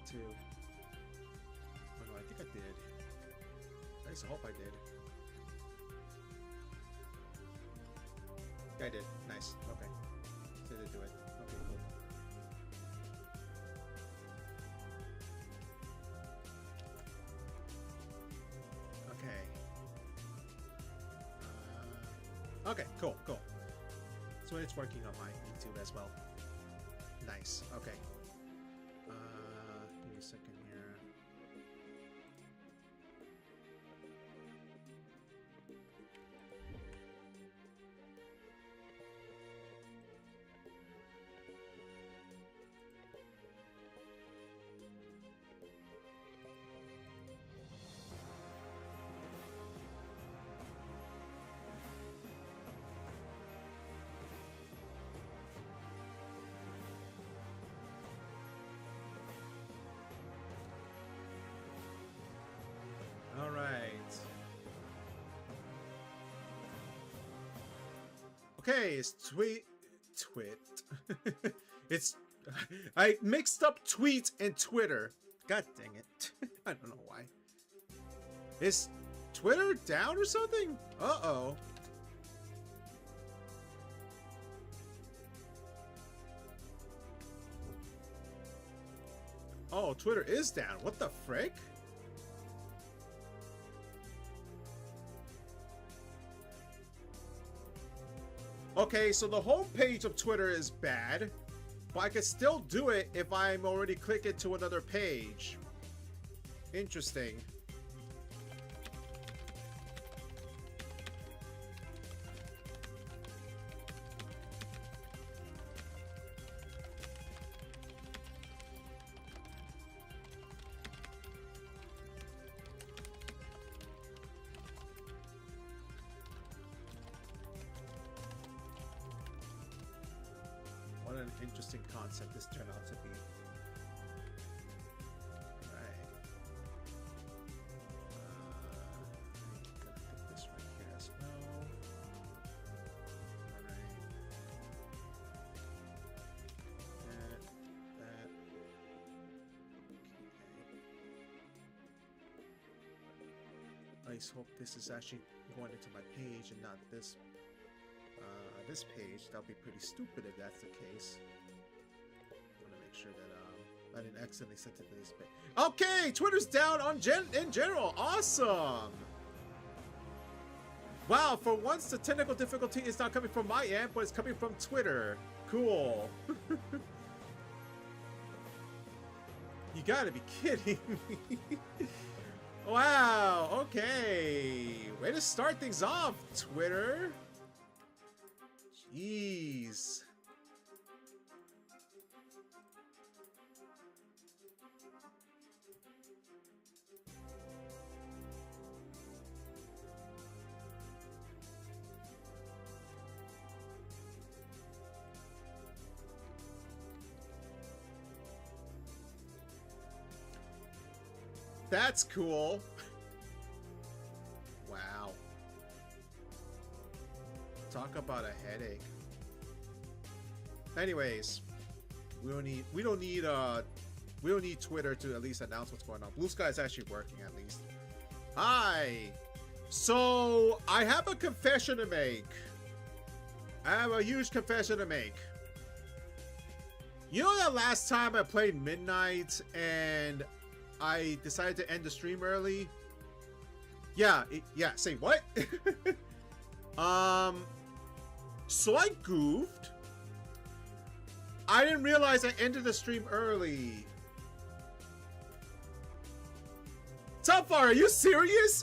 too. Oh no, I think I did. At least I hope I did. Yeah, I did. Nice. Okay. So they do it. Okay, cool. Okay. Okay, cool, cool. So it's working on my YouTube as well. Nice. Okay. Give me a second here. All right. Okay, it's twit. It's I mixed up tweet and Twitter. God dang it. I don't know why. Is Twitter down or something? Uh-oh. Oh, Twitter is down. What the frick? Okay, so the homepage of Twitter is bad, but I can still do it if I'm already clicking to another page. Interesting. What an interesting concept this turned out to be. Right. I'm gonna put this right here as well. Alright. That. Okay. I just hope this is actually going into my page and not this this page. That'll be pretty stupid if that's the case. I want to make sure that I didn't accidentally send it to this page. Okay, Twitter's down on in general. Awesome. Wow, for once the technical difficulty is not coming from my end, but it's coming from Twitter. Cool. You gotta be kidding me. Wow, okay. Way to start things off, Twitter. Jeez. That's cool. Wow. Talk about a headache. Anyways, we don't need Twitter to at least announce what's going on. Blue Sky is actually working at least. Hi. So I have a confession to make. I have a huge confession to make. You know that last time I played Midnight and I decided to end the stream early? Yeah, say what? So I goofed. I didn't realize I ended the stream early. Topfire, are you serious?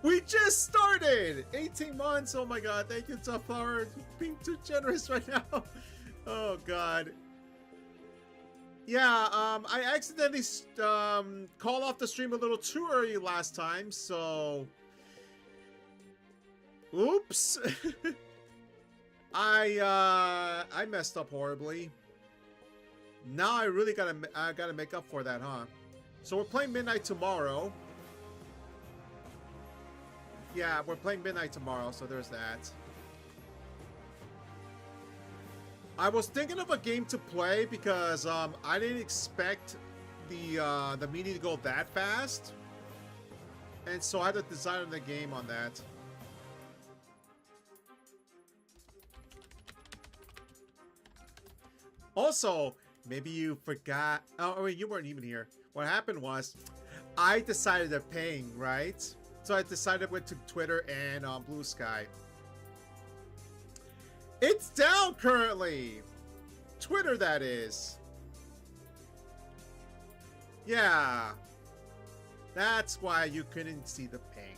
We just started! 18 months, oh my god, thank you Topfire. Being too generous right now. Oh god. Yeah, I accidentally called off the stream a little too early last time, so... Oops! I messed up horribly. Now I really gotta make up for that, huh? So we're playing Midnight tomorrow. Yeah, we're playing Midnight tomorrow, so there's that. I was thinking of a game to play because I didn't expect the media to go that fast, and so I had to design the game on that. Also, maybe you forgot. Oh, wait, you weren't even here. What happened was, I decided to ping, right? So I decided went to Twitter and Blue Sky. It's down currently. Twitter, that is. Yeah. That's why you couldn't see the ping.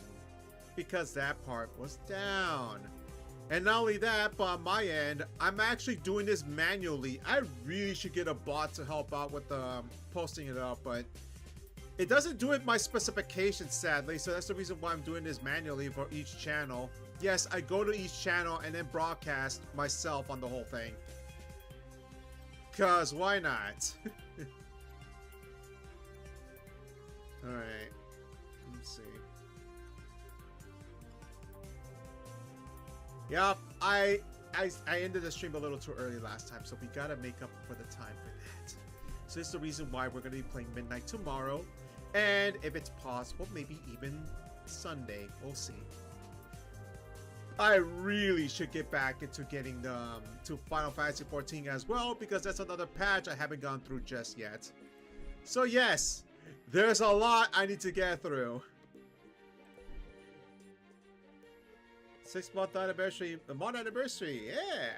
Because that part was down. And not only that, but on my end, I'm actually doing this manually. I really should get a bot to help out with posting it up, but it doesn't do it my specifications, sadly. So that's the reason why I'm doing this manually for each channel. Yes, I go to each channel and then broadcast myself on the whole thing. Cause why not? Alright. Let's see. Yep, I ended the stream a little too early last time, so we gotta make up for the time for that. So this is the reason why we're gonna be playing Midnight tomorrow, and if it's possible, maybe even Sunday. We'll see. I really should get back into getting to Final Fantasy XIV as well, because that's another patch I haven't gone through just yet. So yes, there's a lot I need to get through. 6-month anniversary, the month anniversary, yeah.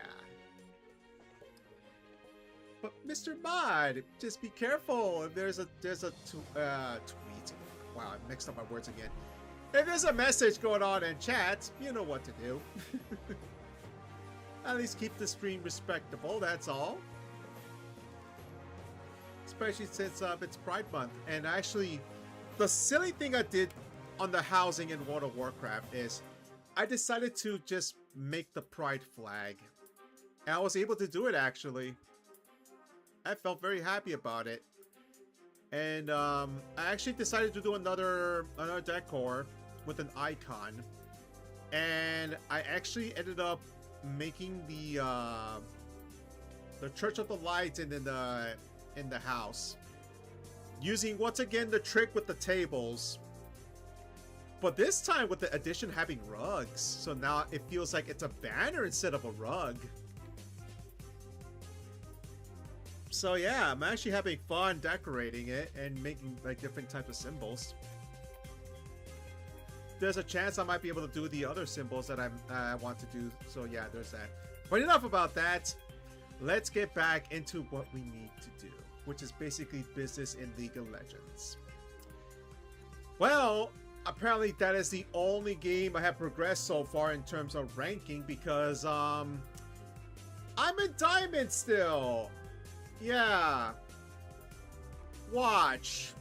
But Mr. Mod, just be careful. If there's a tweet. Wow, I mixed up my words again. If there's a message going on in chat, you know what to do. At least keep the stream respectable, that's all. Especially since it's Pride Month. And actually, the silly thing I did on the housing in World of Warcraft is I decided to just make the Pride flag. And I was able to do it, actually. I felt very happy about it. And I actually decided to do another decor with an icon. And I actually ended up making the Church of the Light in the house. Using, once again, the trick with the tables. But this time with the addition having rugs. So now it feels like it's a banner instead of a rug. So yeah, I'm actually having fun decorating it and making like different types of symbols. There's a chance I might be able to do the other symbols that I want to do. So yeah, there's that. But enough about that. Let's get back into what we need to do, which is basically business in League of Legends. Well, apparently that is the only game I have progressed so far in terms of ranking, because I'm in Diamond still. Yeah. Watch.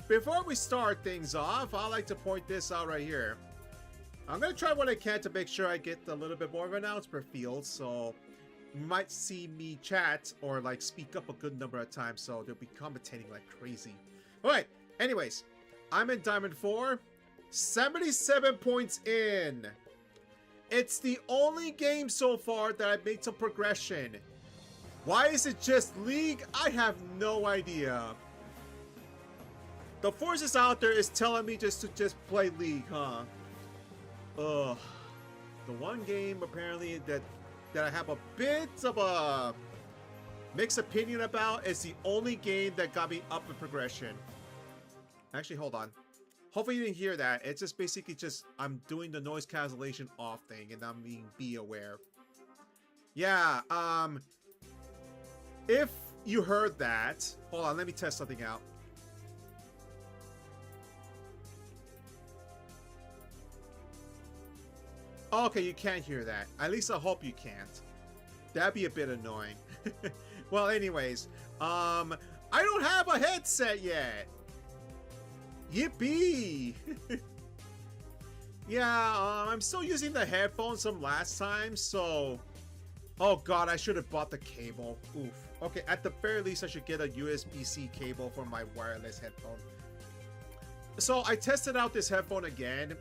Before we start things off, I like to point this out right here. I'm going to try what I can to make sure I get a little bit more of an announcer feel, so you might see me chat or like speak up a good number of times, so they'll be commentating like crazy. Alright, anyways, I'm in Diamond 4, 77 points in. It's the only game so far that I've made some progression. Why is it just League? I have no idea. The forces out there is telling me just to play League, huh? Ugh. The one game apparently that I have a bit of a mixed opinion about is the only game that got me up in progression. Actually, hold on. Hopefully you didn't hear that. It's just basically just I'm doing the noise cancellation off thing and I'm being be aware. Yeah, if you heard that, hold on, let me test something out. Okay, you can't hear that. At least I hope you can't. That'd be a bit annoying. Well, anyways, I don't have a headset yet. Yippee! Yeah, I'm still using the headphones from last time, so... Oh god, I should have bought the cable. Oof. Okay, at the very least, I should get a USB-C cable for my wireless headphone. So, I tested out this headphone again.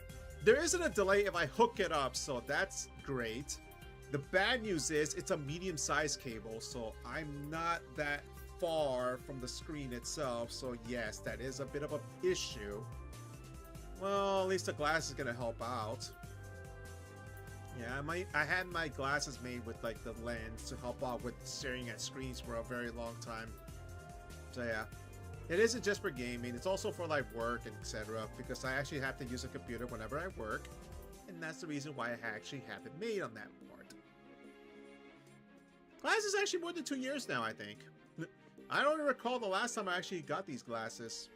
There isn't a delay if I hook it up, so that's great. The bad news is it's a medium-sized cable, so I'm not that far from the screen itself. So yes, that is a bit of an issue. Well, at least the glass is gonna help out. Yeah, I had my glasses made with like the lens to help out with staring at screens for a very long time. So yeah, it isn't just for gaming, it's also for like work and etc. Because I actually have to use a computer whenever I work, and that's the reason why I actually have it made on that part. Glasses actually more than 2 years now, I think. I don't recall the last time I actually got these glasses,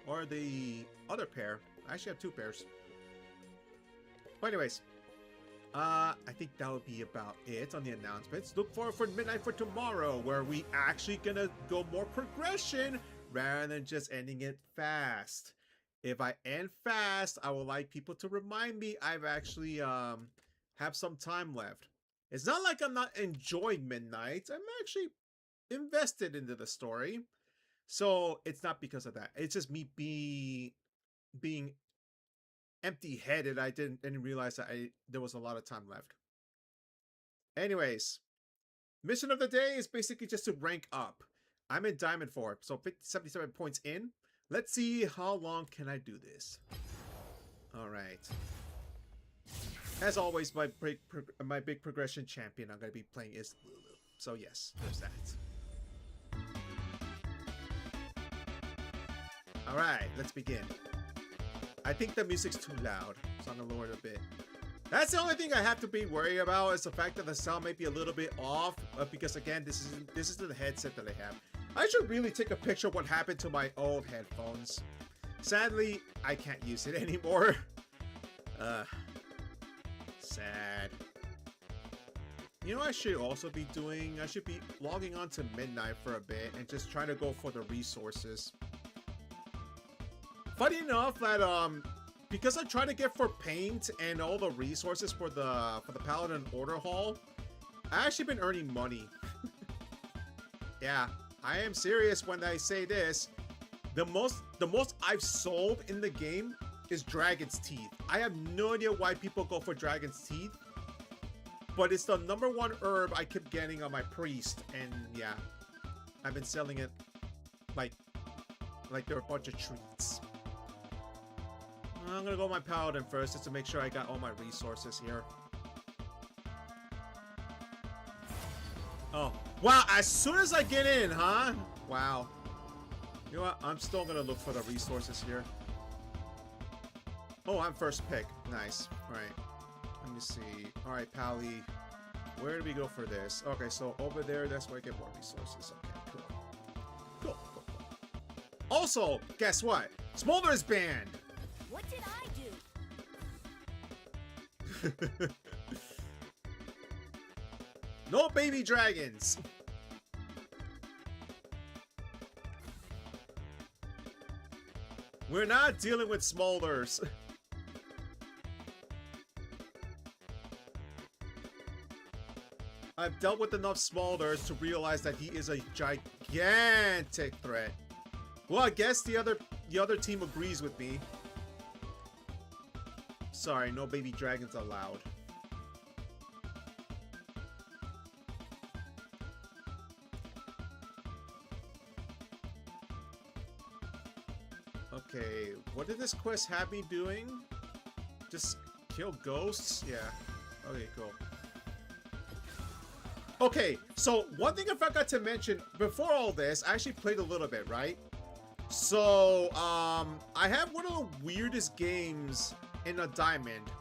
or the other pair. I actually have 2 pairs. But anyways, I think that would be about it on the announcements. Look forward for Midnight for Tomorrow, where we actually gonna go more progression rather than just ending it fast. If I end fast, I would like people to remind me I've actually have some time left. It's not like I'm not enjoying Midnight. I'm actually invested into the story. So it's not because of that. It's just me being empty-headed. I didn't realize that there was a lot of time left. Anyways, mission of the day is basically just to rank up. I'm in Diamond 4, so 77 points in. Let's see how long can I do this. All right. As always, my big progression champion I'm going to be playing is Lulu. So yes, there's that. All right, let's begin. I think the music's too loud, so I'm gonna lower it a bit. That's the only thing I have to be worried about, is the fact that the sound may be a little bit off, because again, this is the headset that I have. I should really take a picture of what happened to my old headphones. Sadly, I can't use it anymore. Sad. You know what I should also be doing? I should be logging on to Midnight for a bit and just trying to go for the resources. Funny enough that because I try to get for paint and all the resources for the Paladin Order Hall, I actually been earning money. Yeah, I am serious when I say this. The most I've sold in the game is Dragon's Teeth. I have no idea why people go for Dragon's Teeth, but it's the #1 herb I keep getting on my priest, and yeah, I've been selling it like they're a bunch of treats. I'm gonna go my Paladin first just to make sure I got all my resources here. Oh, wow, as soon as I get in, huh? Wow. You know what? I'm still gonna look for the resources here. Oh, I'm first pick. Nice. Alright. Let me see. Alright, Pally. Where do we go for this? Okay, so over there, that's where I get more resources. Okay, cool. Cool, cool, cool. Also, guess what? Smolder is banned! What did I do? No baby dragons! We're not dealing with Smolders. I've dealt with enough Smolders to realize that he is a gigantic threat. Well, I guess the other team agrees with me. Sorry, no baby dragons allowed. Okay, what did this quest have me doing? Just kill ghosts? Yeah. Okay, cool. Okay, so one thing I forgot to mention before all this, I actually played a little bit, right? So, I have one of the weirdest games in a diamond.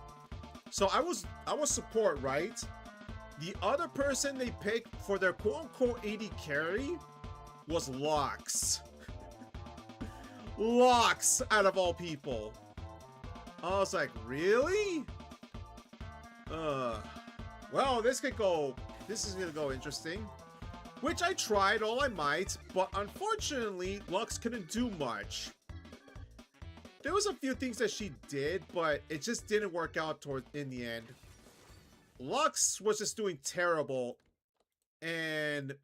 So I was support, right? The other person they picked for their quote-unquote AD carry was Lux. Lux, out of all people. I was like, really? Well, this is gonna go interesting. Which I tried all I might, but unfortunately, Lux couldn't do much. There was a few things that she did, but it just didn't work out in the end. Lux was just doing terrible, and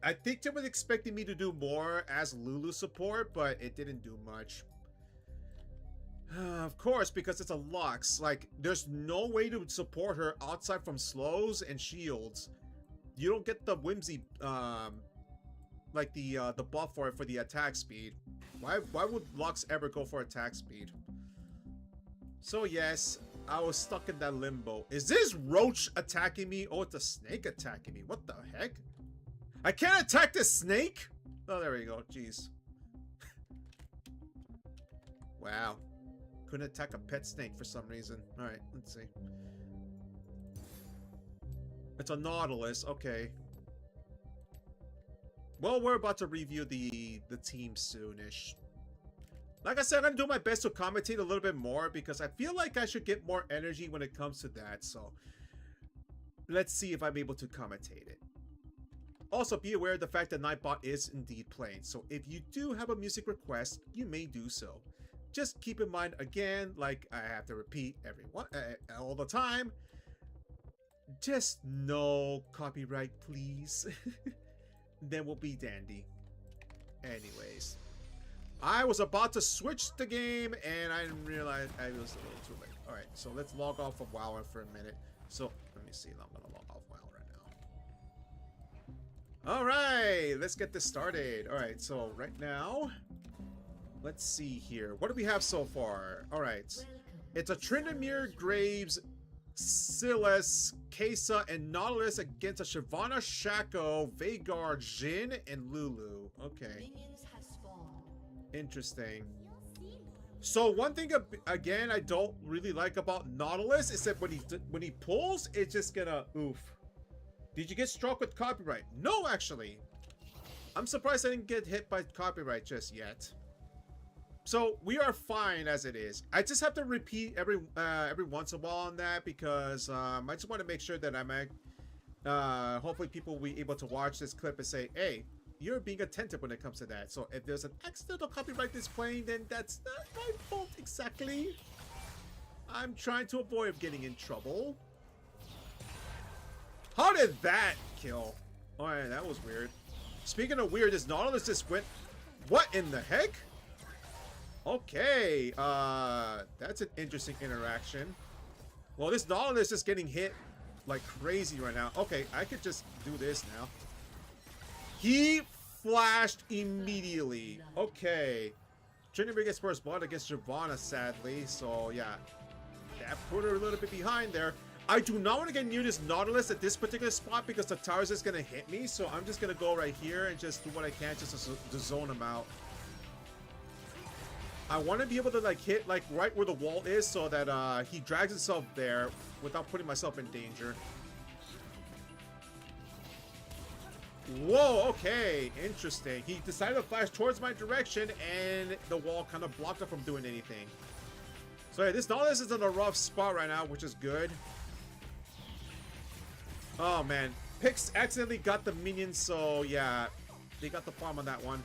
I think they were expecting me to do more as Lulu support, but it didn't do much. Of course, because it's a Lux. Like, there's no way to support her outside from slows and shields. You don't get the whimsy, like the buff for it for the attack speed. Why would Lux ever go for attack speed? So yes, I was stuck in that limbo. Is this roach attacking me? Oh, it's a snake attacking me. What the heck? I can't attack this snake? Oh, there we go. Jeez. Wow. Couldn't attack a pet snake for some reason. Alright, let's see. It's a Nautilus. Okay. Well, we're about to review the team soonish. Like I said, I'm going to do my best to commentate a little bit more because I feel like I should get more energy when it comes to that. So, let's see if I'm able to commentate it. Also, be aware of the fact that Nightbot is indeed playing. So, if you do have a music request, you may do so. Just keep in mind, again, like I have to repeat all the time, just no copyright, please. Then we'll be dandy. Anyways. I was about to switch the game and I didn't realize I was a little too late. Alright, so let's log off of WoW for a minute. So, let me see. I'm going to log off WoW right now. Alright, let's get this started. Alright, so right now, let's see here. What do we have so far? Alright. It's a Tryndamere, Graves, Silas, Kesa, and Nautilus against a Shyvana, Shaco, Veigar, Jhin, and Lulu. Okay. Interesting. So one thing again I don't really like about Nautilus is that when he pulls, it's just gonna oof. Did you get struck with copyright? No, actually. I'm surprised I didn't get hit by copyright just yet. So we are fine as it is. I just have to repeat every once in a while on that because I just want to make sure that I'm hopefully people will be able to watch this clip and say, hey, you're being attentive when it comes to that. So if there's an accidental copyright displaying, then that's not my fault exactly. I'm trying to avoid getting in trouble. How did that kill? Oh, yeah, that was weird. Speaking of weird, this Nautilus just went... What in the heck? Okay, that's an interesting interaction. Well, this Nautilus is getting hit like crazy right now. Okay, I could just do this now. He flashed immediately. Okay. Tryndamere gets first blood against Shyvana, sadly. So, yeah. That put her a little bit behind there. I do not want to get near this Nautilus at this particular spot because the tower's just going to hit me. So, I'm just going to go right here and just do what I can just to zone him out. I want to be able to, like, hit, like, right where the wall is so that he drags himself there without putting myself in danger. Whoa, okay, interesting. He decided to flash towards my direction, and the wall kind of blocked him from doing anything. So yeah, this Nautilus is in a rough spot right now, which is good. Oh man, Pix accidentally got the minions, so yeah, they got the farm on that one.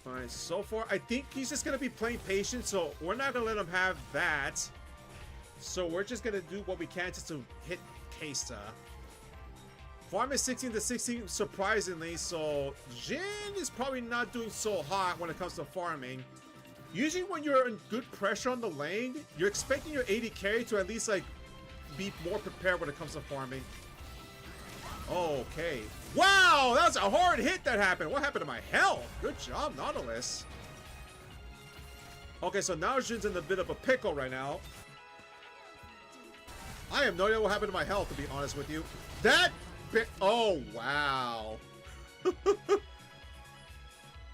Alright, so far, I think he's just going to be playing patient, so we're not going to let him have that. So we're just going to do what we can just to hit Kesa. Farm is 16 to 16, surprisingly, so Jhin is probably not doing so hot when it comes to farming. Usually when you're in good pressure on the lane, you're expecting your AD carry to at least, like, be more prepared when it comes to farming. Okay. Wow, that was a hard hit that happened. What happened to my health? Good job, Nautilus. Okay, so now Jhin's in a bit of a pickle right now. I have no idea what happened to my health, to be honest with you. That bit... Oh, wow.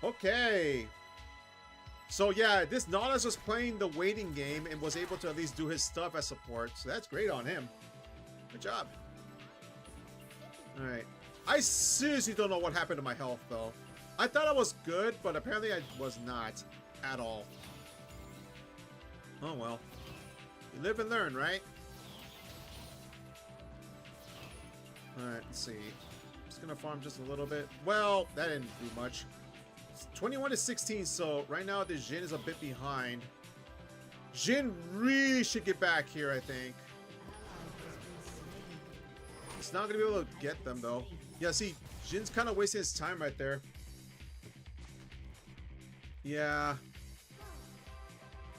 Okay. So, yeah, this Nautilus was playing the waiting game and was able to at least do his stuff as support. So that's great on him. Good job. Alright. I seriously don't know what happened to my health, though. I thought I was good, but apparently I was not at all. Oh, well. You live and learn, right? Alright, let's see. Just gonna farm just a little bit. Well, that didn't do much. It's 21 to 16, so right now the Jhin is a bit behind. Jhin really should get back here, I think. He's not gonna be able to get them, though. Yeah, see, Jin's kind of wasting his time right there. Yeah.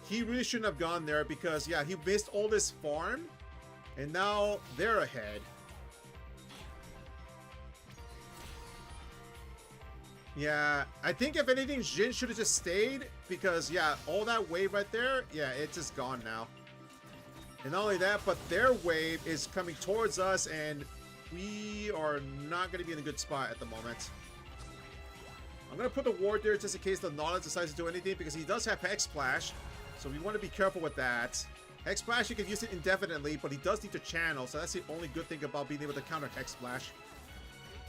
he really shouldn't have gone there because, yeah, he missed all this farm. And now they're ahead. Yeah, I think if anything, Jin should have just stayed because, yeah, all that wave right there, yeah, it's just gone now. And not only that, but their wave is coming towards us, and we are not going to be in a good spot at the moment. I'm going to put the ward there just in case the Nautilus decides to do anything because he does have Hex Splash, so we want to be careful with that. Hex Splash, you can use it indefinitely, but he does need to channel, so that's the only good thing about being able to counter Hex Splash.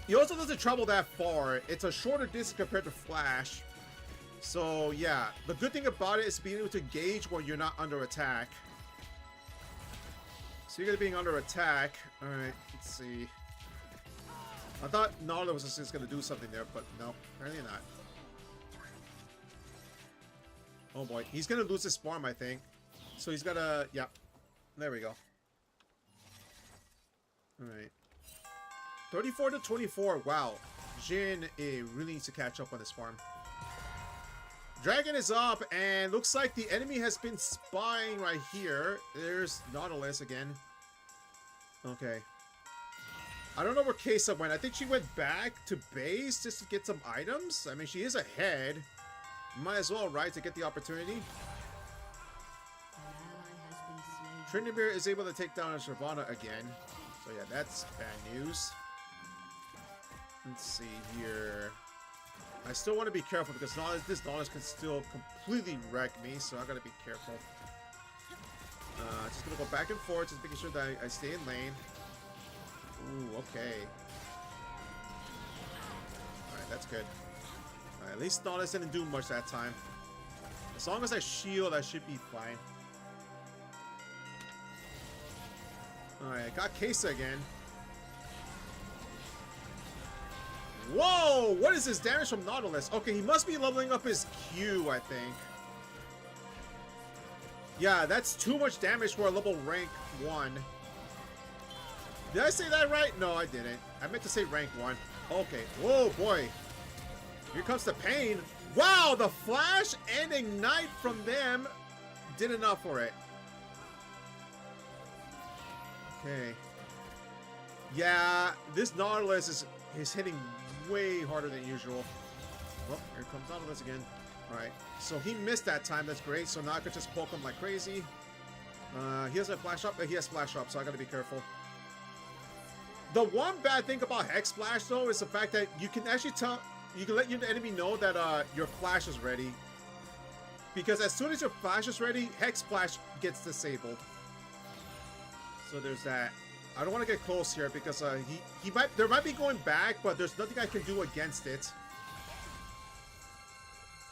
He also doesn't travel that far. It's a shorter distance compared to Flash. So, yeah. The good thing about it is being able to gauge when you're not under attack. So, you're going to be under attack. Alright, let's see. I thought Nautilus was just going to do something there, but no. Apparently not. Oh boy. He's going to lose his farm, I think. So, he's got to... Yeah. There we go. Alright. 34 to 24. Wow. Jin really needs to catch up on this farm. Dragon is up, and looks like the enemy has been spying right here. There's Nautilus again. Okay. I don't know where Kesa went. I think she went back to base just to get some items. I mean, she is ahead. Might as well, right, to get the opportunity. Tryndamere is able to take down Shyvana again. So yeah, that's bad news. Let's see here. I still want to be careful because this Nautilus can still completely wreck me, so I gotta be careful. Just gonna go back and forth, just making sure that I stay in lane. Ooh, okay. Alright, that's good. Alright, at least Nautilus didn't do much that time. As long as I shield, I should be fine. Alright, got Kesa again. Whoa! What is this damage from Nautilus? Okay, he must be leveling up his Q, I think. Yeah, that's too much damage for a level rank 1. Did I say that right? No, I didn't. I meant to say rank 1. Okay. Whoa, boy. Here comes the pain. Wow, the flash and ignite from them did enough for it. Okay. Yeah, this Nautilus is hitting way harder than usual. Well, here comes Nautilus again. Alright, so he missed that time. That's great. So now I could just poke him like crazy. He doesn't flash up, but he has flash up, so I gotta be careful. The one bad thing about Hex Splash, though, is the fact that you can actually tell... You can let your enemy know that your flash is ready. Because as soon as your flash is ready, Hex Splash gets disabled. So there's that. I don't want to get close here because there might be going back, but there's nothing I can do against it.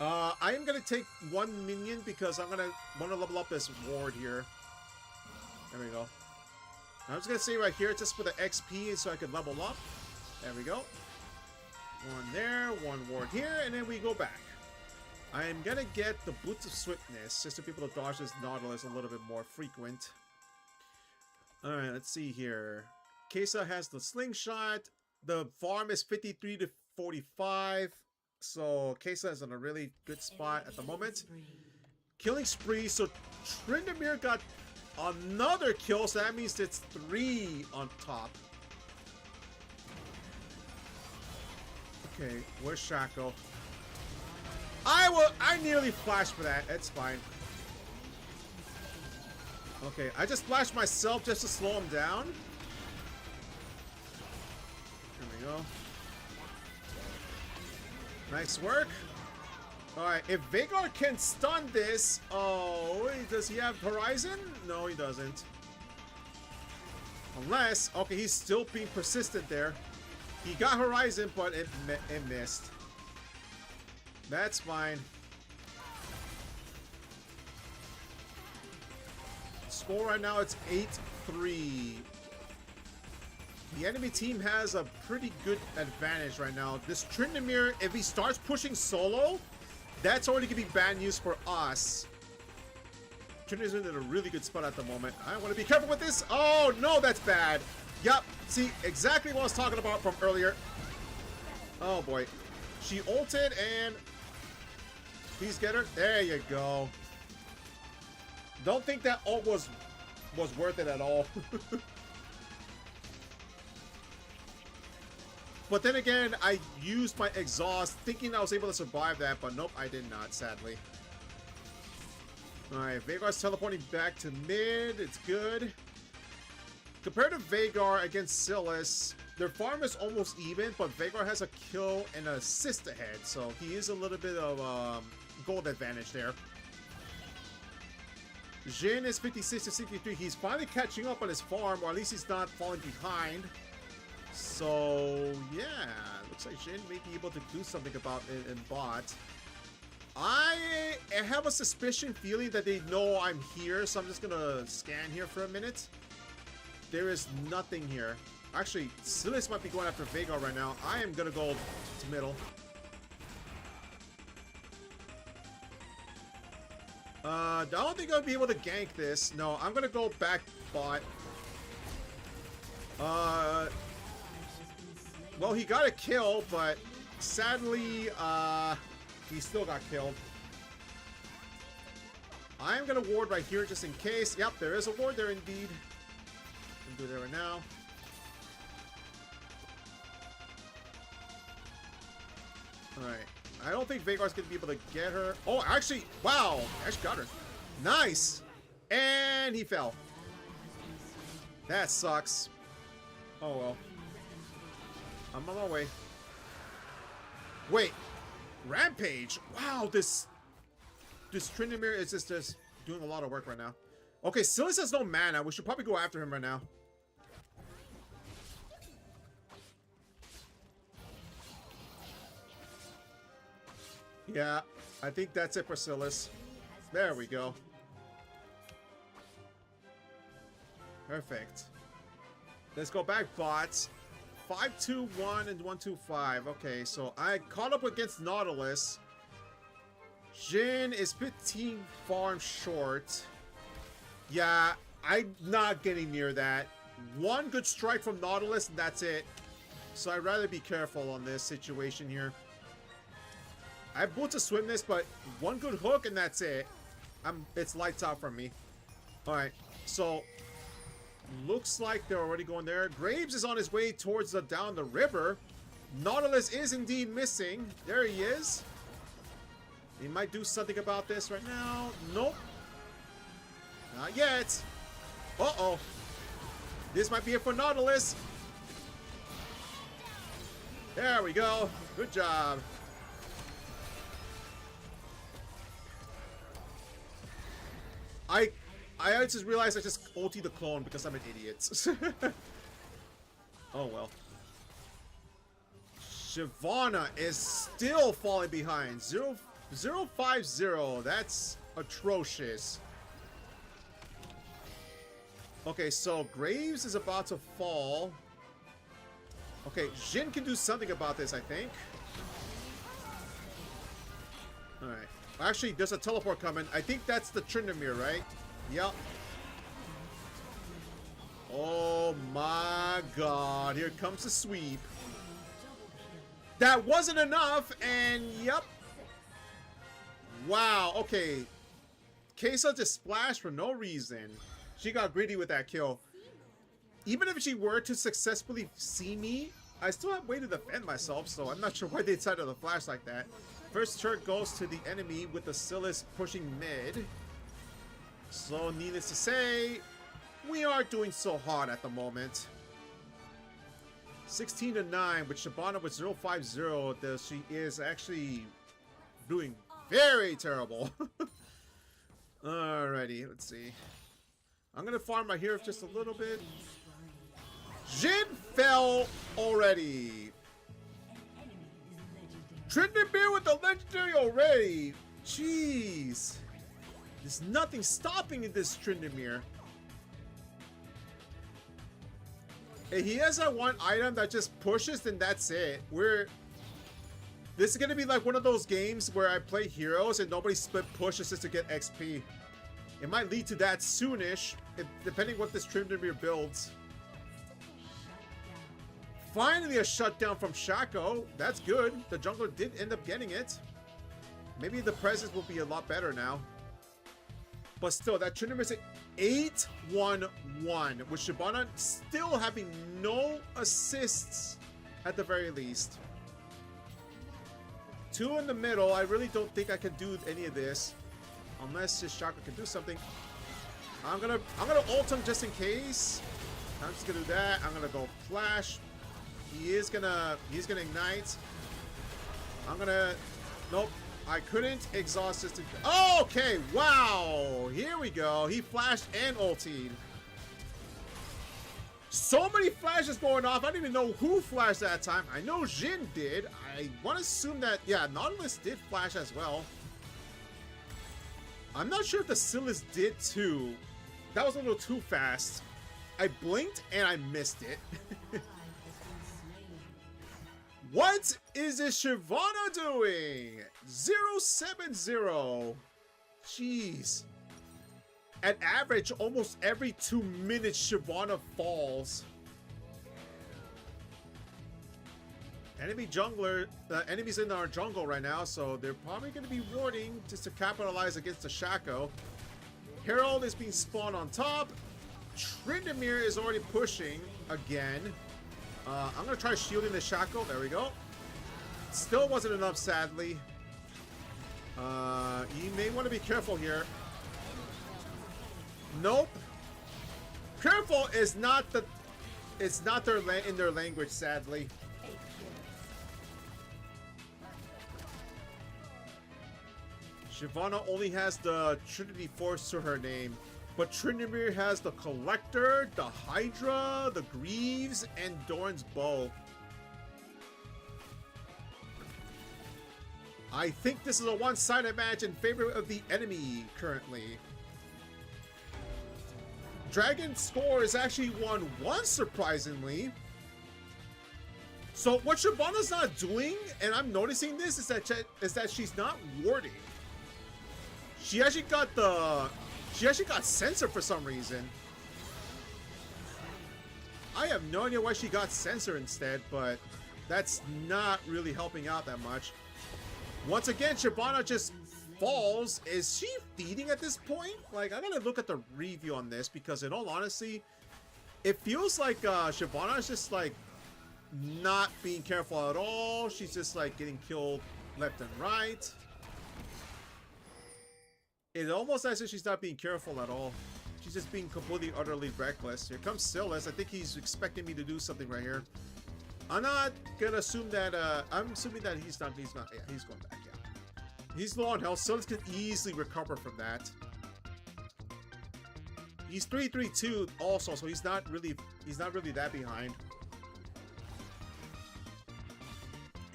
I am gonna take one minion because I'm gonna want to level up this ward here. There we go. I'm just gonna say right here just for the XP so I can level up. There we go. One there, one ward here, and then we go back. I am gonna get the Boots of Swiftness just to be able to dodge this Nautilus a little bit more frequent. Alright, let's see here. Kesa has the slingshot. The farm is 53 to 45. So Kesa is in a really good spot at the moment. Killing spree. So Tryndamere got another kill. So that means it's 3 on top. Okay, where's Shaco? I nearly flashed for that. It's fine. Okay, I just flashed myself just to slow him down. There we go. Nice work. Alright, if Veigar can stun this... Oh, does he have Horizon? No, he doesn't. Unless... Okay, he's still being persistent there. He got Horizon, but it missed. That's fine. Score right now, it's 8-3. The enemy team has a pretty good advantage right now. This Tryndamere, if he starts pushing solo, that's already going to be bad news for us. Tryndamere's in a really good spot at the moment. I want to be careful with this. Oh, no, that's bad. Yep, see, exactly what I was talking about from earlier. Oh, boy. She ulted and... Please get her. There you go. Don't think that ult was worth it at all. But then again, I used my exhaust thinking I was able to survive that, but nope, I did not, sadly. Alright, Veigar's teleporting back to mid. It's good. Compared to Veigar against Sylas, their farm is almost even, but Veigar has a kill and an assist ahead, so he is a little bit of gold advantage there. Jhin is 56 to 63. He's finally catching up on his farm, or at least he's not falling behind. So, yeah, looks like Jhin may be able to do something about it in bot. I have a suspicion feeling that they know I'm here, so I'm just gonna scan here for a minute. There is nothing here. Actually, Sylas might be going after Veigar right now. I am gonna go to middle. I don't think I'll be able to gank this. No, I'm gonna go back bot. Well, he got a kill, but sadly, he still got killed. I'm gonna ward right here just in case. Yep, there is a ward there indeed. I'm gonna do that right now. Alright. I don't think Veigar's gonna be able to get her. Oh, actually, wow! Actually got her. Nice! And he fell. That sucks. Oh well. I'm on my way. Wait. Rampage? Wow, this Tryndamere is just doing a lot of work right now. Okay, Sylas has no mana. We should probably go after him right now. Yeah, I think that's it for Sylas. There we go. Perfect. Let's go back bots. 5-2-1 and 1-2-5. Okay, so I caught up against Nautilus. Jhin is 15 farm short. Yeah, I'm not getting near that. One good strike from Nautilus and that's it. So I'd rather be careful on this situation here. I have boots to swim this, but one good hook and that's it. It's lights out for me. Alright, so looks like they're already going there. Graves is on his way towards down the river. Nautilus is indeed missing. There he is. He might do something about this right now. Nope. Not yet. Uh-oh. This might be it for Nautilus. There we go. Good job. I just realized I just ultied the clone because I'm an idiot. Oh well. Shyvana is still falling behind. 0-0-5-0. That's atrocious. Okay, so Graves is about to fall. Okay, Jhin can do something about this, I think. Alright. Actually, there's a teleport coming. I think that's the Tryndamere, right? Yep. Oh my god. Here comes the sweep. That wasn't enough, and yep. Wow, okay. Kai'Sa just splashed for no reason. She got greedy with that kill. Even if she were to successfully see me, I still have way to defend myself, so I'm not sure why they decided to flash like that. First turret goes to the enemy with the Sylas pushing mid. So needless to say, we aren't doing so hot at the moment. 16-9 with Shyvana with 0-5-0. She is actually doing very terrible. Alrighty, let's see. I'm gonna farm my hero just a little bit. Jhin fell already. Tryndamere with the legendary already. Jeez. There's nothing stopping this Tryndamere. If he has that one item that just pushes, then that's it. This is gonna be like one of those games where I play heroes and nobody split pushes just to get XP. It might lead to that soonish, depending what this Tryndamere builds. Finally a shutdown from Shaco. That's good. The jungler did end up getting it. Maybe the presence will be a lot better now. But still, that Tryndamere is at 8-1-1, with Shyvana still having no assists at the very least. 2 in the middle. I really don't think I can do any of this unless his chakra can do something. I'm gonna ult him just in case. I'm just gonna do that. I'm gonna go flash. He's gonna ignite. I'm gonna, nope. I couldn't exhaust this. Okay, wow. Here we go. He flashed and ultied. So many flashes going off. I don't even know who flashed that time. I know Jhin did. I want to assume that, yeah, Nautilus did flash as well. I'm not sure if the Sylas did too. That was a little too fast. I blinked and I missed it. What is this Shyvana doing? 0-7-0. Jeez. At average, almost every 2 minutes, Shyvana falls. Enemy jungler, enemies in our jungle right now, so they're probably going to be warding just to capitalize against the Shaco. Herald is being spawned on top. Tryndamere is already pushing again. I'm going to try shielding the Shackle. There we go. Still wasn't enough, sadly. You may want to be careful here. Nope. Careful is not the... It's not in their language, sadly. Shyvana only has the Trinity Force to her name. But Tryndamere has the Collector, the Hydra, the Greaves, and Doran's Bow. I think this is a one-sided match in favor of the enemy currently. Dragon's score is actually 1-1, surprisingly. So what Shyvana's not doing, and I'm noticing this, is that she's not warding. She actually got Censor for some reason. I have no idea why she got Censor instead, but that's not really helping out that much. Once again, Shyvana just falls. Is she feeding at this point? Like, I gotta look at the review on this because in all honesty, it feels like Shyvana is just like not being careful at all. She's just like getting killed left and right. It's almost as if she's not being careful at all. She's just being completely, utterly reckless. Here comes Sylas. I think he's expecting me to do something right here. I'm not gonna assume that, I'm assuming that he's not, yeah, he's going back, yeah. He's low on health. Sylas can easily recover from that. He's 3-3-2 also, so he's not really that behind.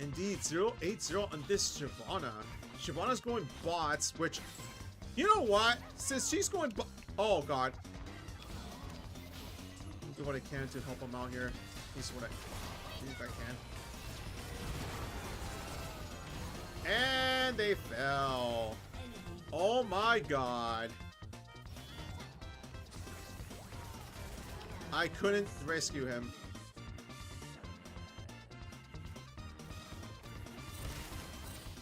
Indeed, 0-8-0 on this Shyvana. Shyvana's going bots, which... You know what? Since she's going... Oh, God. I'll do what I can to help him out here. At least what see if I can. And they fell. Oh, my God. I couldn't rescue him.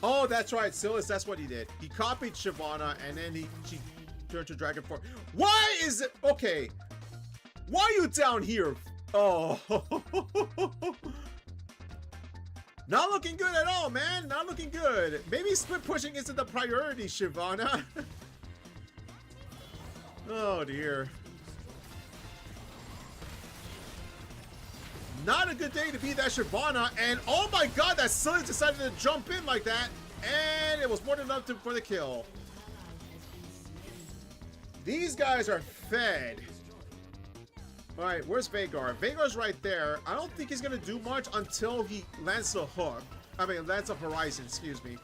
Oh, that's right, Sylas, that's what he did. He copied Shyvana, and then she turned to Dragon Force. Why is it... Okay. Why are you down here? Oh. Not looking good at all, man. Not looking good. Maybe split pushing isn't the priority, Shyvana. Oh, dear. Not a good day to be that Shyvana, and oh my God, that Sylas decided to jump in like that, and it was more than enough for the kill. These guys are fed. All right, where's Veigar? Veigar's right there. I don't think he's gonna do much until he lands a hook. I mean, lands a Horizon, excuse me.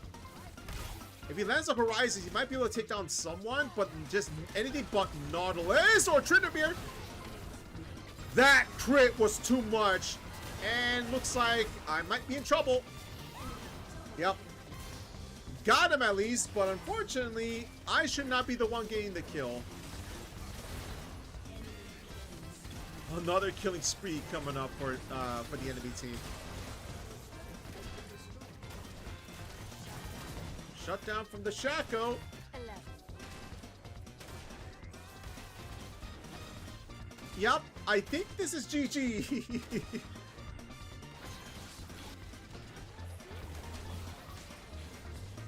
If he lands a Horizon, he might be able to take down someone, but just anything but Nautilus or Tryndamere. That crit was too much, and looks like I might be in trouble. Yep. Got him at least, but unfortunately, I should not be the one getting the kill. Another killing spree coming up for the enemy team. Shut down from the Shaco. Yup, I think this is GG.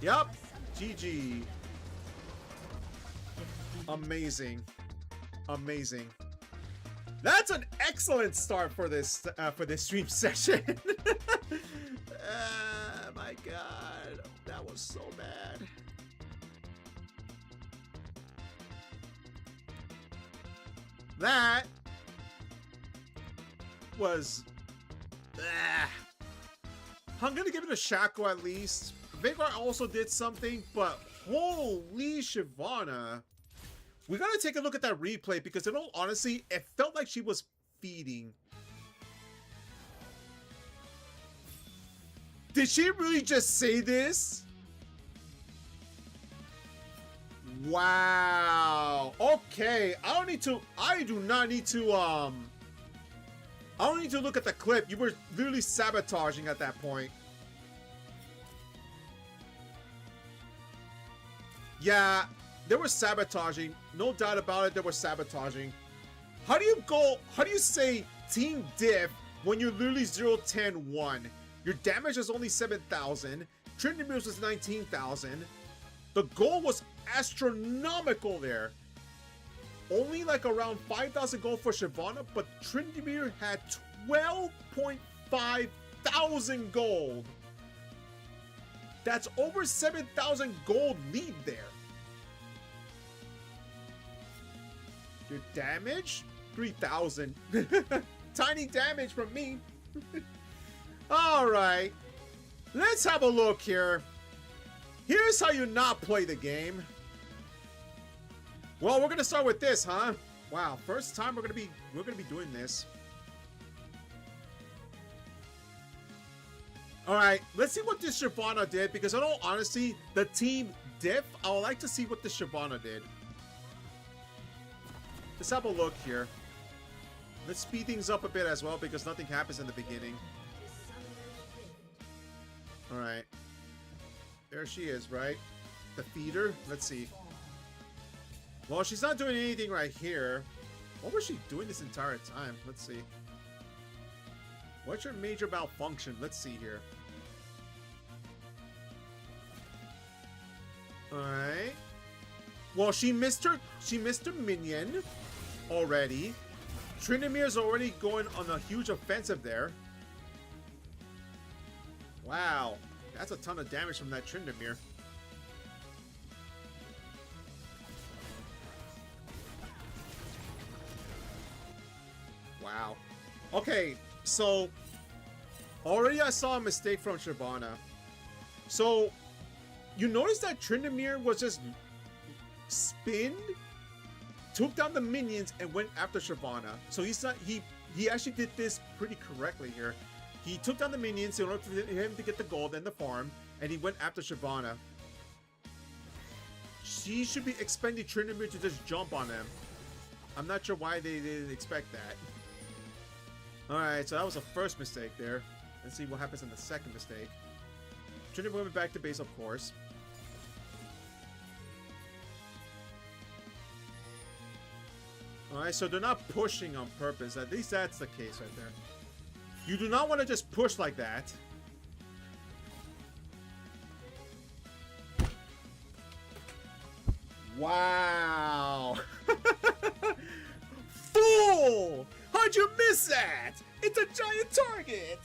Yup, GG. Amazing. Amazing. That's an excellent start for this stream session. My God, that was so bad. That was. I'm gonna give it a Shaco at least. Vanguard also did something, but holy Shyvana. We gotta take a look at that replay because in all honesty, it felt like she was feeding. Did she really just say this? Wow. Okay. I do not need to I don't need to look at the clip. You were literally sabotaging at that point. Yeah, they were sabotaging. No doubt about it, they were sabotaging. How do you say Team Div when you're literally 0-10-1? Your damage is only 7,000. Tryndamere's was 19,000. The goal was astronomical there. Only like around 5,000 gold for Shyvana, but Tryndamere had 12.5 thousand gold. That's over 7,000 gold lead there. Your damage? 3,000. Tiny damage from me. Alright. Let's have a look here. Here's how you not play the game. Well, we're gonna start with this, huh? Wow, first time we're gonna be doing this. Alright, let's see what this Shyvana did, because in all honesty, the Team Div, I would like to see what the Shyvana did. Let's have a look here. Let's speed things up a bit as well, because nothing happens in the beginning. Alright. There she is, right? The feeder. Let's see. Well, she's not doing anything right here. What was she doing this entire time? Let's see. What's your major malfunction? Let's see here. Alright. Well, she missed her minion already. Tryndamere's already going on a huge offensive there. Wow. That's a ton of damage from that Tryndamere. Wow. Okay, so already I saw a mistake from Shyvana. So you notice that Tryndamere was just spinned, took down the minions, and went after Shyvana. So he actually did this pretty correctly here. He took down the minions in order for him to get the gold and the farm, and he went after Shyvana. She should be expecting Tryndamere to just jump on them. I'm not sure why they didn't expect that. Alright, so that was the first mistake there. Let's see what happens in the second mistake. Tryndamere went back to base, of course. Alright, so they're not pushing on purpose. At least that's the case right there. You do not want to just push like that. Wow. Fool! How'd you miss that? It's a giant target.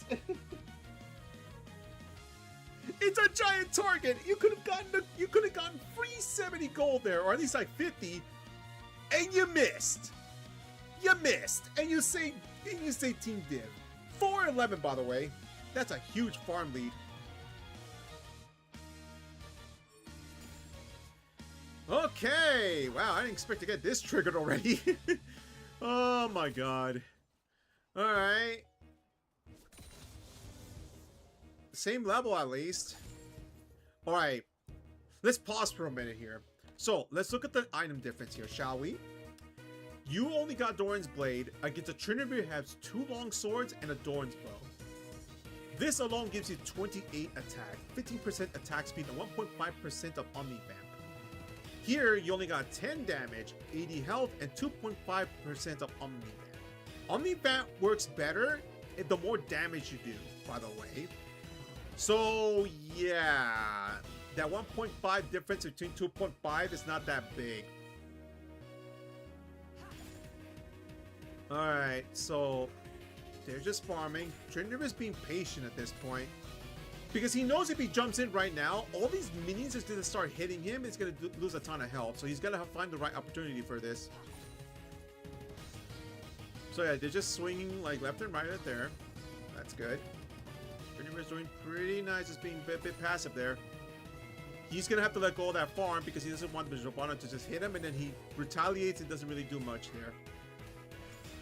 It's a giant target. You could have gotten free 70 gold there, or at least like 50, and you missed. You missed, and you say Team Div. 4-11, by the way. That's a huge farm lead. Okay. Wow, I didn't expect to get this triggered already. Oh my god. Alright. Same level at least. Alright. Let's pause for a minute here. So, let's look at the item difference here, shall we? You only got Doran's Blade against a Tryndamere has 2 long swords and a Doran's Bow. This alone gives you 28 attack, 15% attack speed, and 1.5% of Omni Vamp. Here, you only got 10 damage, 80 health, and 2.5% of Omni Vamp. Omni-Vamp works better the more damage you do, by the way. So, yeah. That 1.5 difference between 2.5 is not that big. Alright, so they're just farming. Tryndamere is being patient at this point. Because he knows if he jumps in right now, all these minions are going to start hitting him. It's going to lose a ton of health. So he's got to find the right opportunity for this. So yeah, they're just swinging like left and right right there. That's good. Tryndamere's doing pretty nice, just being a bit passive there. He's going to have to let go of that farm because he doesn't want the Shyvana to just hit him, and then he retaliates and doesn't really do much there.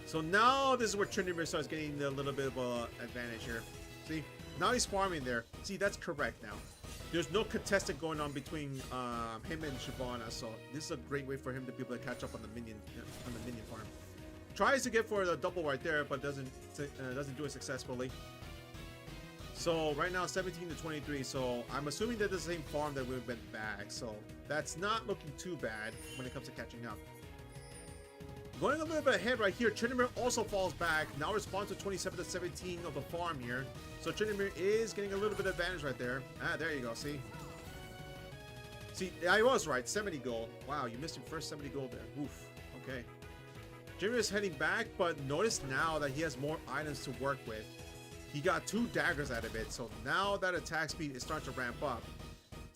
So now this is where Tryndamere starts getting a little bit of an advantage here. See? Now he's farming there. See, that's correct now. There's no contestant going on between him and Shyvana, so this is a great way for him to be able to catch up on the minion farm. Tries to get for the double right there, but doesn't do it successfully. So right now 17 to 23. So I'm assuming that the same farm that we've been back. So that's not looking too bad when it comes to catching up. Going a little bit ahead right here, Tryndamere also falls back. Now responds to 27 to 17 of the farm here. So Tryndamere is getting a little bit of advantage right there. Ah, there you go. See? See, I was right. 70 gold. Wow, you missed your first 70 gold there. Oof. Okay. Tryndamere is heading back, but notice now that he has more items to work with. He got 2 daggers out of it. So now that attack speed is starting to ramp up.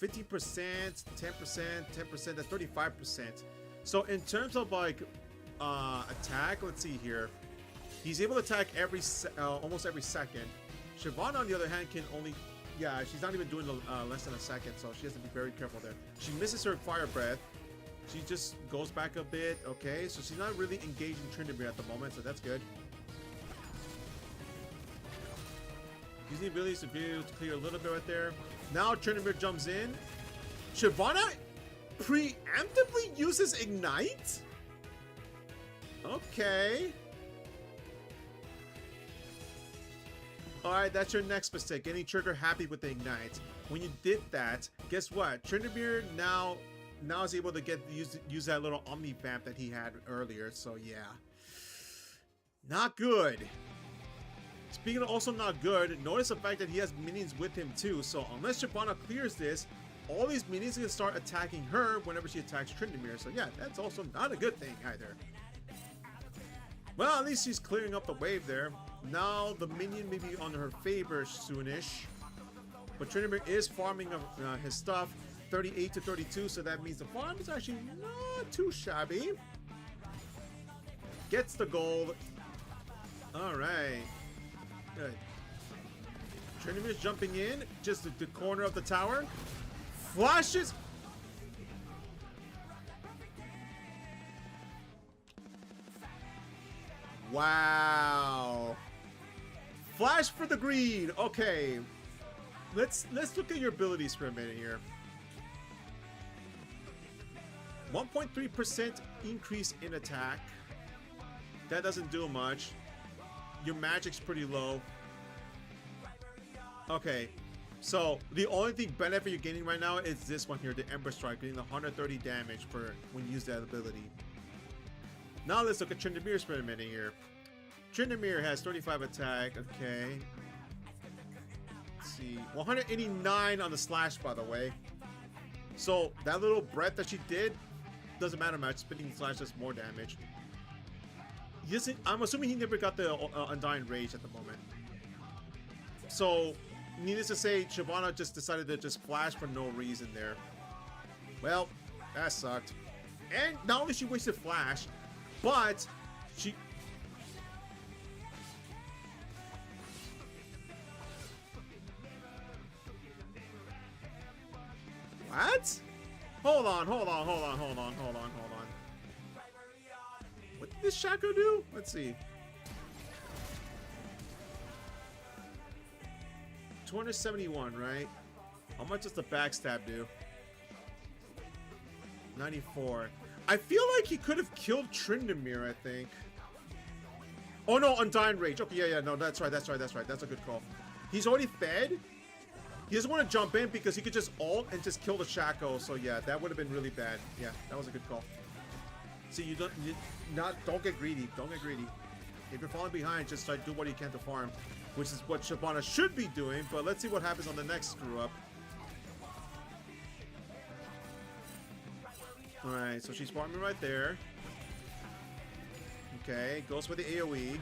50%, 10%, 10%, that's 35%. So in terms of like attack, let's see here, he's able to attack almost every second. Shyvana on the other hand can only, yeah, she's not even doing less than a second, so she has to be very careful there. She misses her fire breath. She just goes back a bit. Okay, so she's not really engaging Tryndamere at the moment, so that's good. Using abilities to be able to clear a little bit right there. Now Tryndamere jumps in. Shyvana preemptively uses Ignite? Okay. Alright, that's your next mistake. Getting trigger happy with the Ignite. When you did that, guess what? Tryndamere now is able to use that little Omni Vamp that he had earlier. So yeah. Not good. Speaking of also not good, notice the fact that he has minions with him too. So unless Shyvana clears this, all these minions are going to start attacking her whenever she attacks Tryndamere. So yeah, that's also not a good thing either. Well, at least she's clearing up the wave there. Now the minion may be on her favor soonish. But Tryndamere is farming his stuff. 38 to 32, so that means the farm is actually not too shabby. Gets the gold. Alright. Good. Tryndamere's jumping in. Just at the corner of the tower. Flashes. Wow. Flash for the green. Okay. Let's look at your abilities for a minute here. 1.3% increase in attack. That doesn't do much. Your magic's pretty low. Okay. So the only benefit you're getting right now is this one here, the Ember Strike, getting the 130 damage for when you use that ability. Now let's look at Tryndamere for a minute here. Tryndamere has 35 attack. Okay. Let's see. 189 on the slash, by the way. So that little breath that she did doesn't matter much. Spinning slash does more damage. I'm assuming he never got the Undying Rage at the moment. So, needless to say, Shyvana just decided to just flash for no reason there. Well, that sucked. And not only she wasted flash, but she... What? Hold on. What did this Shaco do? Let's see. 271, right? How much does the backstab do? 94. I feel like he could have killed Tryndamere, I think. Oh no, Undying Rage. Okay, yeah, no, that's right. That's a good call. He's already fed. He doesn't want to jump in because he could just ult and just kill the Shaco. So yeah, that would have been really bad. Yeah, that was a good call. See, don't get greedy. Don't get greedy. If you're falling behind, just try to do what you can to farm, which is what Shyvana should be doing, but let's see what happens on the next screw-up. Alright, so she's farming right there. Okay, goes for the AoE.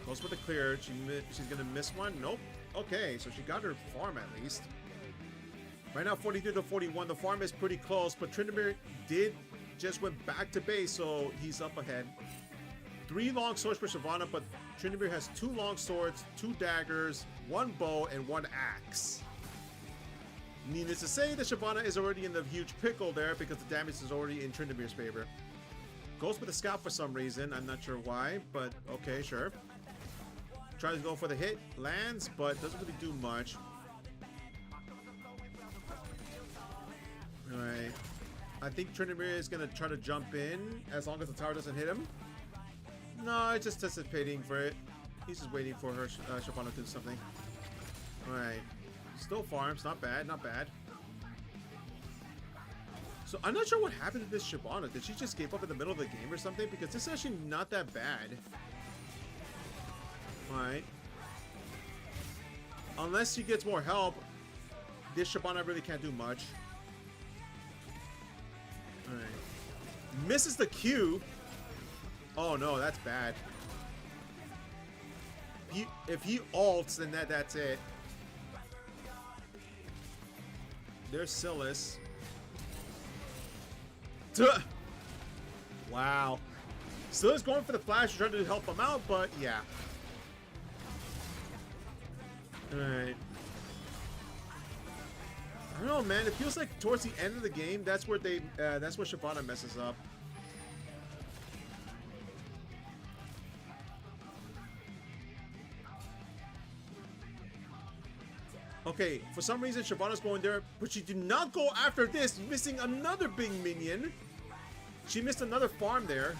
Goes for the clear. She's gonna miss one? Nope. Okay, so she got her farm at least. Right now, 43 to 41. The farm is pretty close, but Tryndamere did just went back to base, so he's up ahead. 3 long swords for Shyvana, but Tryndamere has 2 long swords, 2 daggers, 1 bow, and 1 axe. Needless to say that Shyvana is already in the huge pickle there because the damage is already in Tryndamere's favor. Goes with the scout for some reason. I'm not sure why, but okay, sure. Tries to go for the hit, lands, but doesn't really do much. Alright. I think Tryndamere is going to try to jump in as long as the tower doesn't hit him. No, it's just anticipating for it. He's just waiting for her, Shyvana to do something. Alright. Still farms. Not bad, not bad. So I'm not sure what happened to this Shyvana. Did she just give up in the middle of the game or something? Because this is actually not that bad. Alright. Unless she gets more help, this Shyvana really can't do much. Alright. Misses the Q. Oh no, that's bad. If he ults, then that's it. There's Sylas. Duh. Wow. Sylas going for the flash, trying to help him out, but yeah. Alright. I don't know, man. It feels like towards the end of the game, that's where Shyvana messes up. Okay, for some reason Shyvana's going there, but she did not go after this, missing another big minion. She missed another farm there.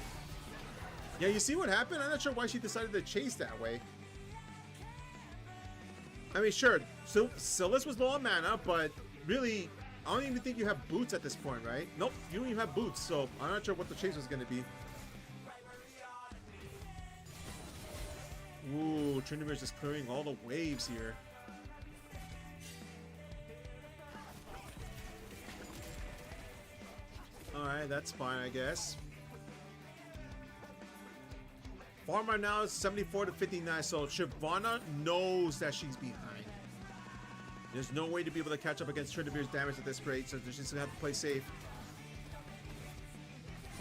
Yeah, you see what happened? I'm not sure why she decided to chase that way. I mean, sure, so Sylas was low on mana, but really, I don't even think you have boots at this point, right? Nope, you don't even have boots, so I'm not sure what the chase was going to be. Ooh, Tryndamere's just clearing all the waves here. Alright, that's fine, I guess. Farm right now is 74 to 59, so Shyvana knows that she's behind. There's no way to be able to catch up against Tryndamere's damage at this rate, so she's just gonna have to play safe.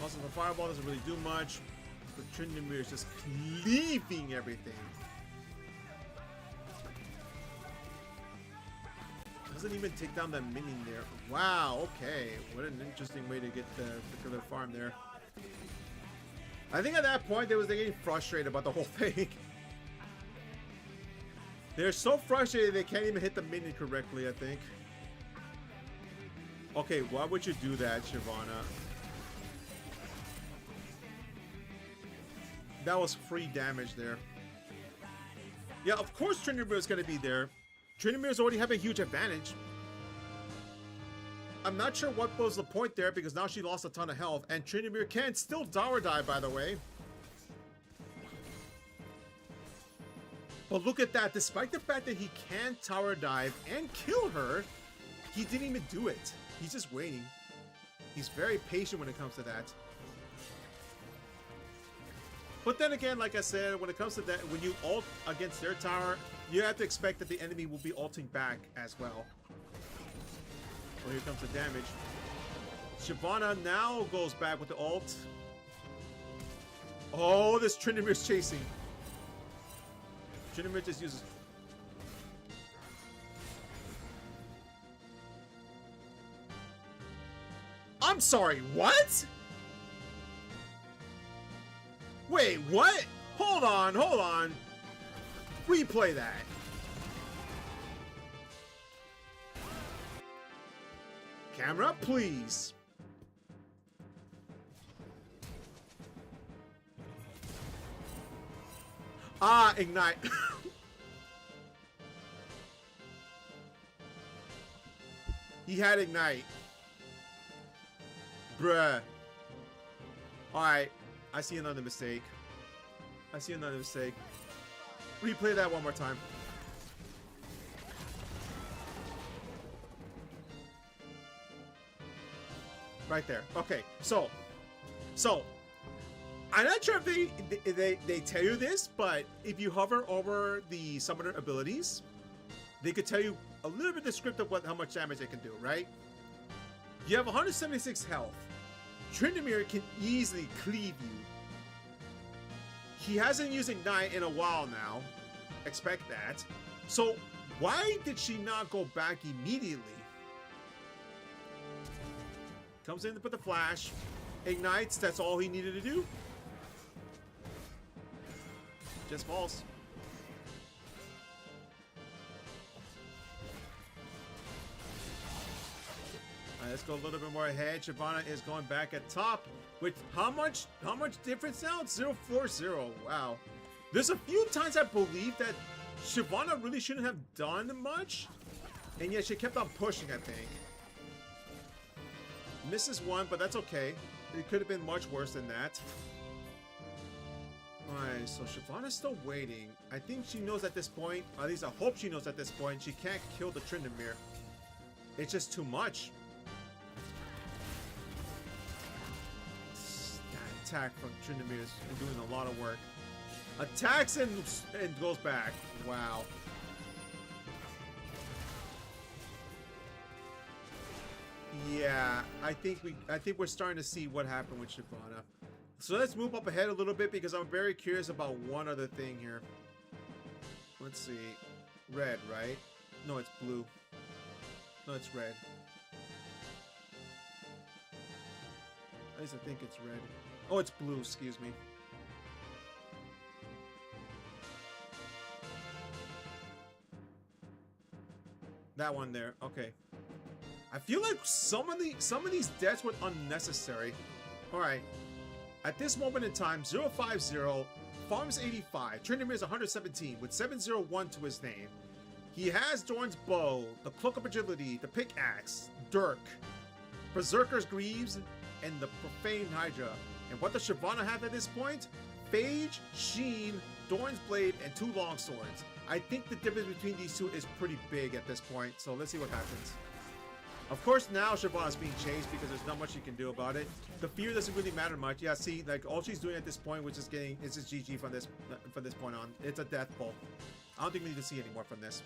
Also, the fireball doesn't really do much, but Tryndamere is just cleaving everything. Doesn't even take down that minion there. Wow, okay. What an interesting way to get the particular farm there. I think at that point they getting frustrated about the whole thing. They're so frustrated they can't even hit the minion correctly, I think. Okay, why would you do that, Shyvana? That was free damage there. Yeah, of course Tryndamere is going to be there. Tryndamere's already have a huge advantage. I'm not sure what was the point there because now she lost a ton of health, and Tryndamere can still tower dive, by the way. But look at that. Despite the fact that he can tower dive and kill her, he didn't even do it. He's just waiting. He's very patient when it comes to that. But then again, like I said, when it comes to that, when you ult against their tower, you have to expect that the enemy will be ulting back as well. Well, here comes the damage. Shyvana now goes back with the ult. Oh, this Tryndamere's chasing. Tryndamere just uses... I'm sorry, what? Wait, what? Hold on, hold on. Replay that. Camera, please. Ah, ignite. He had ignite. Bruh. Alright, I see another mistake. I see another mistake. Replay that one more time. Right there. Okay, so I'm not sure if they tell you this, but if you hover over the summoner abilities, they could tell you a little bit descriptive of how much damage they can do, right? You have 176 health. Tryndamere can easily cleave you. He hasn't used Ignite in a while now. Expect that. So why did she not go back immediately? Comes in to put the flash. Ignites, that's all he needed to do. Just falls. Alright, let's go a little bit more ahead. Shyvana is going back at top. With how much difference now? It's 0-4-0. Wow. There's a few times I believe that Shyvana really shouldn't have done much. And yet she kept on pushing, I think. Misses one, but that's okay. It could have been much worse than that. Alright, so Shyvana's still waiting. I think she knows at this point, at least I hope she knows at this point, she can't kill the Tryndamere. It's just too much. That attack from Tryndamere is doing a lot of work. Attacks and goes back. Wow. Yeah, I think we're starting to see what happened with Shyvana. So let's move up ahead a little bit because I'm very curious about one other thing here. Let's see. Red, right? No, it's blue. No, it's red. At least I think it's red. Oh, it's blue, excuse me. That one there, okay. I feel like some of these deaths were unnecessary. Alright. At this moment in time, 050, farms 85, Tryndamere is 117 with 701 to his name. He has Dorn's Bow, the Cloak of Agility, the Pickaxe, Dirk, Berserker's Greaves, and the Profane Hydra. And what does Shyvana have at this point? Phage, Sheen, Dorn's Blade, and 2 longswords. I think the difference between these two is pretty big at this point, so let's see what happens. Of course, now Shyvana's being chased because there's not much you can do about it. The fear doesn't really matter much. Yeah, see, like all she's doing at this point, which is getting, it's just GG from this point on. It's a death ball. I don't think we need to see any more from this.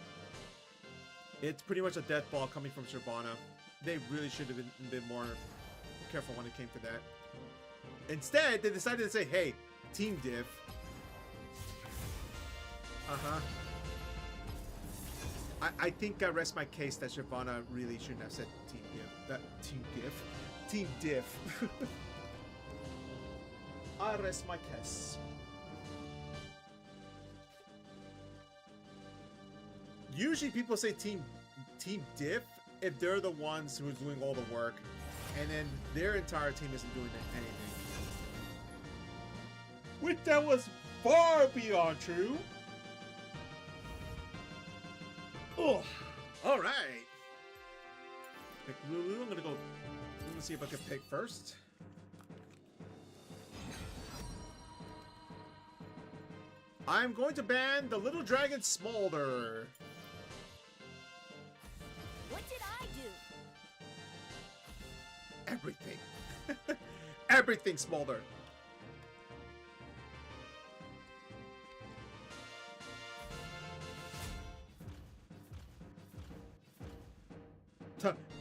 It's pretty much a death ball coming from Shyvana. They really should have been more careful when it came to that. Instead, they decided to say, "Hey, Team Div." I think I rest my case that Shyvana really shouldn't have said Team Div. Team Div. I rest my case. Usually people say Team Div if they're the ones who are doing all the work, and then their entire team isn't doing anything. Which that was far beyond true. Oh, all right. Pick Lulu. I'm gonna see if I can pick first. I'm going to ban the little dragon Smolder. What did I do? Everything. Everything, Smolder.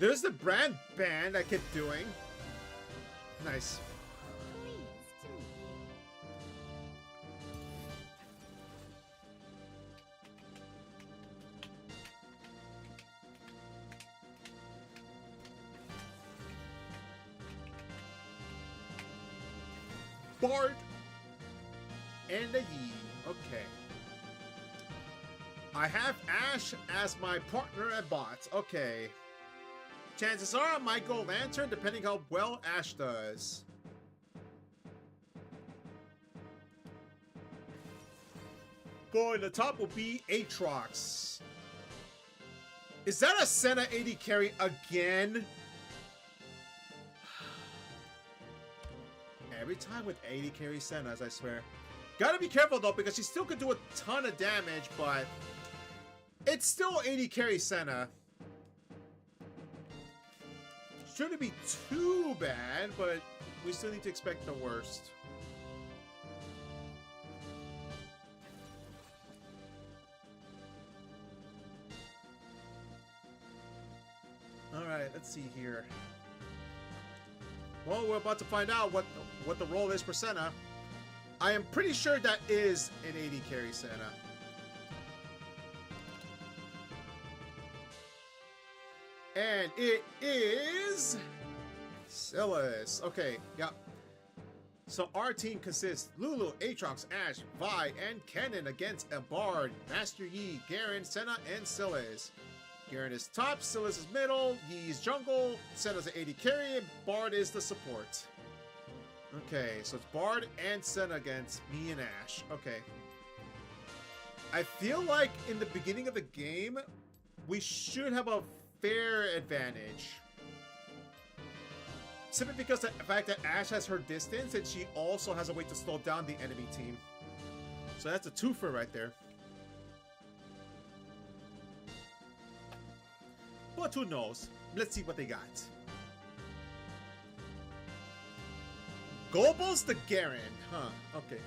There's the brand band I kept doing. Nice. Please, to me. Bard and a Yi. Okay. I have Ashe as my partner at bots. Okay. Chances are I might go Lantern depending how well Ashe does. Going to the top will be Aatrox. Is that a Senna 80 carry again? Every time with 80 carry Sennas, I swear. Gotta be careful though, because she still could do a ton of damage, but it's still 80 carry Senna. Shouldn't be too bad, but we still need to expect the worst. Alright, let's see here. Well, we're about to find out what the role is for Senna. I am pretty sure that is an 80 carry Senna. And it is Silas. Okay, yeah. So our team consists Lulu, Aatrox, Ashe, Vi, and Kennen against a Bard, Master Yi, Garen, Senna, and Silas. Garen is top, Silas is middle, Yi's jungle, Senna's an 80 carry, and Bard is the support. Okay, so it's Bard and Senna against me and Ashe. Okay. I feel like in the beginning of the game, we should have a fair advantage. Simply because the fact that Ashe has her distance and she also has a way to slow down the enemy team. So that's a twofer right there. But who knows? Let's see what they got. Gobos the Garen. Huh, okay.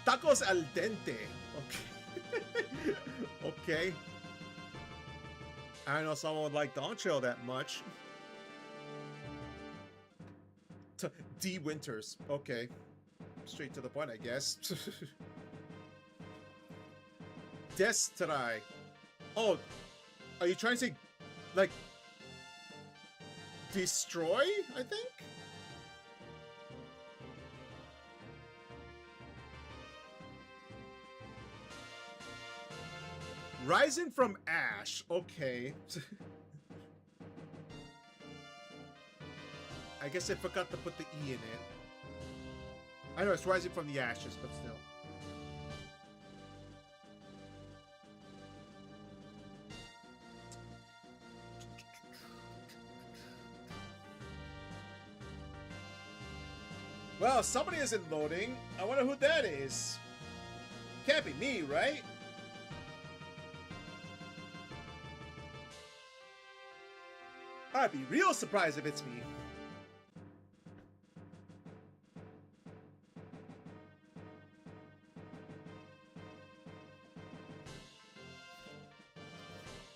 Tacos al dente. Okay. Okay. I don't know someone would like Dawn Trail that much. D Winters. Okay. Straight to the point, I guess. Destiny. Oh, are you trying to say, like, destroy, I think? Rising from Ash. Okay. I guess I forgot to put the E in it. I know it's rising from the ashes, but still. Well, somebody isn't loading. I wonder who that is. Can't be me, right? I'd be real surprised if it's me.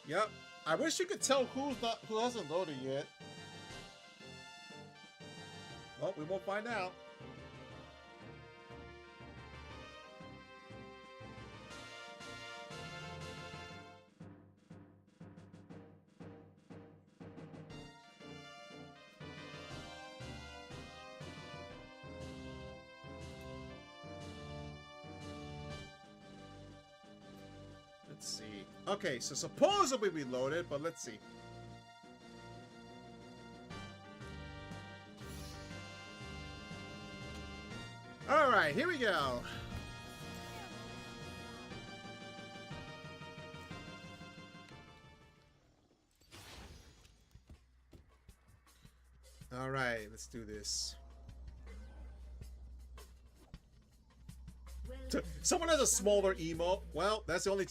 Yep. I wish you could tell who hasn't loaded yet. Well, we won't find out. Let's see. Okay, so supposedly we loaded, but let's see. Alright, here we go. Alright, let's do this. Someone has a Smolder emote. Well, that's the only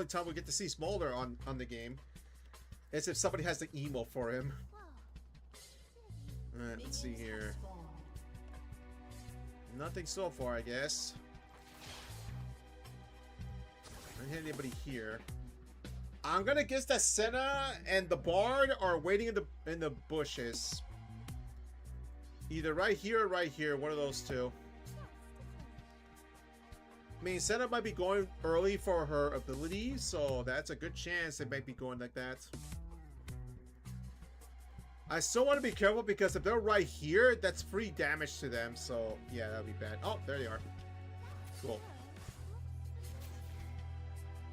time we get to see Smolder on the game. Is if somebody has the emote for him. Alright, let's see here. Nothing so far, I guess. I don't hear anybody here. I'm gonna guess that Senna and the Bard are waiting in the bushes. Either right here or right here, one of those two. I mean, Senna might be going early for her ability, so that's a good chance it might be going like that. I still want to be careful because if they're right here, that's free damage to them, so yeah, that'd be bad. Oh, there they are. Cool.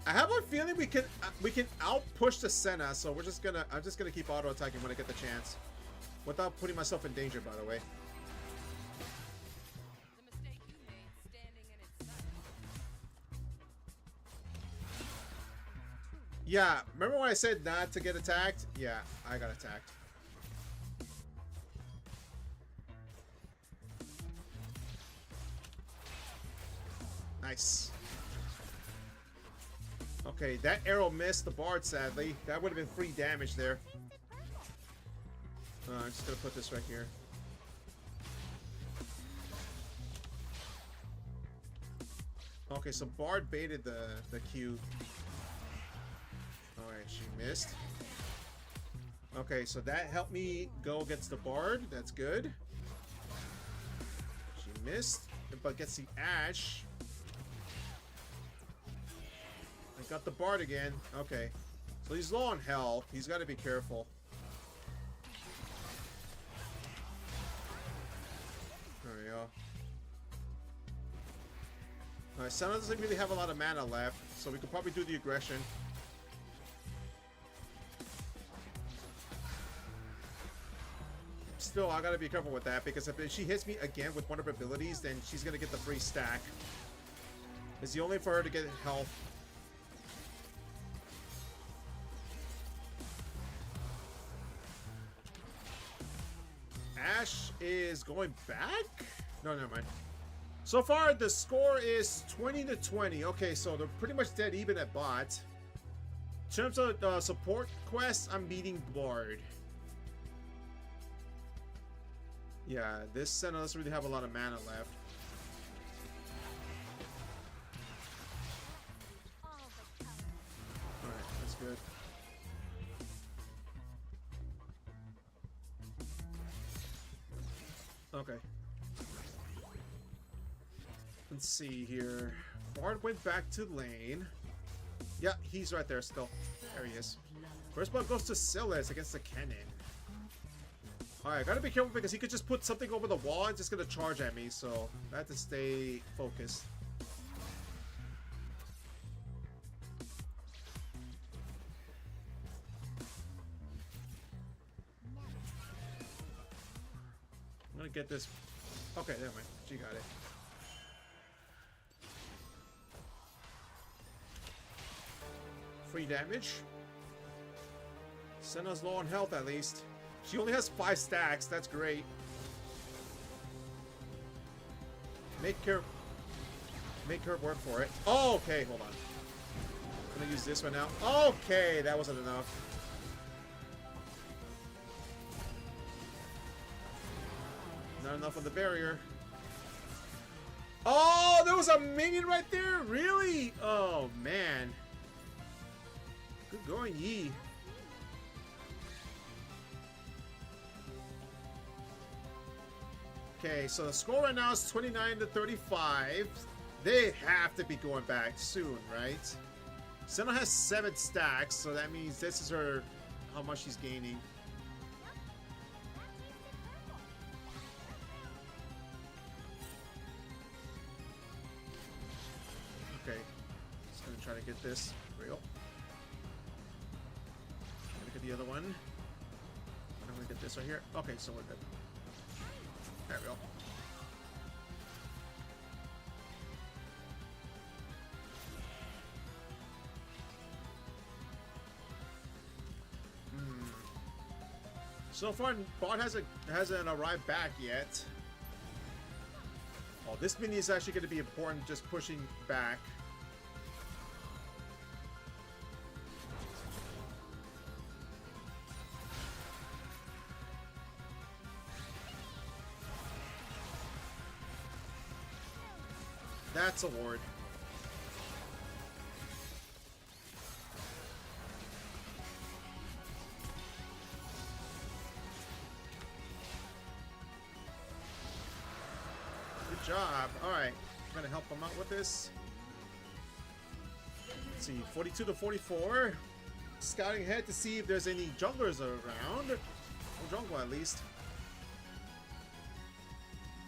I have a feeling we can out-push the Senna, so I'm just gonna keep auto-attacking when I get the chance. Without putting myself in danger, by the way. Yeah, remember when I said not to get attacked? Yeah, I got attacked. Nice. Okay, that arrow missed the Bard, sadly. That would have been free damage there. I'm just gonna put this right here. Okay, so Bard baited the Q. Alright, she missed. Okay, so that helped me go against the Bard. That's good. She missed, but gets the Ash. I got the Bard again. Okay. So he's low on health. He's got to be careful. There we go. Alright, Senna doesn't really have a lot of mana left, so we could probably do the aggression. Still, I gotta be careful with that, because if she hits me again with one of her abilities, then she's gonna get the free stack. It's the only for her to get health. Ash is going back? No, never mind. So far, the score is 20-20. Okay, so they're pretty much dead even at bot. In terms of support quests, I'm beating Bard. Yeah, this Senna doesn't really have a lot of mana left. Alright, that's good. Okay. Let's see here. Bard went back to lane. Yeah, he's right there still. There he is. First blood goes to Silas against the Kennen. Alright, gotta be careful because he could just put something over the wall and just gonna charge at me, so I have to stay focused. I'm gonna get this. Okay, never mind. She got it. Free damage. Senna's low on health at least. She only has 5 stacks. That's great. Make her work for it. Oh, okay, hold on. I'm gonna use this one now. Okay, that wasn't enough. Not enough of the barrier. Oh, there was a minion right there? Really? Oh, man. Good going, Yi. Okay, so the score right now is 29-35. They have to be going back soon, right? Senna has 7 stacks, so that means this is her, how much she's gaining. Okay, just gonna try to get this real. Gonna get the other one. I'm gonna get this right here. Okay, so we're good. There we go. So far, Bot hasn't arrived back yet. Oh, this mini is actually going to be important, just pushing back. That's a ward. Good job. Alright. I'm gonna help them out with this. Let's see, 42-44. Scouting ahead to see if there's any junglers around. Or jungle at least.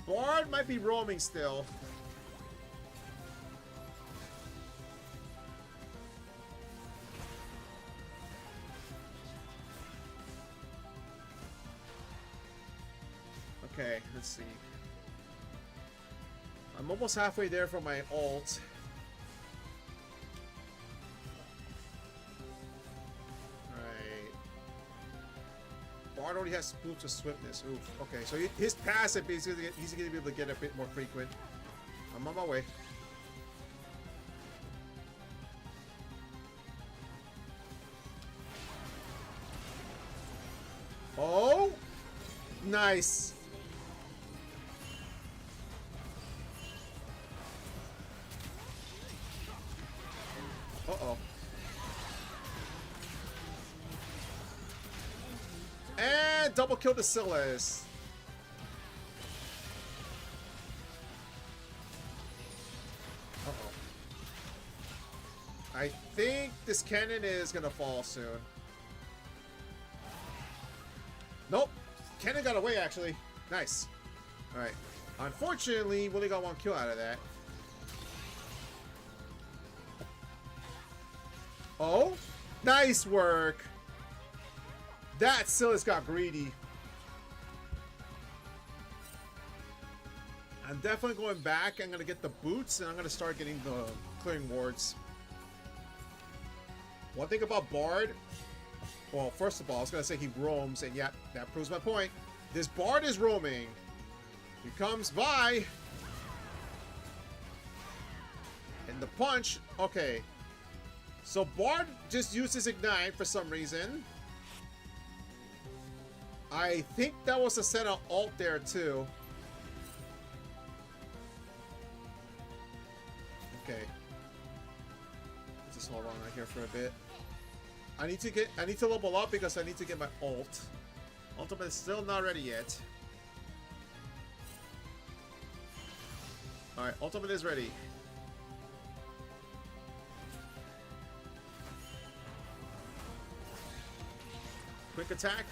Bard might be roaming still. Okay, let's see. I'm almost halfway there for my ult. Alright. Bard already has boots of swiftness. Oof. Okay, so his passive, he's gonna be able to get a bit more frequent. I'm on my way. Nice. Uh-oh. And double kill the Silas. Uh-oh. I think this cannon is gonna fall soon. Nope. Cannon got away, actually. Nice. Alright. Unfortunately, we only got one kill out of that. Oh? Nice work. That Silas got greedy. I'm definitely going back. I'm going to get the boots, and I'm going to start getting the clearing wards. One thing about Bard... Well, first of all, I was going to say he roams, and yeah, that proves my point. This Bard is roaming. Here comes Vi. And the punch... Okay. So Bard just uses Ignite for some reason. I think that was a Senna ult there too. Okay. Let's just hold on right here for a bit. I need to level up because I need to get my ult. Ultimate is still not ready yet. Alright, ultimate is ready. Quick attack.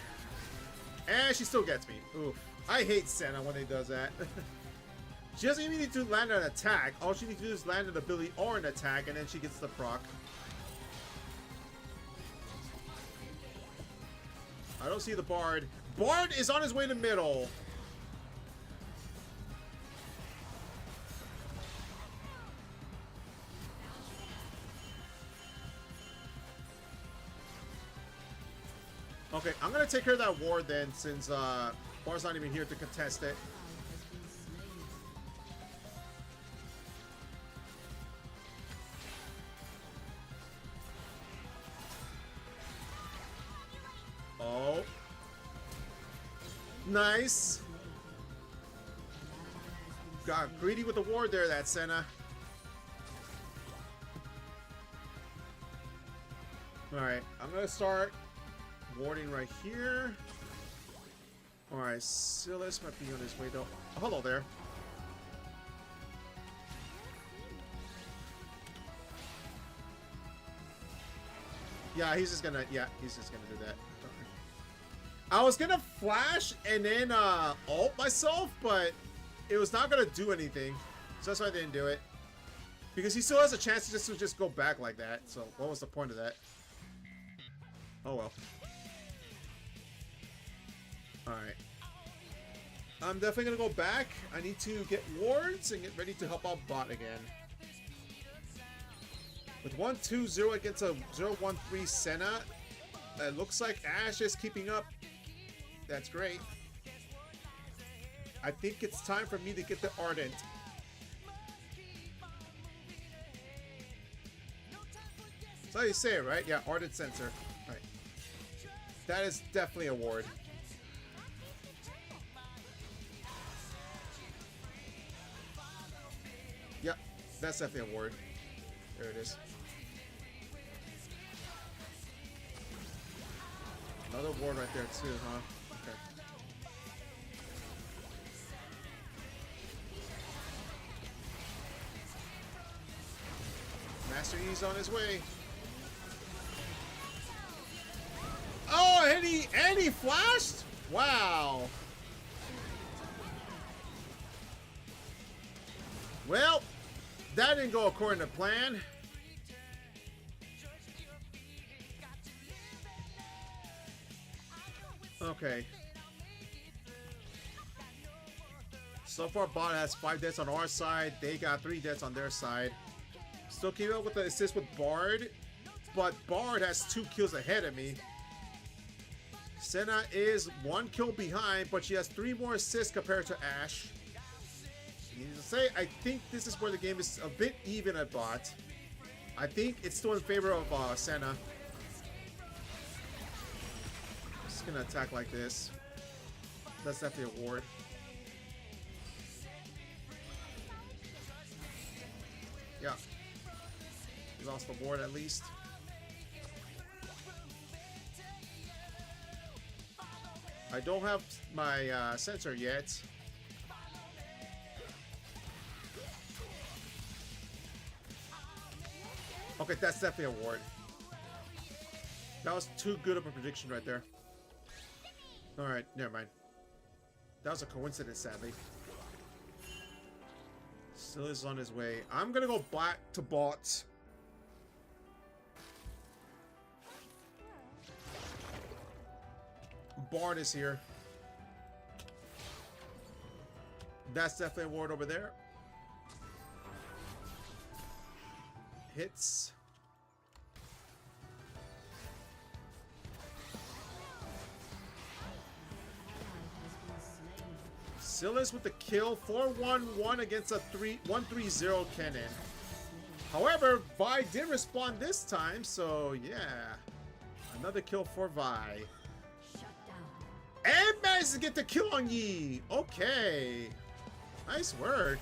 And she still gets me. Oof. I hate Senna when he does that. She doesn't even need to land an attack. All she needs to do is land an ability or an attack, and then she gets the proc. I don't see the Bard. Bard is on his way to middle. Okay, I'm gonna take care of that ward then, since Bard's not even here to contest it. Oh. Nice. Got greedy with the ward there, that Senna. Alright, I'm gonna start warding right here. Alright, Silas might be on his way though. Oh, hello there. Yeah, he's just gonna do that. Okay. I was gonna flash and then ult myself, but it was not gonna do anything. So that's why I didn't do it. Because he still has a chance to just go back like that. So what was the point of that? Oh well. Alright. I'm definitely gonna go back. I need to get wards and get ready to help out bot again. With 1-2-0 against a 0-1-3 Senna, it looks like Ashe is keeping up. That's great. I think it's time for me to get the Ardent. That's how you say it, right? Yeah, Ardent Sensor. Right. That is definitely a ward. Yep, that's definitely a ward. There it is. Another ward right there too, huh? Okay. Master Yi's on his way. Oh, and he flashed? Wow. Well, that didn't go according to plan. Okay. So far, bot has 5 deaths on our side. They got 3 deaths on their side. Still came up with the assist with Bard, but Bard has 2 kills ahead of me. Senna is 1 kill behind, but she has 3 more assists compared to Ashe. Needless to say, I think this is where the game is a bit even at bot. I think it's still in favor of Senna. Just gonna attack like this. That's definitely a ward. Yeah. We lost the ward at least. I don't have my sensor yet. Okay, that's definitely a ward. That was too good of a prediction right there. Alright, never mind. That was a coincidence, sadly. Still is on his way. I'm gonna go back to bot. Bard is here. That's definitely a ward over there. Hits. Silas with the kill. 4-1-1 against a 1-3-0 Kennen. However, Vi did respond this time, so yeah. Another kill for Vi. And managed to get the kill on Yi. Okay. Nice work.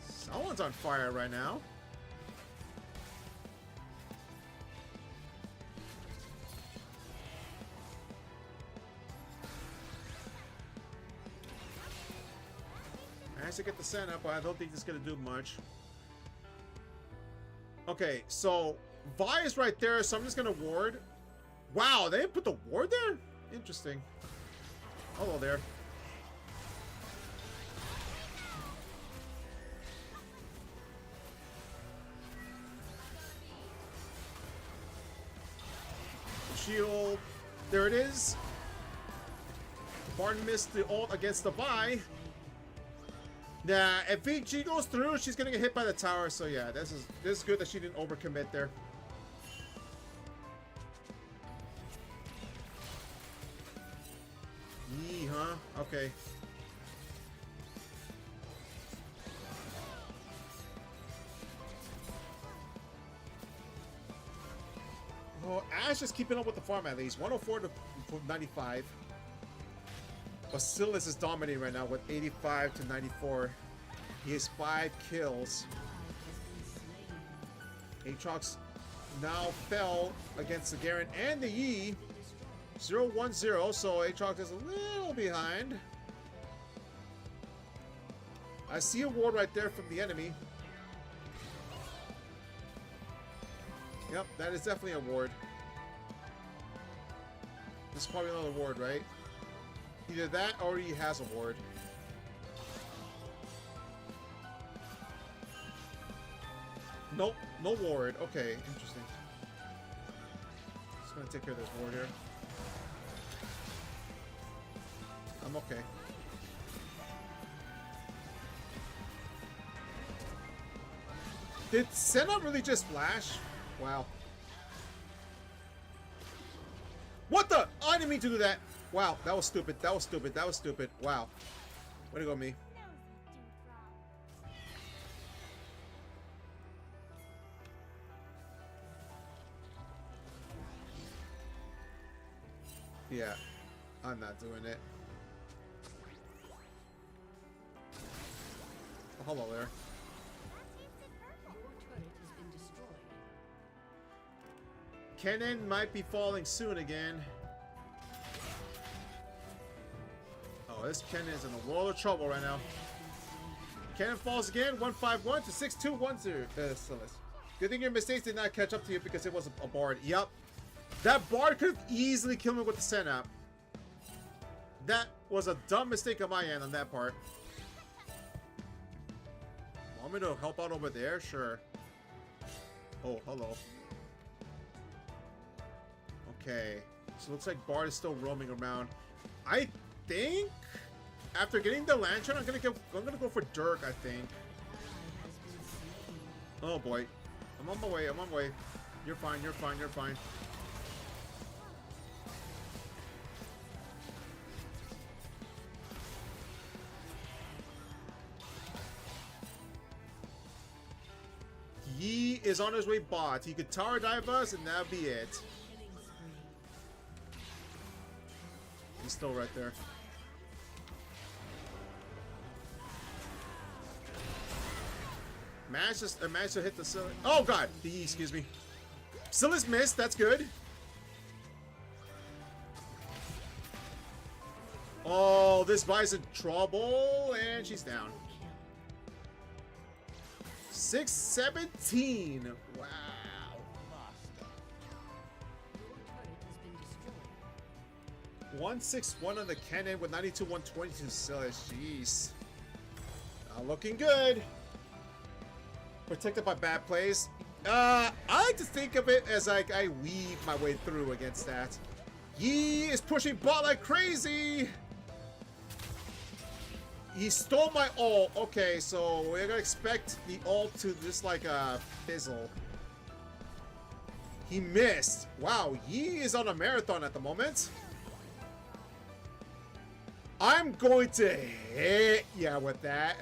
Someone's on fire right now. Managed to get the send up, but I don't think this is going to do much. Okay, so Vi is right there, so I'm just going to ward. Wow, they put the ward there? Interesting. Hello there. Shield. There it is. Barton missed the ult against the Vi. Nah, if she goes through, she's gonna get hit by the tower. So yeah, this is good that she didn't overcommit there. Yee, huh? Okay. Oh, Ash is keeping up with the farm at least. 104 to 95. Basilis is dominating right now with 85 to 94. He has 5 kills. Aatrox now fell against the Garen and the Yi. 0-1-0, so Aatrox is a little behind. I see a ward right there from the enemy. Yep, that is definitely a ward. This is probably another ward, right? Either that or he has a ward. Nope, no ward. Okay, interesting. Just gonna take care of this ward here. I'm okay. Did Senna really just flash? Wow. What the? I didn't mean to do that. Wow, that was stupid. That was stupid. That was stupid. Wow. Way to go, me. Yeah, I'm not doing it. Oh, hello there. Kennen might be falling soon again. Oh, this Kennen is in a world of trouble right now. Kennen falls again, 151 to 6210. Silas. Good thing your mistakes did not catch up to you because it was a bard. Yup. That bard could have easily killed me with the Senap. That was a dumb mistake on my end on that part. Want me to help out over there? Sure. Oh, hello. Okay. So it looks like Bard is still roaming around. I think after getting the lantern, I'm gonna go for Dirk, I think. Oh boy. I'm on my way, I'm on my way. You're fine, you're fine, you're fine. Yi is on his way bot. He could tower dive us and that'll be it. He's still right there. Managed to hit the Silas. Oh god! Excuse me. Silas missed, that's good. Oh, this Vi's in trouble, and she's down. 617. Wow. 161 on the cannon with 92, 122 Silas. Jeez. Not looking good. Protected by bad plays. I like to think of it as like I weave my way through against that. Yi is pushing bot like crazy. He stole my ult. Okay, so we're gonna expect the ult to just like fizzle. He missed. Wow, Yi is on a marathon at the moment. I'm going to hit ya with that.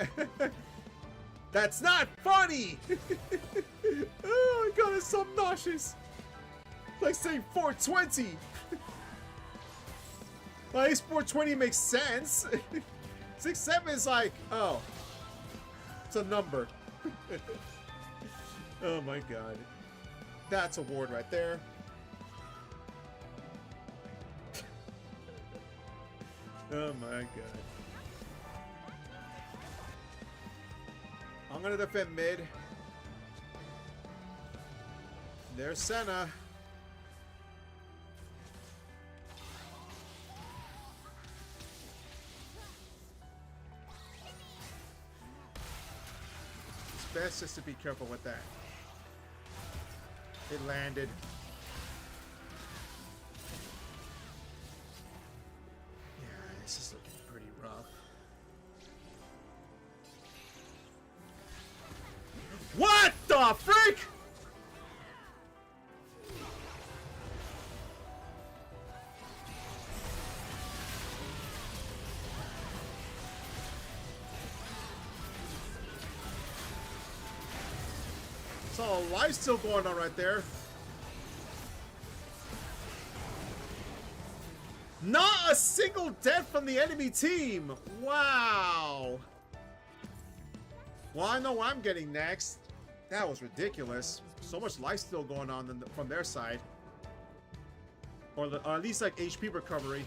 That's not funny. Oh my god, it's so nauseous. Like saying 420. Well, at least 420 makes sense. 6-7 is like, oh, it's a number. Oh my god. That's a ward right there. Oh my god. I'm gonna defend mid. There's Senna. It's best just to be careful with that. It landed. Yeah, this is looking pretty rough. What the freak? So life's still going on right there. Not a single death from the enemy team. Wow. Well, I know what I'm getting next. That was ridiculous. So much life still going on from their side. Or at least like HP recovery.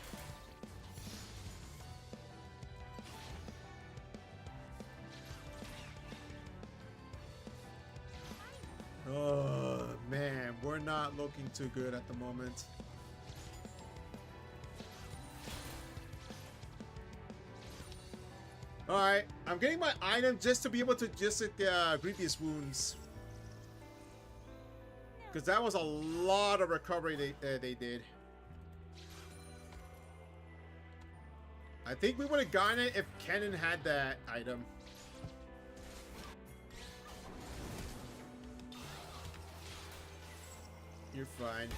Oh, man. We're not looking too good at the moment. Alright, I'm getting my item just to be able to just hit the Grievous Wounds. Because that was a lot of recovery they did. I think we would have gotten it if Kennen had that item. You're fine.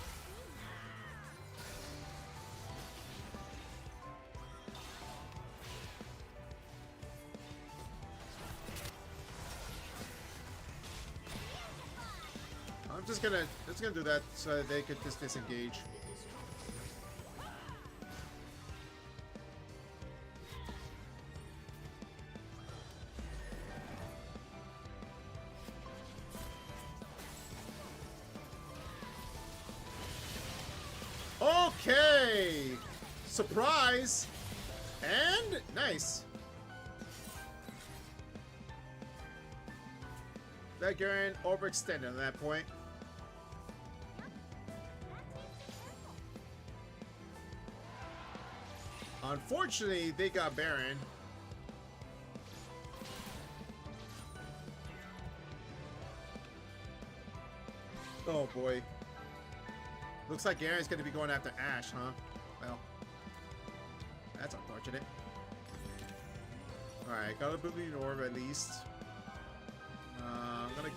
I'm just gonna do that so that they could just disengage. Okay! Surprise! And nice. That Garen overextended at that point. Unfortunately, they got Baron. Oh boy. Looks like Garen's going to be going after Ashe, huh? Well, that's unfortunate. Alright, got a Booming Orb at least. I'm going to...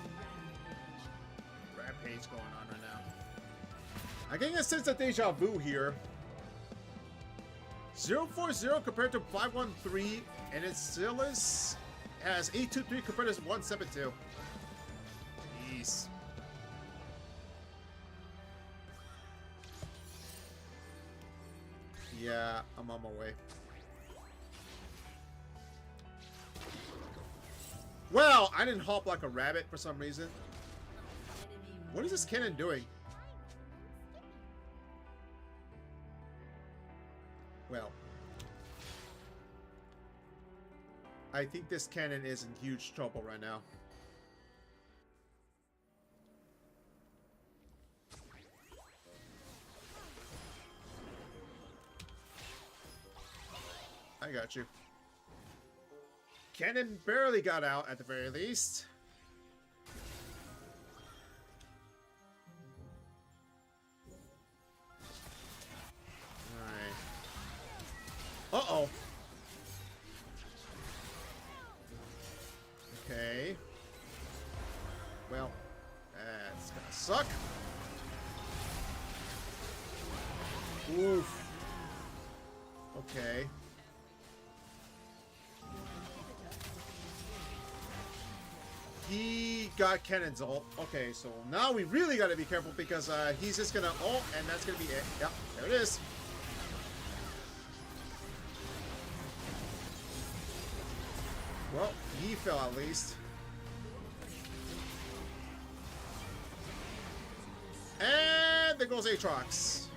Rampage going on right now. I'm getting a sense of deja vu here. 040 compared to 513, and its Silas has 823 compared to 172. Jeez. Yeah, I'm on my way. Well, I didn't hop like a rabbit for some reason. What is this cannon doing? Well, I think this cannon is in huge trouble right now. I got you. Cannon barely got out at the very least. Alright. Uh-oh. Okay. Well, that's gonna suck. Oof. Okay. He got Cannon's ult. Okay, so now we really gotta be careful because he's just gonna ult and that's gonna be it. Yep, there it is. Well, he fell at least. And there goes Aatrox.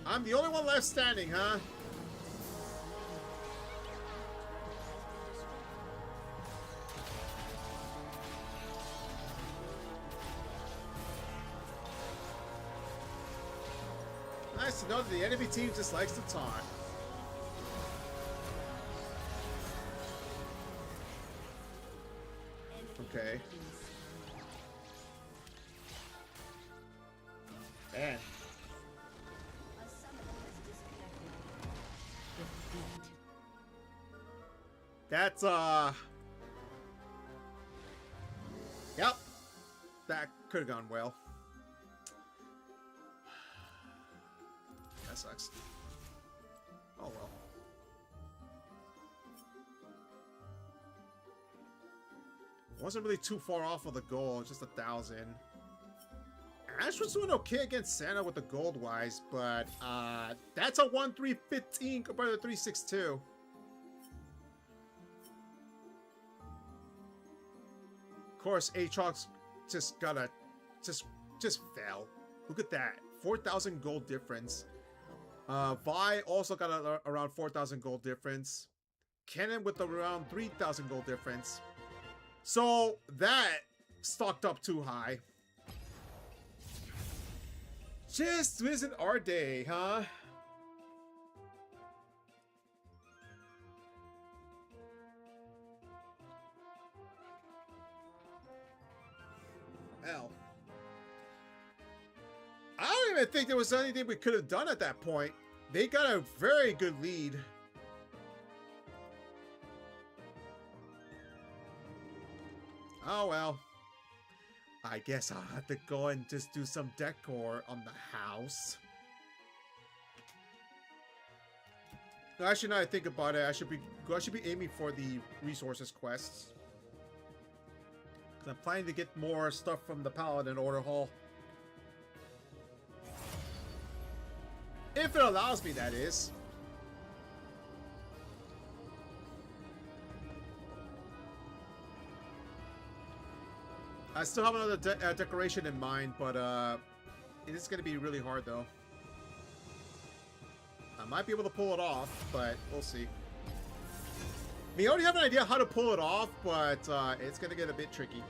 I'm the only one left standing, huh? Nice to know that the enemy team just likes to taunt. Okay. Man. That's yep. That could have gone well. That sucks. Oh well. Wasn't really too far off of the goal, just 1,000. Ash was doing okay against Santa with the gold wise, but that's a 1-3-15 compared to 3-6-2. Of course, Aatrox just got a just fell. Look at that, 4,000 gold difference. Vi also got around 4,000 gold difference. Cannon with around 3,000 gold difference. So that stocked up too high. Just isn't our day, huh? Well, I don't even think there was anything we could have done at that point. They got a very good lead. Oh well. I guess I'll have to go and just do some decor on the house. Actually, now I think about it, I should be aiming for the resources quests. Cause I'm planning to get more stuff from the Paladin Order Hall. If it allows me, that is. I still have another decoration in mind, but it is going to be really hard, though. I might be able to pull it off, but we'll see. I mean, I already have an idea how to pull it off, but it's going to get a bit tricky.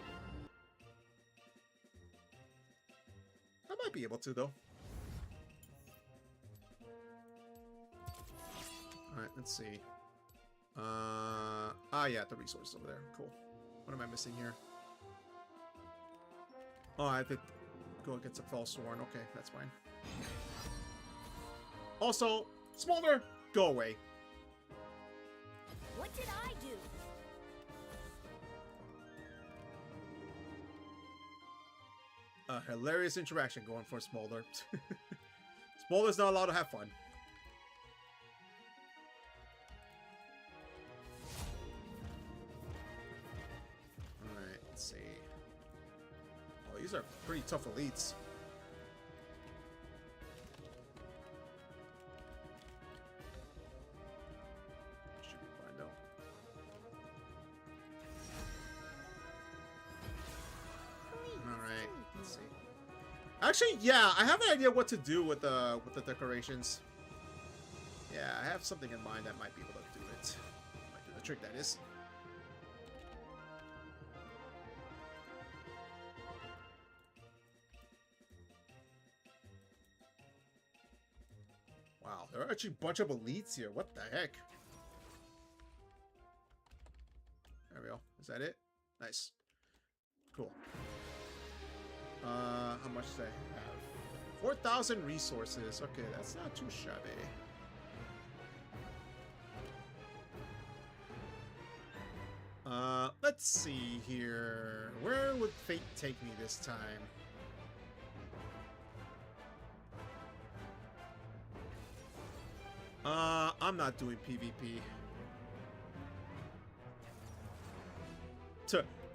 I might be able to, though. Alright, let's see. Yeah, the resources over there. Cool. What am I missing here? Oh, I have to go against a Felsworn. Okay, that's fine. Also, Smolder, go away. What did I do? Hilarious interaction going for Smolder. Smolder's not allowed to have fun. Alright, let's see. Oh, these are pretty tough elites. Actually, yeah, I have an idea what to do with the decorations. Yeah, I have something in mind that might be able to do it. Might do the trick, that is. Wow, there are actually a bunch of elites here. What the heck? There we go. Is that it? Nice. Cool. How much do I have? 4,000 resources. Okay, that's not too shabby. Let's see here. Where would fate take me this time? I'm not doing PvP.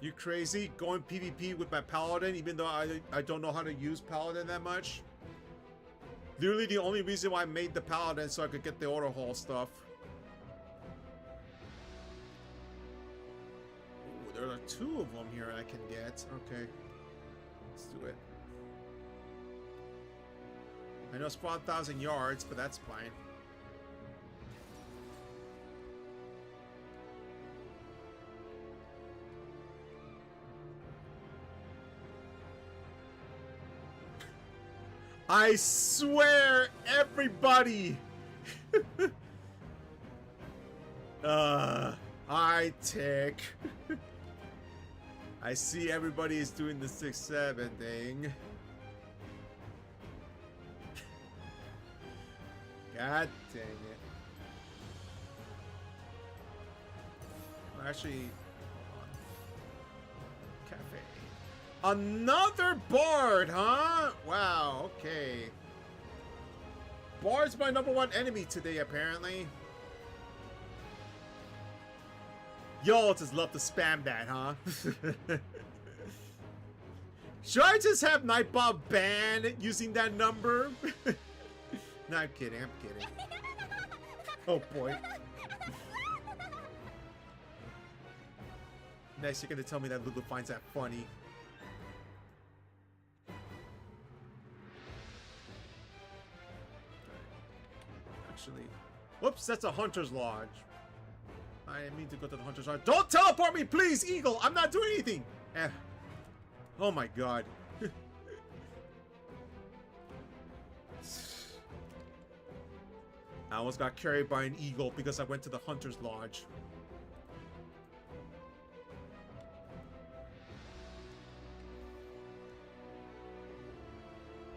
You crazy? Going PvP with my Paladin, even though I don't know how to use Paladin that much? Literally the only reason why I made the Paladin so I could get the auto haul stuff. Ooh, there are 2 of them here I can get. Okay. Let's do it. I know it's 5,000 yards, but that's fine. I swear, everybody! I tick. I see everybody is doing the 6-7 thing. God dang it. Well, actually, cafe. Another Bard, huh? Wow, okay. Bard's my #1 enemy today, apparently. Y'all just love to spam that, huh? Should I just have Nightbot banned using that number? No, I'm kidding, I'm kidding. Oh boy. Next, you're gonna tell me that Lulu finds that funny. Actually, whoops, that's a Hunter's Lodge. I didn't mean to go to the Hunter's Lodge. Don't teleport me, please, Eagle! I'm not doing anything! Oh my god. I almost got carried by an eagle because I went to the Hunter's Lodge.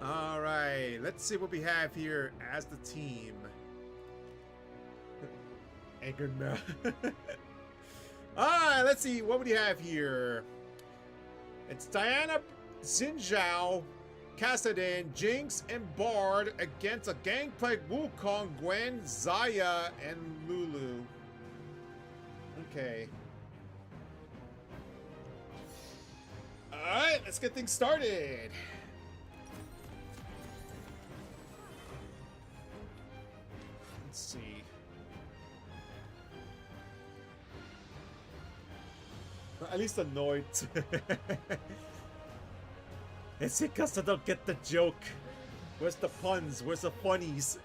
Alright, let's see what we have here as the team. Anchored now. Alright, let's see, what would you have here? It's Diana, Xin Kassadin, Jinx, and Bard against a Gangplank, Wukong, Gwen, Zaya, and Lulu. Okay. Alright, let's get things started. Let's see. At least annoyed. It's because I don't get the joke. Where's the puns? Where's the funnies?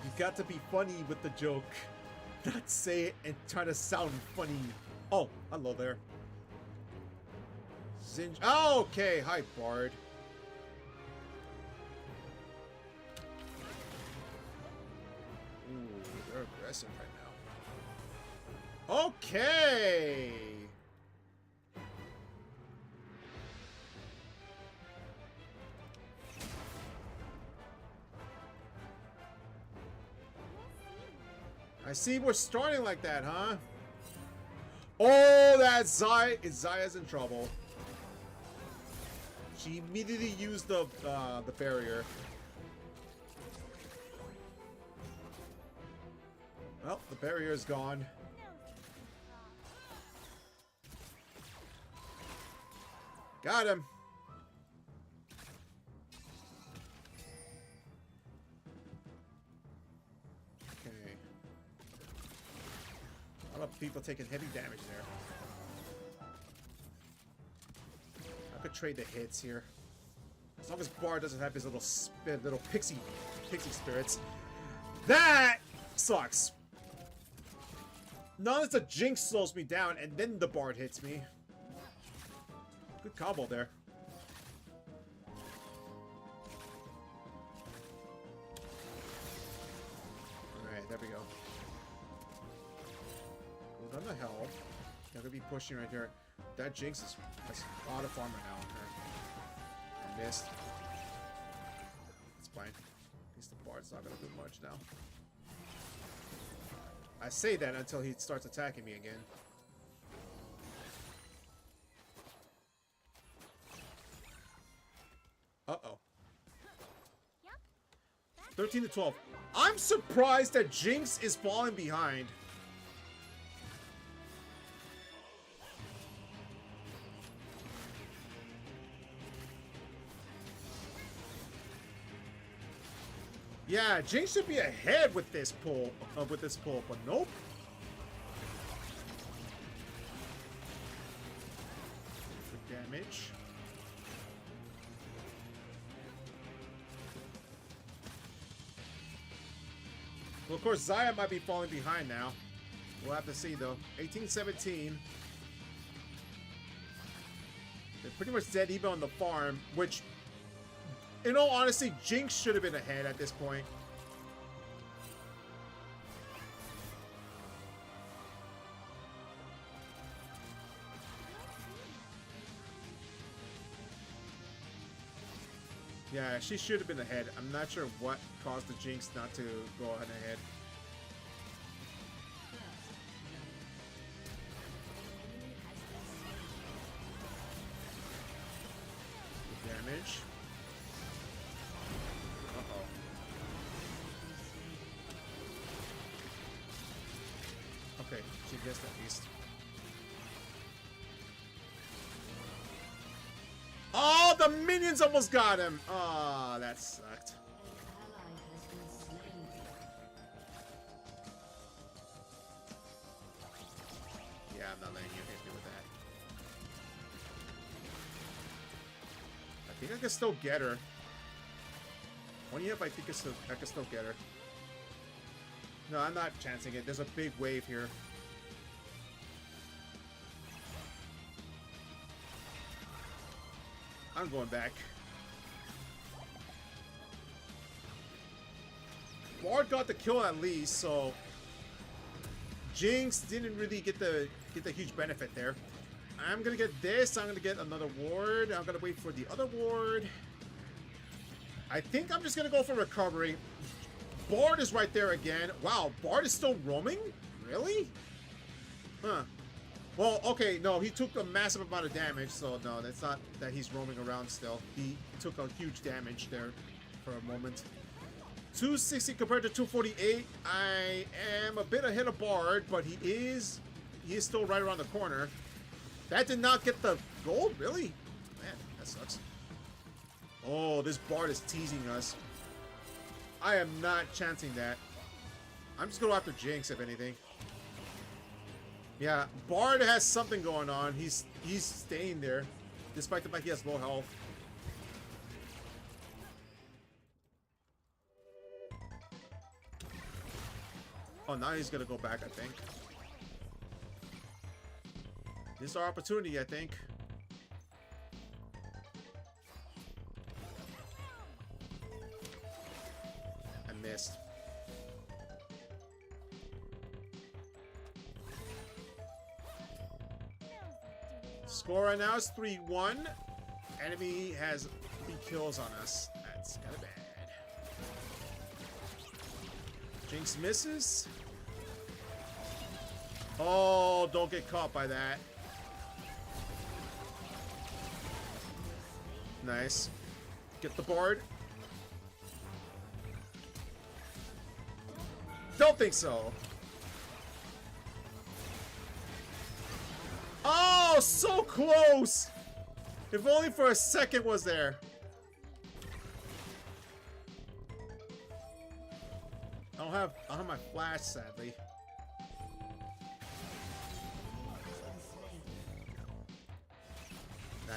You got to be funny with the joke. Not say it and try to sound funny. Oh, hello there. Oh, okay. Hi, Bard. Ooh, they're aggressive right now. Okay. I see we're starting like that, huh? Oh, that's Zaya. Zaya's in trouble. She immediately used the barrier. Well, the barrier is gone. Got him. Okay. A lot of people taking heavy damage there. I could trade the hits here. As long as Bard doesn't have his little pixie spirits. That sucks. Not unless the Jinx slows me down and then the Bard hits me. Good combo there. Alright, there we go. Go down the hell. They're gonna be pushing right here. That Jinx has a lot of armor now on her. I missed. It's fine. At least the Bard's not gonna do much now. I say that until he starts attacking me again. Uh-oh. 13 to 12. I'm surprised that Jinx is falling behind. Yeah, Jinx should be ahead with this pull, but nope. Good damage. Well, of course, Xayah might be falling behind now. We'll have to see, though. 18-17. They're pretty much dead even on the farm, which, in all honesty, Jinx should have been ahead at this point. Yeah, she should have been ahead. I'm not sure what caused the Jinx not to go ahead. Good damage. Uh-oh. Okay, she guessed at least. Oh, the minions almost got him. Oh, that sucked. Yeah, I'm not letting you hit me with that. I think I can still get her. Only if I think I can still get her. No, I'm not chancing it. There's a big wave here. I'm going back. Bard got the kill at least, so Jinx didn't really get the huge benefit there. I'm gonna get this. I'm gonna get another ward. I'm gonna wait for the other ward. I think I'm just gonna go for recovery. Bard is right there again. Wow, Bard is still roaming? Really? Huh. Well, okay, no, he took a massive amount of damage, so no, that's not that he's roaming around still. He took a huge damage there for a moment. 260 compared to 248. I am a bit ahead of Bard, but he is still right around the corner. That did not get the gold, really? Man, that sucks. Oh, this Bard is teasing us. I am not chancing that. I'm just going after Jinx, if anything. Yeah, Bard has something going on. He's staying there, despite the fact he has low health. Oh, now he's gonna go back, I think. This is our opportunity, I think. I missed. Score right now is 3-1. Enemy has 3 kills on us. That's kind of bad. Jinx misses. Oh, don't get caught by that. Nice. Get the Bard. Don't think so. Oh, so close! If only for a second was there. I don't have my flash, sadly.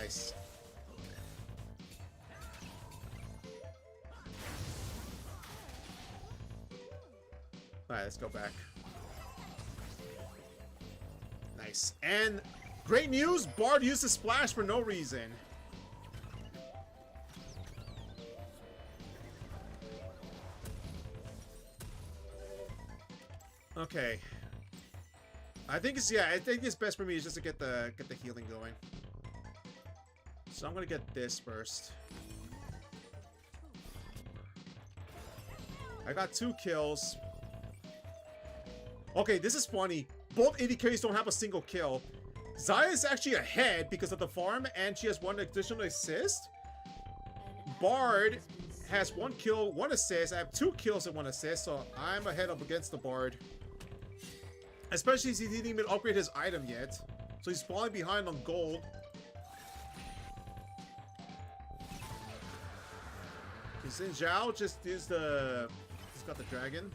Nice. Alright, let's go back. Nice. And great news, Bard used a splash for no reason. Okay. I think it's best for me is just to get the healing going. So I'm gonna get this first. I got 2 kills. Okay, this is funny. Both AD carries don't have a single kill. Xayah is actually ahead because of the farm, and she has 1 additional assist. Bard has 1 kill, 1 assist. I have 2 kills and 1 assist, so I'm ahead up against the Bard. Especially since he didn't even upgrade his item yet. So he's falling behind on gold. Xin Zhao just is the... He's got the dragon.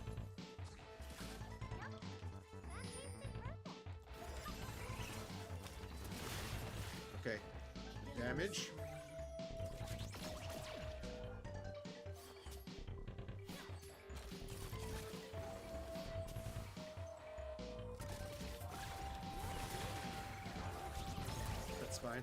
Okay. Damage. That's fine.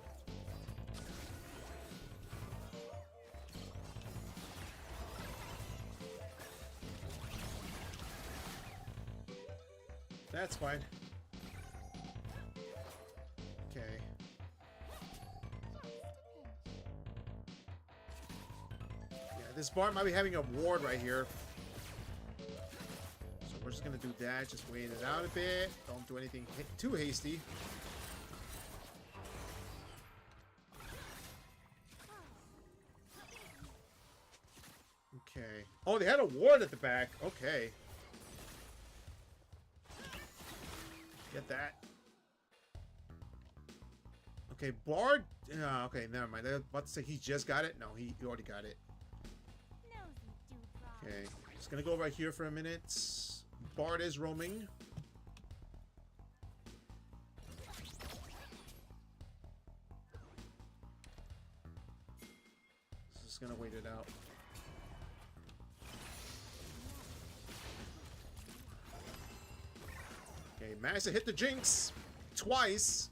That's fine. Okay. Yeah, this Bard might be having a ward right here. So we're just gonna do that. Just wait it out a bit. Don't do anything too hasty. Okay. Oh, they had a ward at the back. Okay. Get that. Okay, Bard. Okay, never mind. I was about to say he just got it. No, he already got it. Okay, just gonna go right here for a minute. Bard is roaming. Just gonna wait it out. Okay, managed to hit the Jinx twice.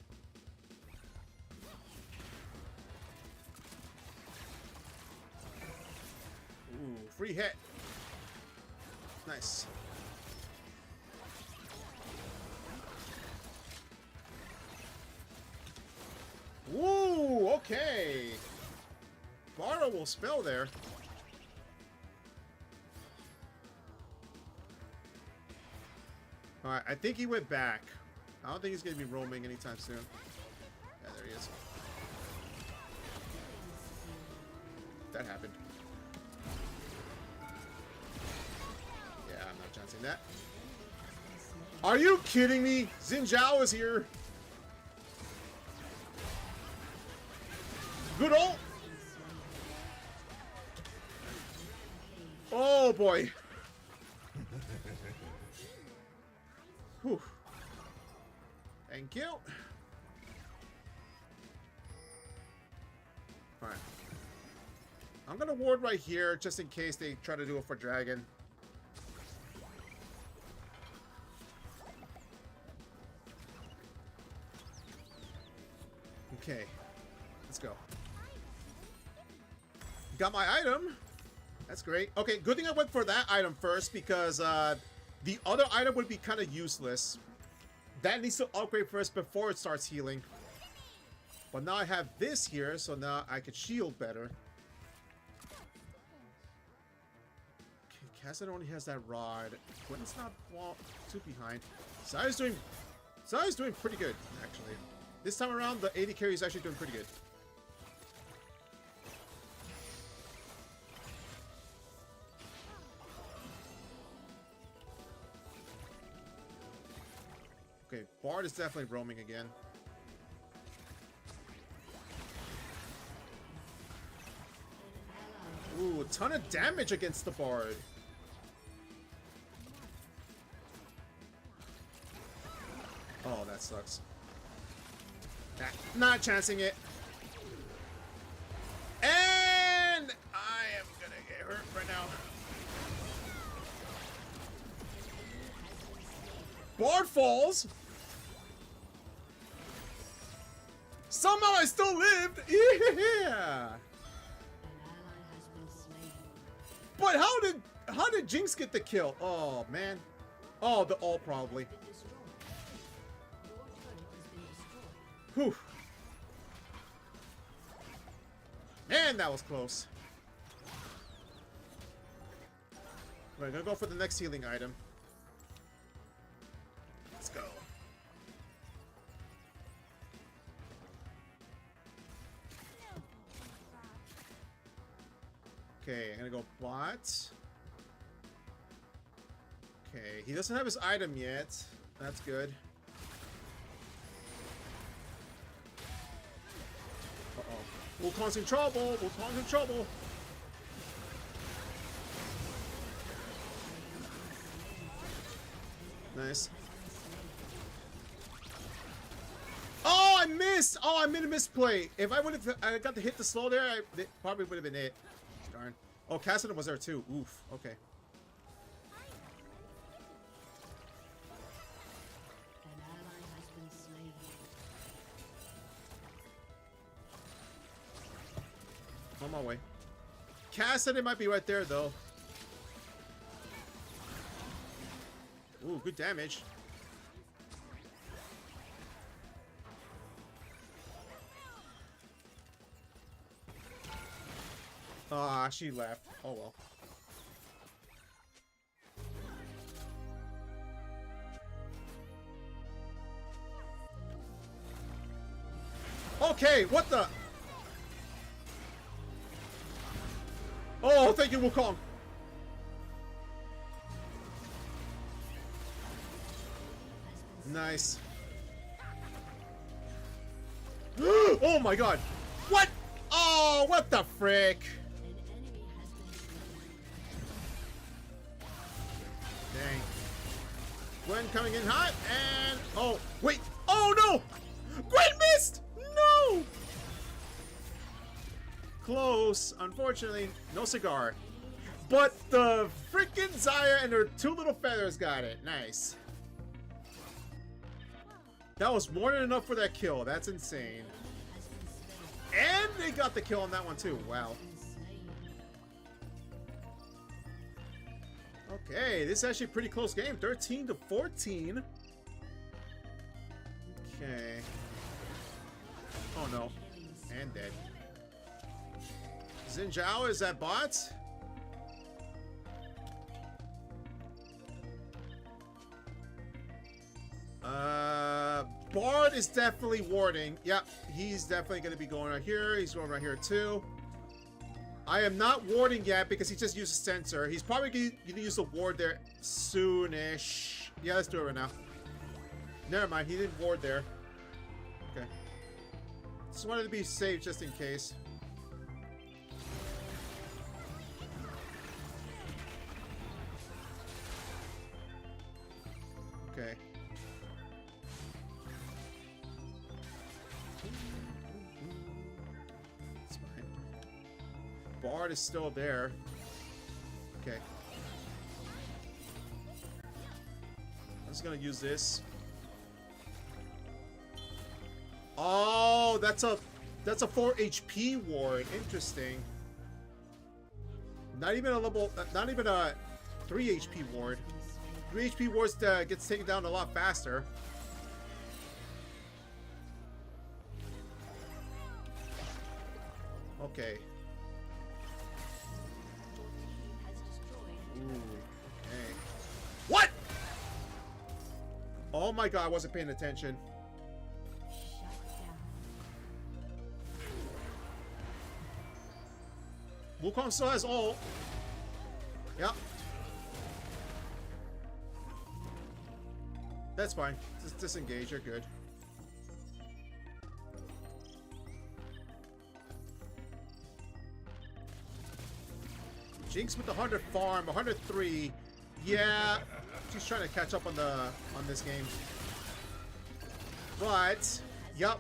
Ooh, free hit. Nice. Woo, okay. Barrow will spell there. Alright, I think he went back. I don't think he's going to be roaming anytime soon. Yeah, there he is. That happened. Yeah, I'm not chancing that. Are you kidding me? Xin Zhao is here. Good ult. Oh boy. Whew. Thank you. Alright. I'm gonna ward right here just in case they try to do it for dragon. Okay. Let's go. Got my item. That's great. Okay, good thing I went for that item first because the other item would be kind of useless. That needs to upgrade first before it starts healing. But now I have this here, so now I can shield better. Okay, Cassidy only has that rod. Gwen's not too behind. Xayah's doing pretty good, actually. This time around, the AD carry is actually doing pretty good. Okay, Bard is definitely roaming again. Ooh, a ton of damage against the Bard. Oh, that sucks. Not chancing it. hurt right now. Bard falls. Somehow I still lived. Yeah. But how did Jinx get the kill? Oh man. Oh, the ult probably. Whew. Man, that was close. We're gonna go for the next healing item. Let's go. Okay, I'm gonna go bot. Okay, he doesn't have his item yet. That's good. Uh-oh. Wukong's in trouble! Wukong's in trouble! Nice. Oh, I missed! Oh, I made a misplay. If I would have got to hit the slow there, it probably would have been it. Darn. Oh, Cassidy was there too. Oof. Okay. On my way. Cassidy might be right there though. Ooh, good damage. Ah, she left. Oh well. Okay, what the? Oh, thank you, Wukong. Nice. Oh my god. What? Oh, what the frick? Dang. Gwen coming in hot and... Oh, wait. Oh no! Gwen missed! No! Close. Unfortunately, no cigar. But the freaking Xayah and her two little feathers got it. Nice. That was more than enough for that kill. That's insane. And they got the kill on that one too. Wow. Okay, this is actually a pretty close game. 13-14. Okay. Oh no. And dead. Xin Zhao, is that bot? Bard is definitely warding. Yep, he's definitely going to be going right here. He's going right here too. I am not warding yet because he just used a sensor. He's probably going to use the ward there soonish. Yeah, let's do it right now. Never mind, he didn't ward there. Okay. Just wanted to be safe just in case. Okay. It's fine. Bard is still there. Okay. I'm just gonna use this. Oh, that's a 4 HP ward. Interesting. Not even a level. Not even a 3 HP ward. 3 HP wards gets taken down a lot faster. Okay. Ooh, okay. What? Oh my god, I wasn't paying attention. Wukong still has ult. Yep. That's fine. Just disengage, you're good. Jinx with the 100 farm, 103. Yeah, she's trying to catch up on this game. But, yep,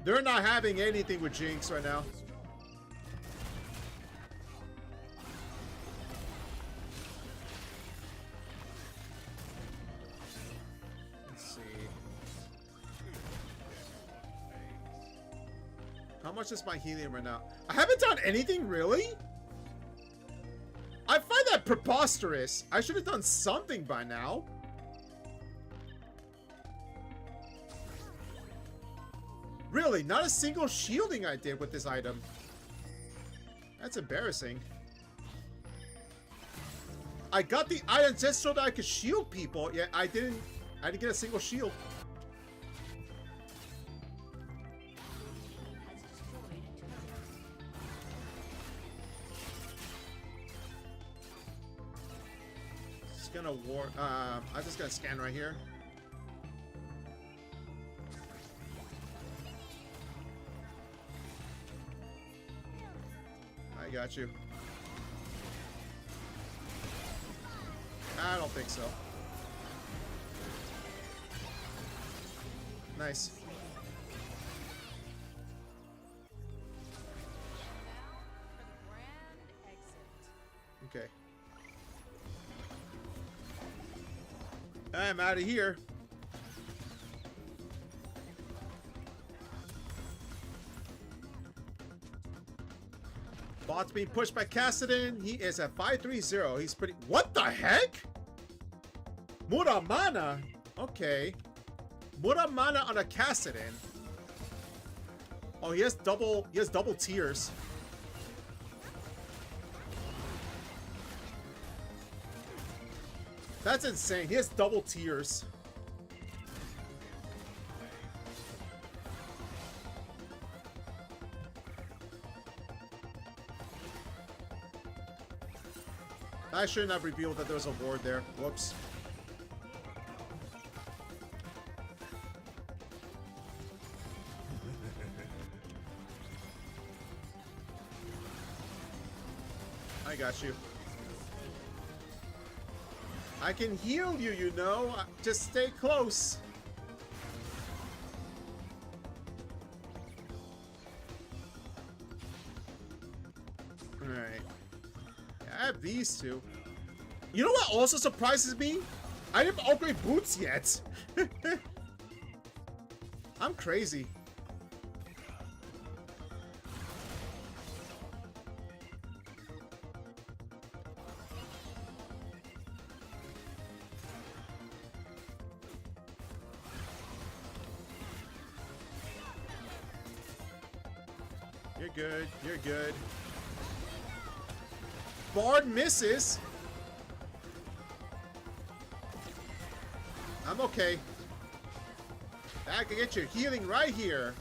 they're not having anything with Jinx right now. How much is my helium right now? I haven't done anything, really? I find that preposterous. I should have done something by now. Really, not a single shielding I did with this item. That's embarrassing. I got the item just so that I could shield people, yet I didn't get a single shield. Just gonna I'm just gonna scan right here. I got you. I don't think so. Nice. Okay. I'm out of here. Bot's being pushed by Kassadin. He is at 530. He's pretty... What the heck? Muramana? Okay. Muramana on a Kassadin. Oh, he has double tiers. That's insane. He has double tiers. I shouldn't have revealed that there was a ward there. Whoops. I got you. I can heal you, you know. Just stay close. Alright. I have these two. You know what also surprises me? I didn't upgrade boots yet. I'm crazy. You're good. You're good. Bard misses. I'm okay. I can get your healing right here.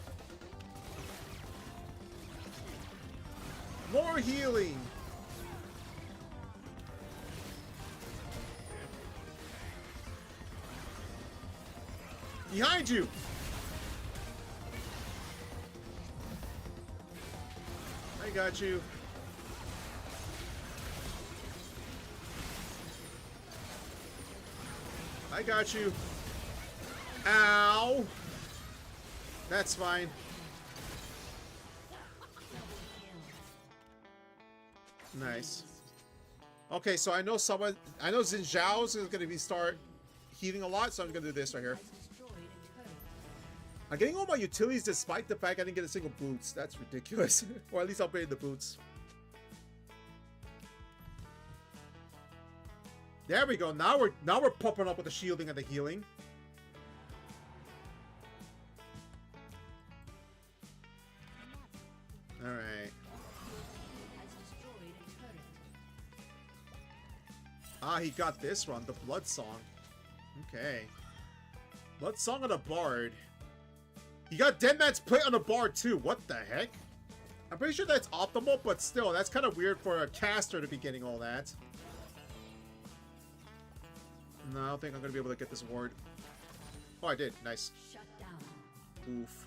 More healing. Behind you. I got you. I got you. Ow. That's fine. Nice. Okay, so I know Xin Zhao's is going to start healing a lot, so I'm going to do this right here. I'm getting all my utilities despite the fact I didn't get a single boots. That's ridiculous. Or at least upgrade the boots. There we go. Now we're popping up with the shielding and the healing. All right. Ah, he got this one, the Blood Song. Okay. Blood Song on a Bard. He got Dead Man's Plate on a Bard too. What the heck? I'm pretty sure that's optimal, but still, that's kind of weird for a caster to be getting all that. No, I don't think I'm gonna be able to get this ward. Oh, I did. Nice. Shut down. Oof.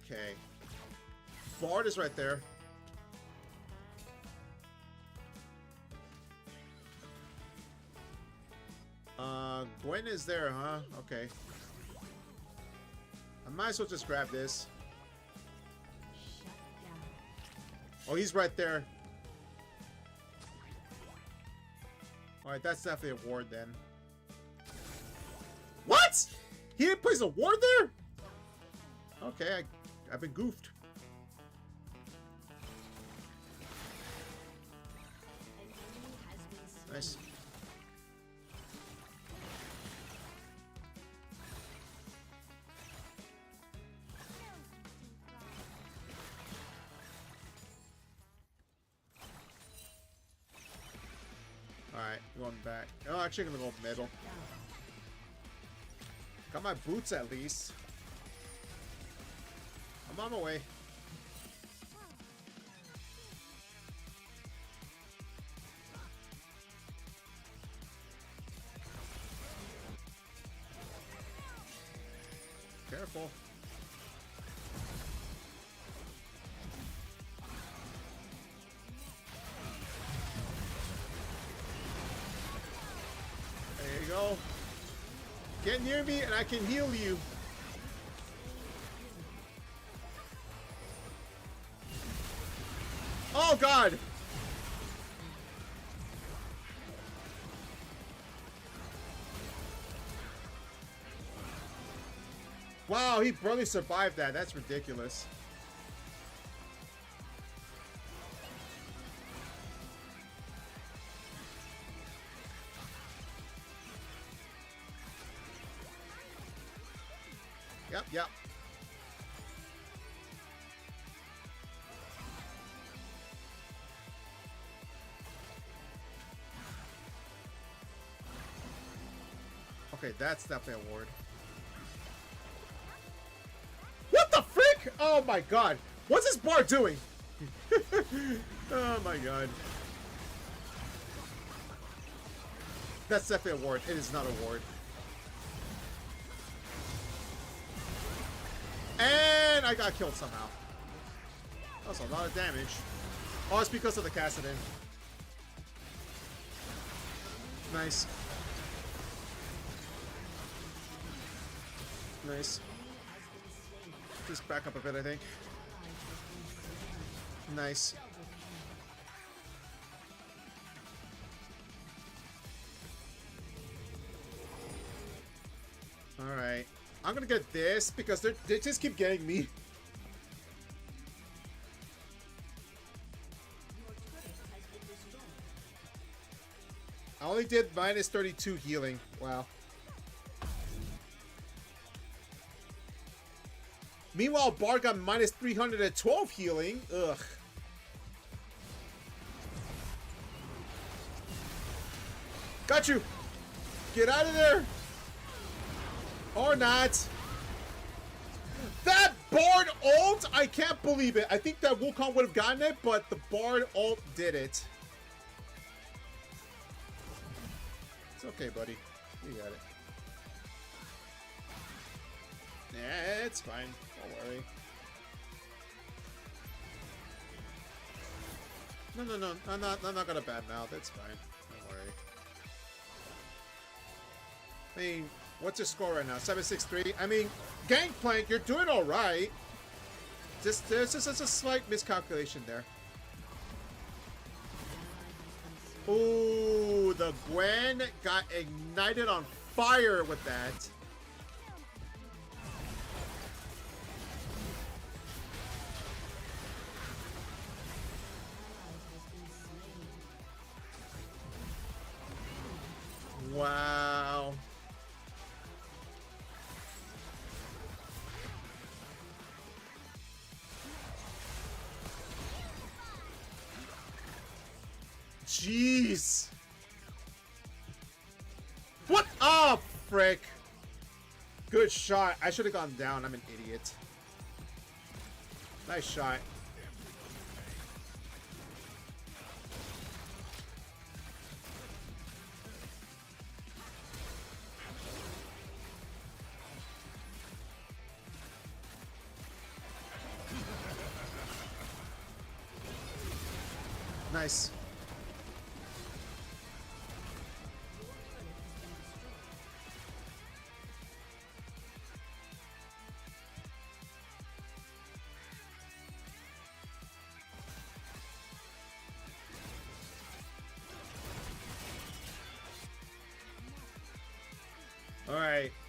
Okay. Bard is right there. Gwen is there, huh? Okay. I might as well just grab this. Oh, he's right there. Alright, that's definitely a ward then. What? He didn't place a ward there? Okay, I've been goofed. Nice. Alright, going back. Oh, actually, I'm gonna go middle. Got my boots at least. I'm on my way. Careful. There you go. Get near me and I can heal you. Oh God! Wow, he barely survived that. That's ridiculous. Yep, yep. Okay, that's definitely a ward. What the frick? Oh my God. What's this bar doing? Oh my God. That's definitely a ward. It is not a ward. And I got killed somehow. That's a lot of damage. Oh, it's because of the Kassadin. Nice. Nice. Just back up a bit, I think. Nice. Alright. I'm gonna get this because they just keep getting me. I only did minus 32 healing. Wow. Meanwhile, Bard got minus 312 healing. Ugh. Got you. Get out of there. Or not. That Bard ult, I can't believe it. I think that Wukong would have gotten it, but the Bard ult did it. It's okay, buddy. You got it. Yeah, it's fine. Don't worry. No. I'm not gonna badmouth. It's fine. Don't worry. I mean, what's your score right now? 763. I mean, Gangplank, you're doing all right. There's just a slight miscalculation there. Ooh, the Gwen got ignited on fire with that. Wow. Jeez. What? Oh, frick. Good shot. I should have gone down. I'm an idiot. Nice shot. Nice.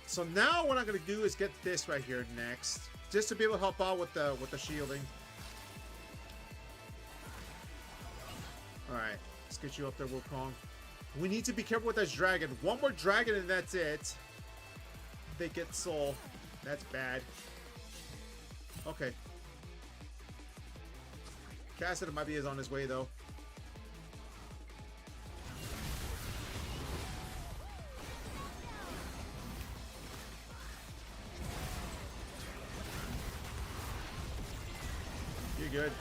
So now what I'm gonna do is get this right here next, just to be able to help out with the shielding. All right, let's get you up there, Wukong. We need to be careful with this dragon. One more dragon and that's it. They get soul. That's bad. Okay. Cassidy might be on his way though. You're good.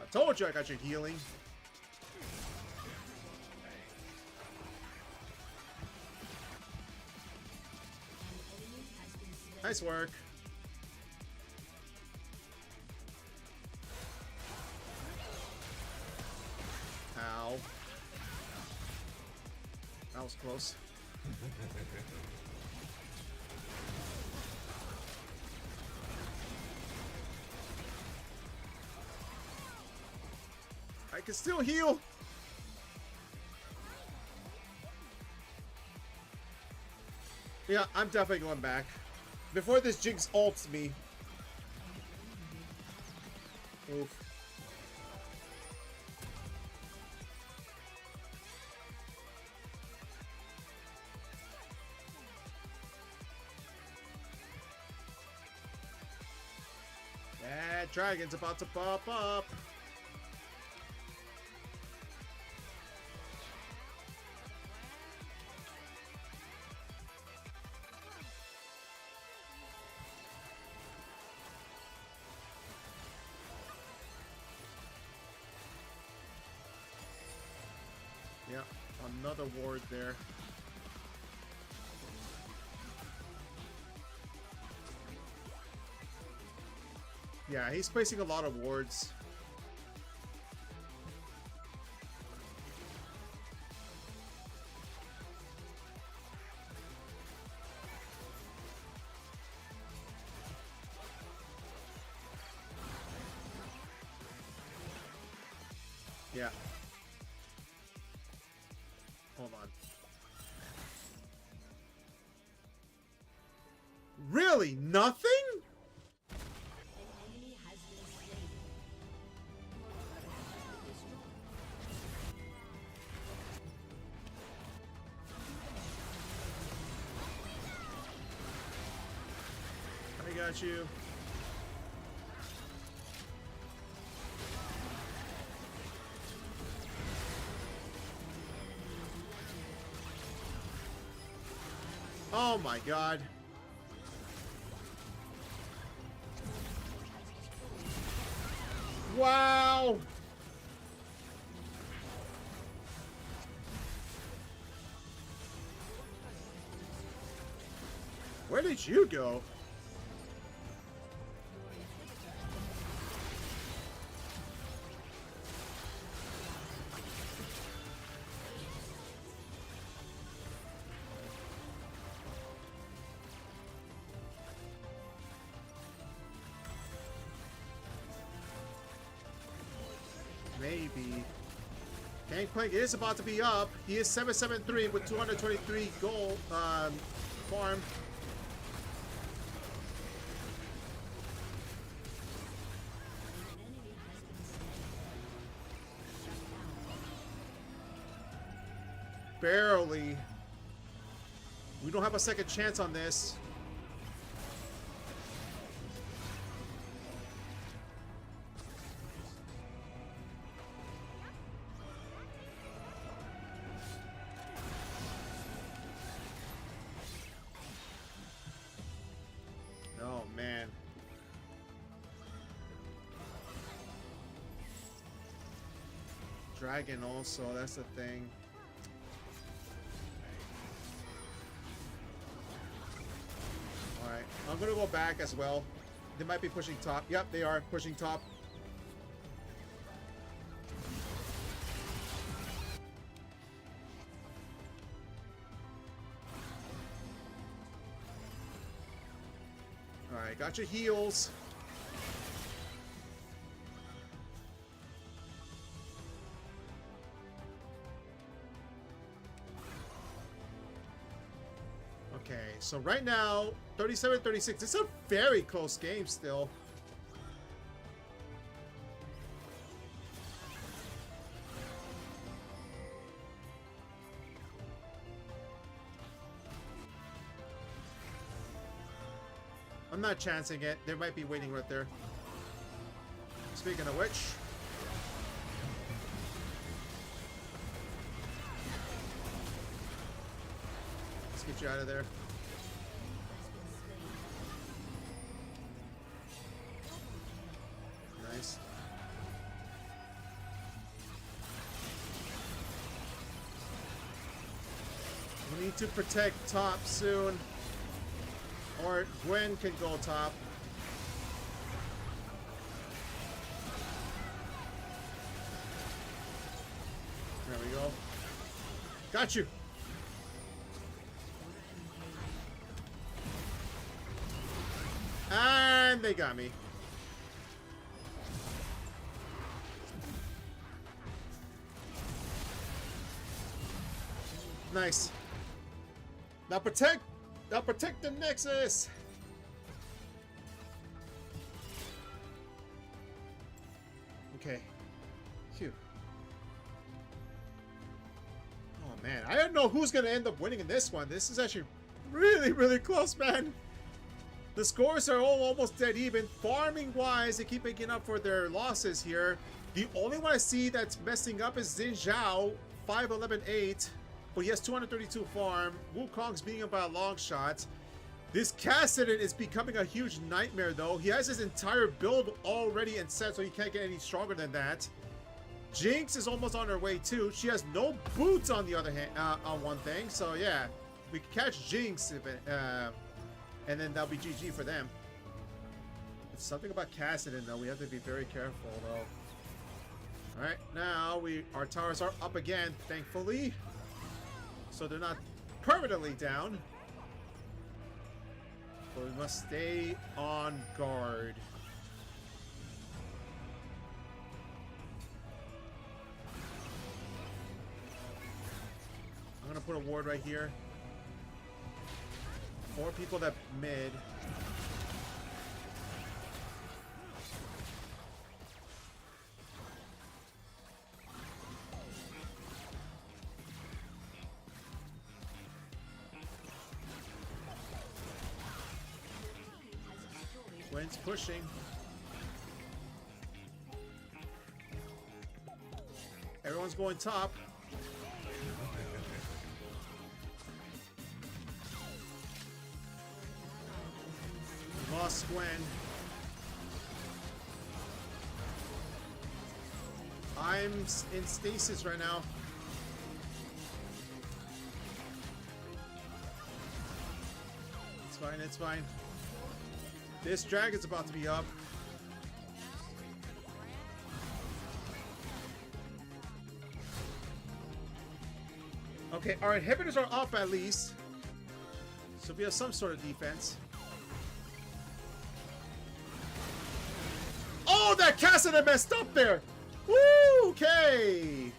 I told you I got your healing. Nice work. Ow. That was close. I can still heal. Yeah, I'm definitely going back. Before this Jinx ults me. Oof. That dragon's about to pop up. Yeah, another ward there. Yeah, he's placing a lot of wards. Yeah. Hold on. Really? Nothing? I got you. Oh my god. Wow. Where did you go? Maybe. Gangplank is about to be up. He is 773 with 223 gold farm. Barely. We don't have a second chance on this. Oh man. Dragon also, that's the thing. Alright, I'm gonna go back as well. They might be pushing top. Yep, they are pushing top. Alright, got your heals. Okay, so right now, 37-36. It's a very close game still. I'm not chancing it. They might be waiting right there. Speaking of which... let's get you out of there. Nice. We need to protect top soon. Or Gwen can go top. There we go. Got you. And they got me. Nice. Now protect the Nexus. Okay. Phew. Oh man, I don't know who's gonna end up winning in this one. This is actually really, really close, man. The scores are all almost dead even. Farming wise, they keep making up for their losses here. The only one I see that's messing up is Xin Zhao, 5-11-8. But he has 232 farm. Wukong's beating him by a long shot. This Kassadin is becoming a huge nightmare, though. He has his entire build already and set, so he can't get any stronger than that. Jinx is almost on her way, too. She has no boots, on the other hand, on one thing. So, yeah, we can catch Jinx, if it, and then that'll be GG for them. It's something about Kassadin, though. We have to be very careful, though. All right, now our towers are up again, thankfully. So they're not permanently down. But we must stay on guard. I'm gonna put a ward right here. 4 people that mid. Gwen's pushing. Everyone's going top. Lost Gwen. I'm in stasis right now. It's fine, it's fine. This dragon's about to be up. Okay, our inhibitors are up at least. So we have some sort of defense. Oh, that Kassadin messed up there! Woo! Okay!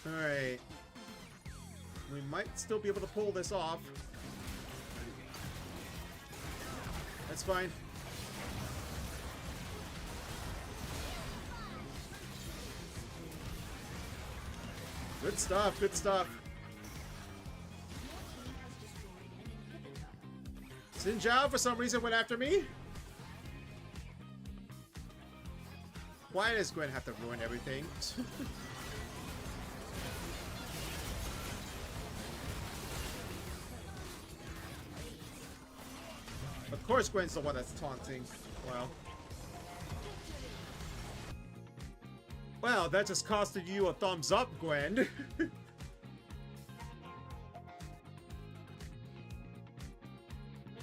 Alright. We might still be able to pull this off. That's fine. Good stuff, good stuff. Xin Zhao, for some reason, went after me. Why does Gwen have to ruin everything? Of course Gwen's the one that's taunting. Well, that just costed you a thumbs up, Gwen.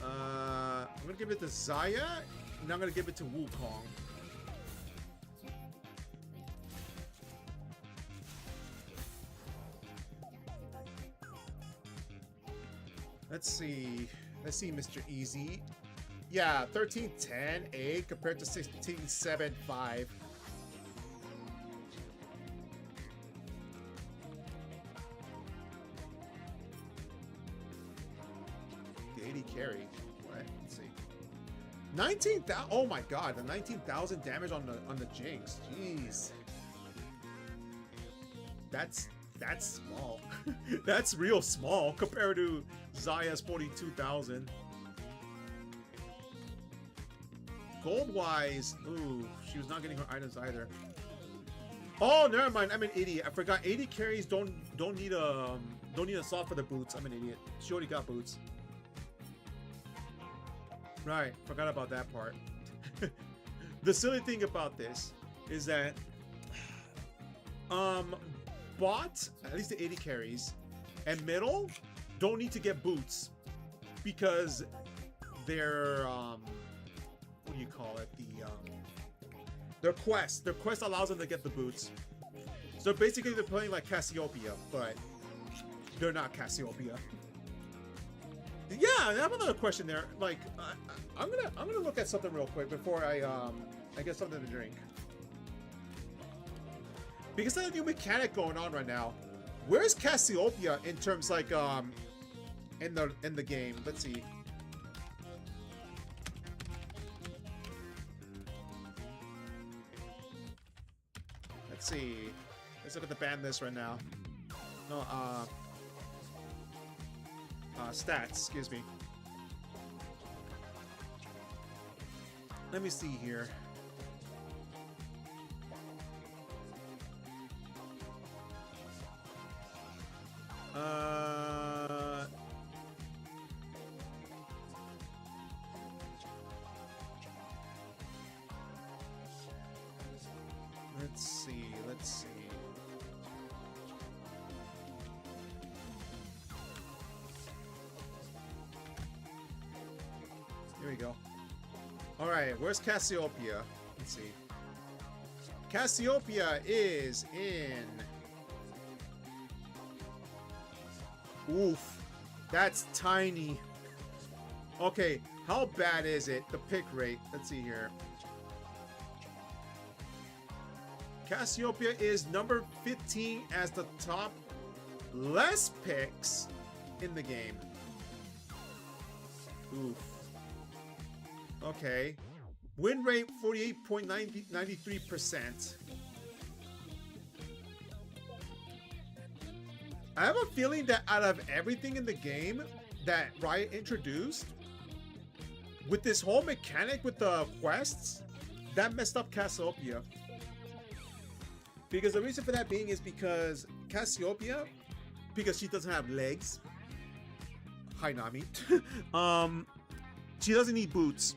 I'm gonna give it to Xayah, and I'm gonna give it to Wukong. Let's see, Mr. Easy. Yeah, 13-10-8 compared to 16-7-5. carry. What? Let's see. 19,000. Oh my god, the 19,000 damage on the Jinx. Jeez. That's small. That's real small compared to Zaya's 42,000. Gold-wise, ooh, she was not getting her items either. Oh, never mind. I'm an idiot. I forgot 80 carries don't need a assault for the boots. I'm an idiot. She already got boots. Right, forgot about that part. The silly thing about this is that bot, at least the 80 carries, and middle don't need to get boots because they're what do you call it? Their quest allows them to get the boots. So basically they're playing like Cassiopeia, but they're not Cassiopeia. Yeah, I have another question there. Like, I'm gonna look at something real quick before I get something to drink. Because there's a new mechanic going on right now. Where's Cassiopeia in terms like in the game? Let's see. Let's see. Let's look at the ban list right now. No, stats, excuse me. Let me see here. Let's see. Here we go. All right, where's Cassiopeia? Let's see. Cassiopeia is in... Oof, that's tiny. Okay, how bad is it? The pick rate. Let's see here. Cassiopeia is number 15 as the top less picks in the game. Oof. Okay. Win rate 48.93%. I have a feeling that out of everything in the game that Riot introduced, with this whole mechanic with the quests, that messed up Cassiopeia. Because the reason for that being is because Cassiopeia, because she doesn't have legs. Hi, Nami. She doesn't need boots.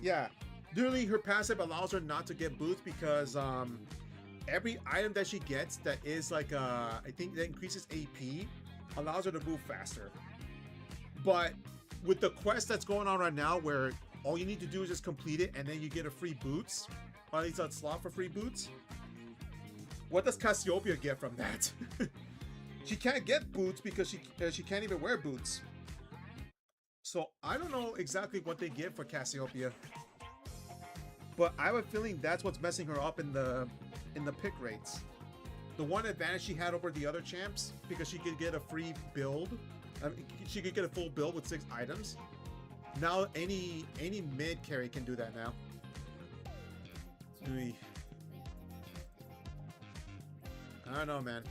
Yeah, literally her passive allows her not to get boots because every item that she gets that is like I think that increases AP allows her to move faster. But with the quest that's going on right now where all you need to do is just complete it and then you get a free boots, or at least a slot for free boots, what does Cassiopeia get from that? She can't get boots because she can't even wear boots. So I don't know exactly what they give for Cassiopeia, but I have a feeling that's what's messing her up in the pick rates. The one advantage she had over the other champs, because she could get a free build, she could get a full build with 6 items. Now any mid carry can do that now. I don't know, man.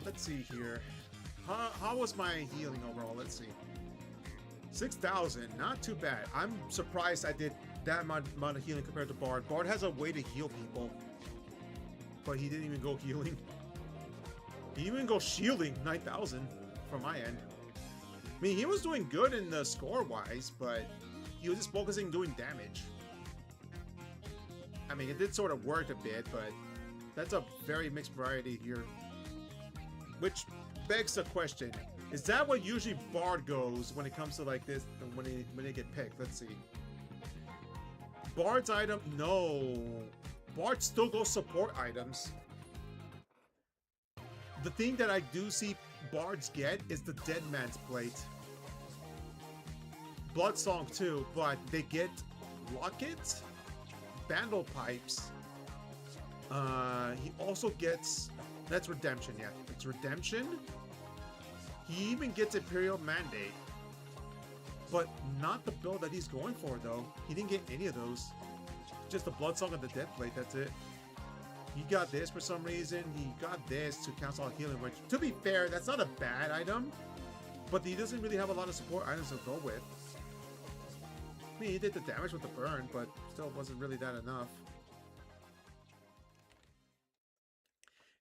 Let's see here. How was my healing overall? Let's see. 6,000, not too bad. I'm surprised I did that amount of healing compared to Bard. Bard has a way to heal people, but he didn't even go healing. He didn't even go shielding. 9,000 from my end. I mean, he was doing good in the score-wise, but he was just focusing doing damage. I mean, it did sort of work a bit, but that's a very mixed variety here. Which begs the question, is that what usually Bard goes when it comes to like this, when they get picked? Let's see. Bard's item, no. Bard still goes support items. The thing that I do see Bards get is the Dead Man's Plate. Bloodsong too, but they get Locket, Bandle Pipes, He also gets... That's Redemption, yeah. It's Redemption. He even gets Imperial Mandate. But not the build that he's going for, though. He didn't get any of those. Just the Bloodsong and the Deathblade, that's it. He got this for some reason. He got this to cancel out healing, which, to be fair, that's not a bad item. But he doesn't really have a lot of support items to go with. I mean, he did the damage with the burn, but still wasn't really that enough.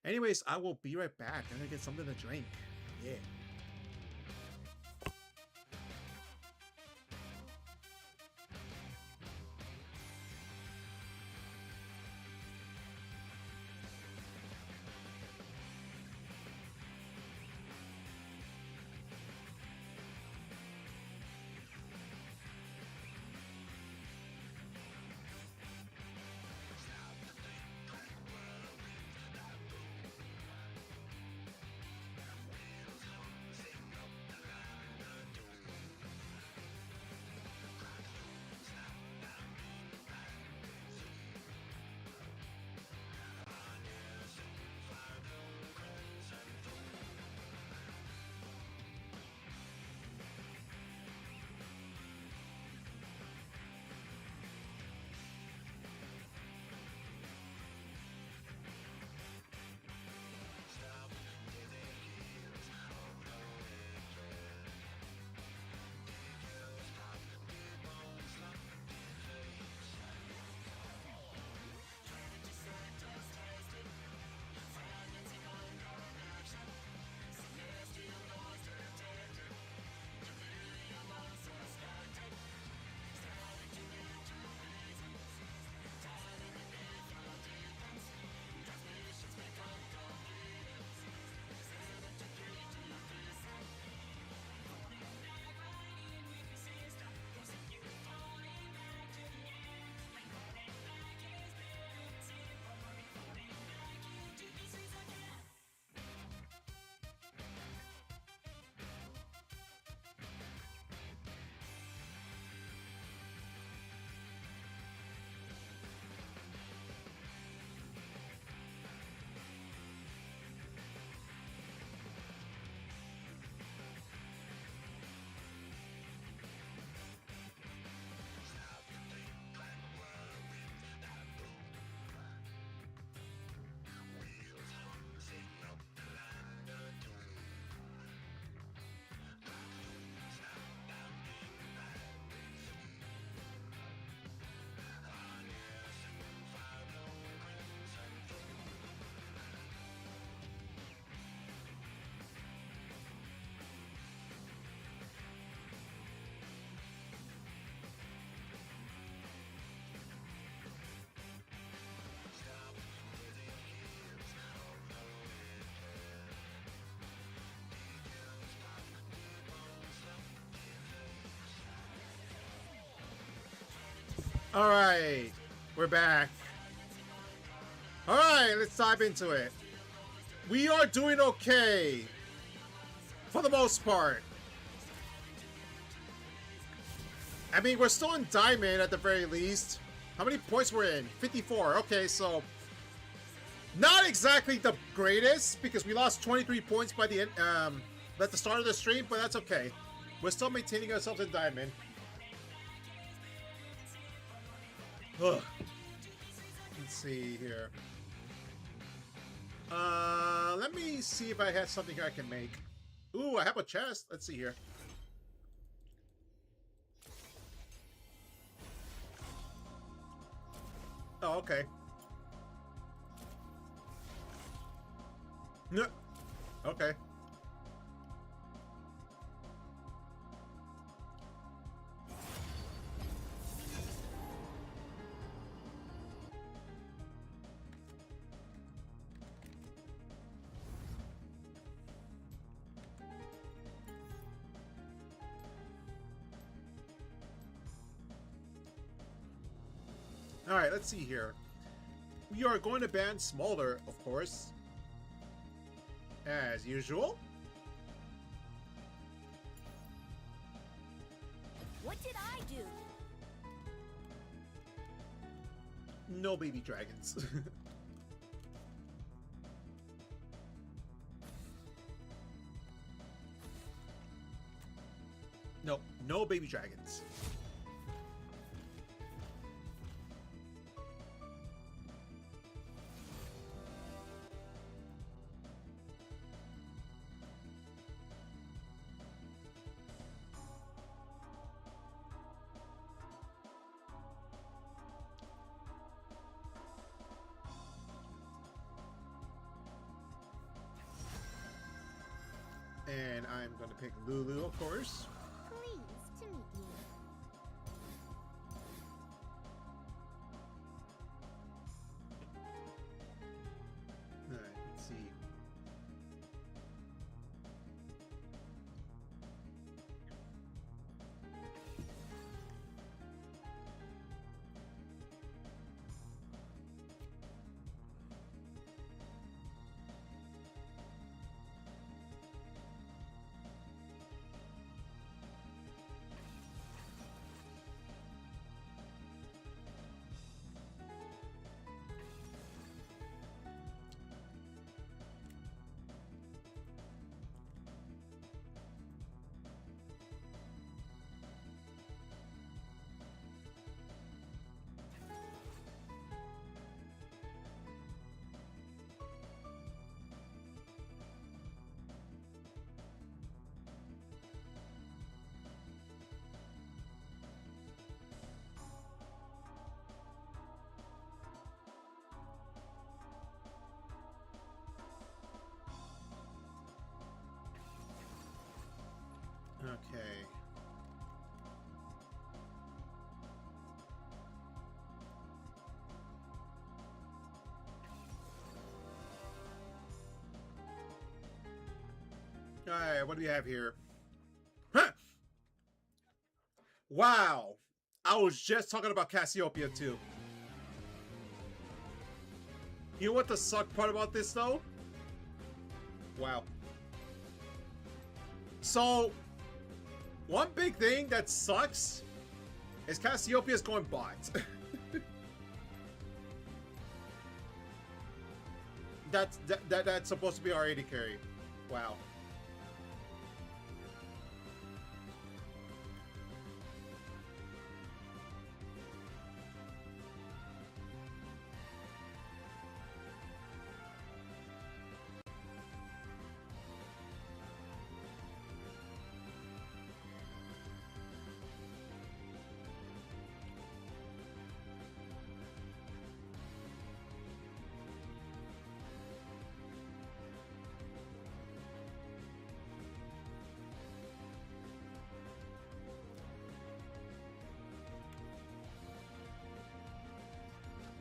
Anyways, I will be right back. I'm gonna get something to drink. Yeah. All right, we're back. All right, let's dive into it. We are doing okay, for the most part. I mean, we're still in Diamond at the very least. How many points we're in? 54. Okay, so not exactly the greatest because we lost 23 points by the end, at the start of the stream, but that's okay. We're still maintaining ourselves in Diamond. Ugh. Let's see here. Let me see if I have something I can make. Ooh, I have a chest. Let's see here. Oh, okay. No. Okay. Alright, let's see here. We are going to ban Smolder, of course. As usual. What did I do? No baby dragons. No, no baby dragons. And I'm gonna pick Lulu, of course. Pleased to meet you. Alright, let's see. Okay. Alright, what do we have here? Huh! Wow! I was just talking about Cassiopeia too. You know what the suck part about this though? Wow. So, one big thing that sucks is Cassiopeia's going bot. That's supposed to be our AD carry. Wow.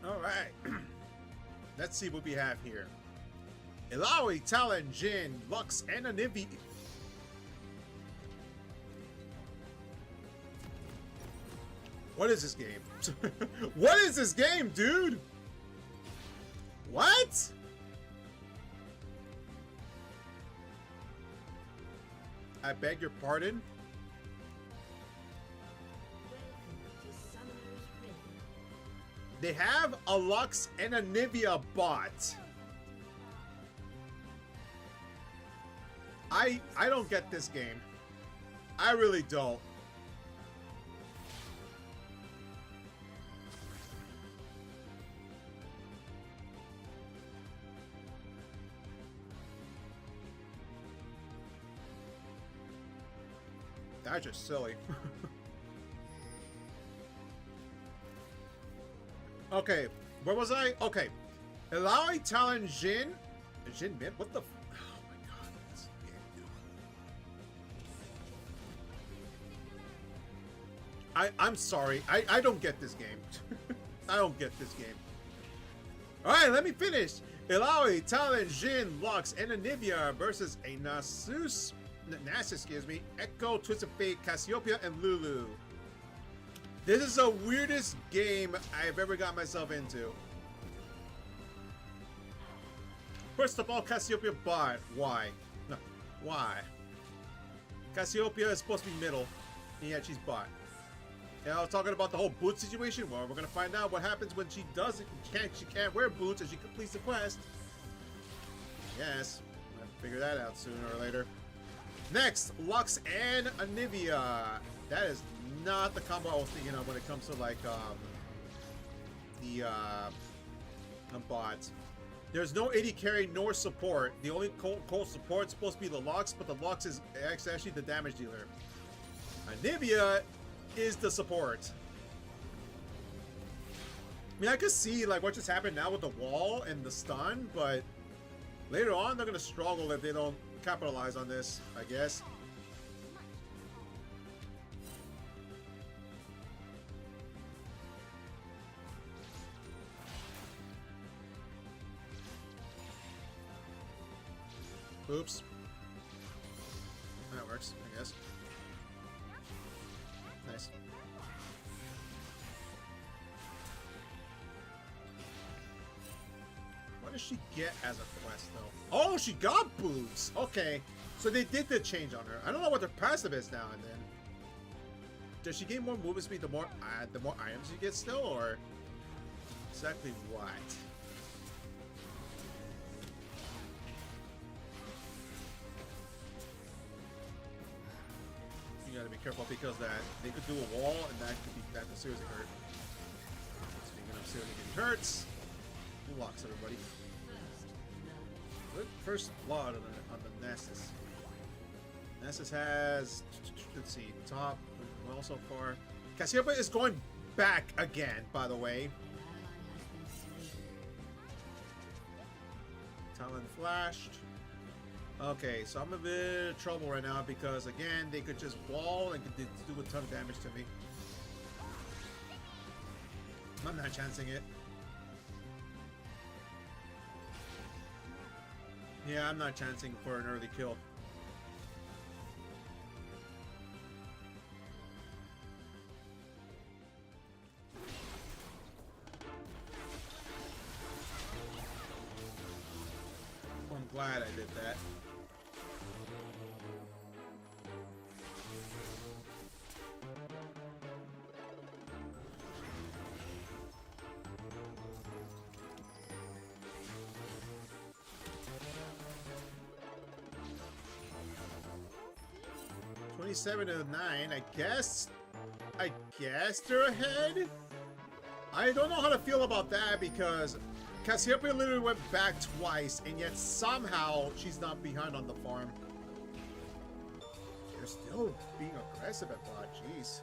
Alright. Let's see what we have here. Illaoi, Talon, Jhin, Lux, and Anivia. What is this game? What is this game, dude? What? I beg your pardon? They have a Lux and a Anivia bot. I don't get this game. I really don't. That's just silly. Okay, where was I? Okay. Illaoi, Talon, Jhin. Jhin mid? What the f— oh my god, this game, dude. I'm sorry. I don't get this game. I don't get this game. Alright, let me finish. Illaoi, Talon, Jhin, Lux, and Anivia versus a Nasus, excuse me, Echo, Twisted Fate, Cassiopeia, and Lulu. This is the weirdest game I've ever got myself into. First of all, Cassiopeia bot. Why? No. Why? Cassiopeia is supposed to be middle, and yet she's bot. And I was talking about the whole boot situation. Well, we're gonna find out what happens when she doesn't. She can't wear boots as she completes the quest. Yes, I'll figure that out sooner or later. Next, Lux and Anivia. That is not the combo I was thinking of when it comes to like the bots. There's no AD carry nor support. The only cold support is supposed to be the Lux, but the Lux is actually the damage dealer. Anivia is the support. I mean, I could see like what just happened now with the wall and the stun, but later on they're gonna struggle if they don't capitalize on this, I guess. Oops. That works, I guess. Nice. What does she get as a quest, though? Oh, she got boots! Okay. So they did the change on her. I don't know what their passive is now and then. Does she gain more movement speed the more items you get still, or exactly what? You gotta be careful because that they could do a wall and that could seriously hurt. Speaking of seriously getting hurts, who locks everybody? Good first blood on the Nessus. Nessus has, let's see, top well so far. Cassiopeia is going back again, by the way. Talon flashed. Okay, so I'm a bit of trouble right now because, again, they could just wall and could do a ton of damage to me. I'm not chancing it. Yeah, I'm not chancing for an early kill. I'm glad I did that. Seven to 9. I guess they're ahead. I don't know how to feel about that because Cassiopeia literally went back twice, and yet somehow she's not behind on the farm. They're still being aggressive at bot. Jeez.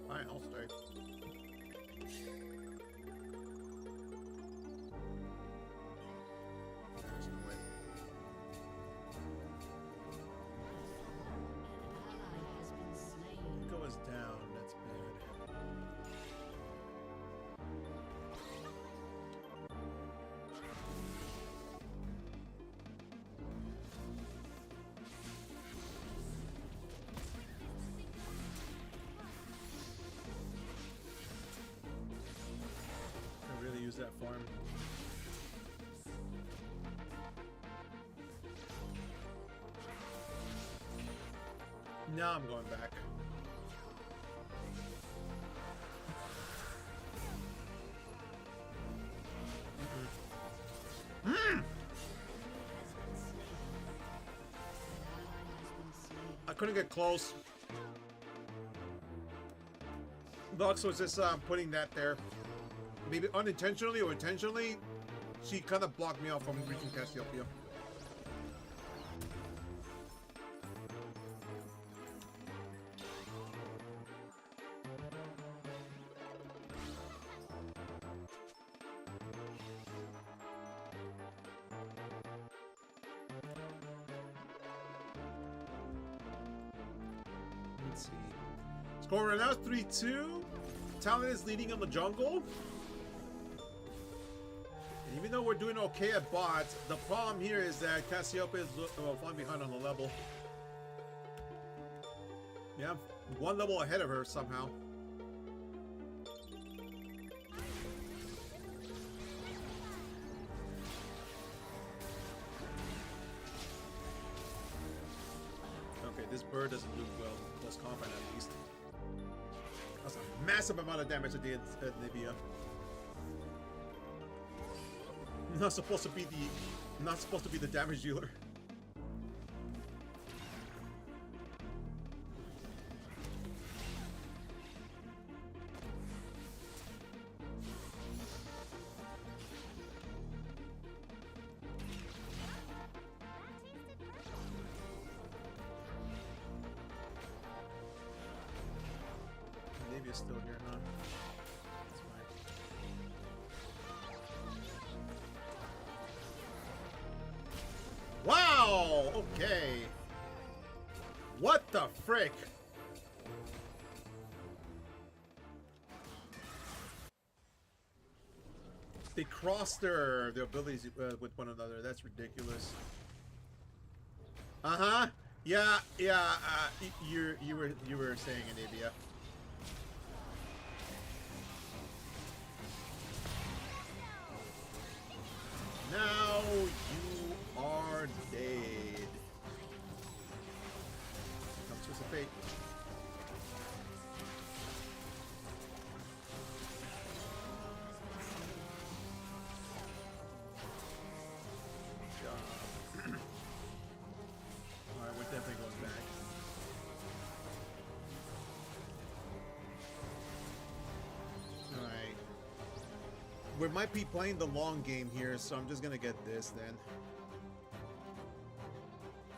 Fine, I'll stay. Down, that's bad. I really use that farm. Now I'm going back. I couldn't get close. Lux was just putting that there. Maybe unintentionally or intentionally, she kind of blocked me off from reaching Cassiopeia. Let's see. Score right now is 3-2. Talon is leading on the jungle. And even though we're doing okay at bot, the problem here is that Cassiopeia is falling behind on the level. Yeah, one level ahead of her somehow. Okay, this bird doesn't do well in close combat at least. That's a massive amount of damage to the Anivia. Not supposed to be the damage dealer. Maybe it's still here, huh? That's fine. Wow! Okay. What the frick? They cross their abilities with one another. That's ridiculous. Uh-huh. Yeah, yeah. You were saying it, Avia. Now you are dead. Comes with a fate. Good job. Alright, we're definitely going back. Alright. We might be playing the long game here, so I'm just gonna get this then.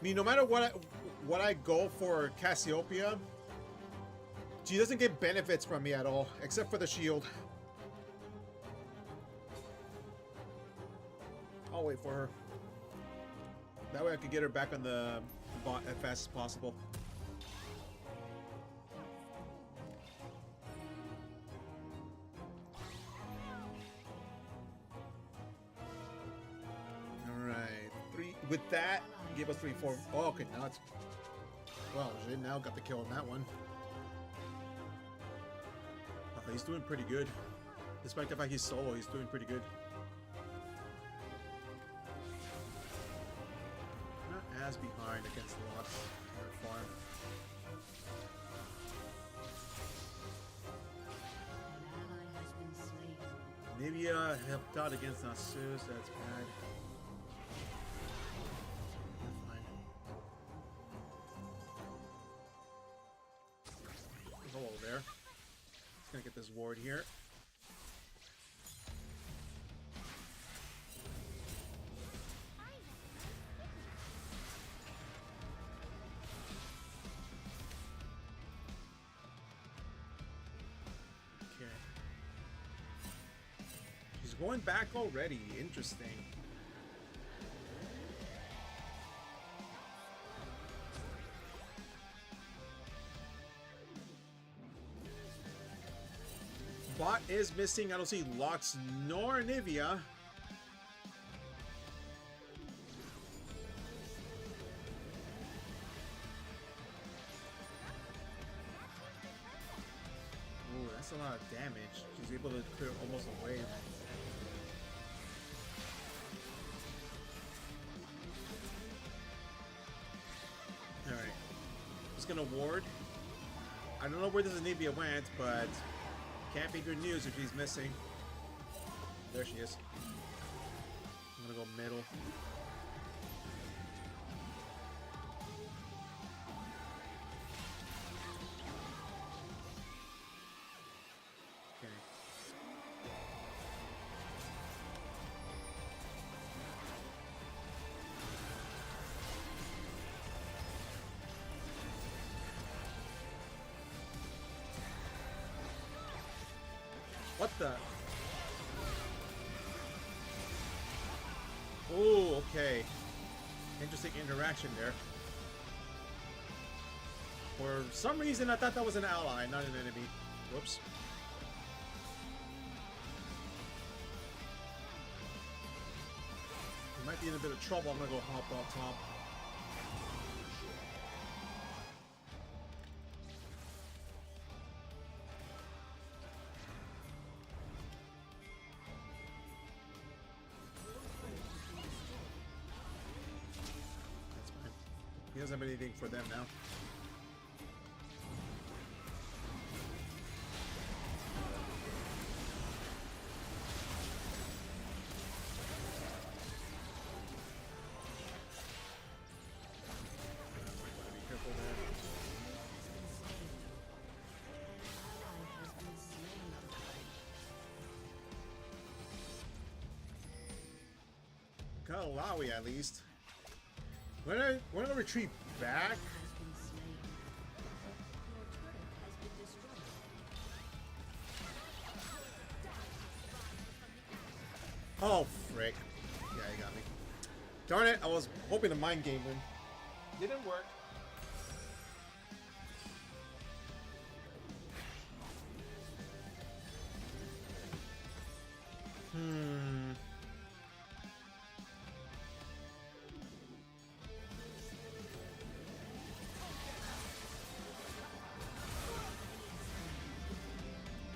I mean, no matter what I go for Cassiopeia, she doesn't get benefits from me at all, except for the shield. I'll wait for her. That way I can get her back on the bot as fast as possible. With that, give us 3, 4. Oh, okay, now it's. Well, Jin now got the kill on that one. Oh, he's doing pretty good. Despite the fact he's solo, he's doing pretty good. Not as behind against Lots or Farm. Maybe helped out against Nasus, that's bad. Hello there. Just gonna get this ward here. Okay. She's going back already. Interesting. Bot is missing. I don't see Lux nor Nivea. Ooh, that's a lot of damage. She's able to clear almost a wave. Alright. Just gonna ward. I don't know where this Nivea went, but can't be good news if he's missing. There she is. I'm gonna go middle. Okay. What the? Oh, okay. Interesting interaction there. For some reason, I thought that was an ally, not an enemy. Whoops. We might be in a bit of trouble. I'm gonna go hop off top. He doesn't have anything for them now. Kalawi at least. When I retreat back. Oh frick. Yeah, you got me. Darn it, I was hoping to mind game win. Didn't work.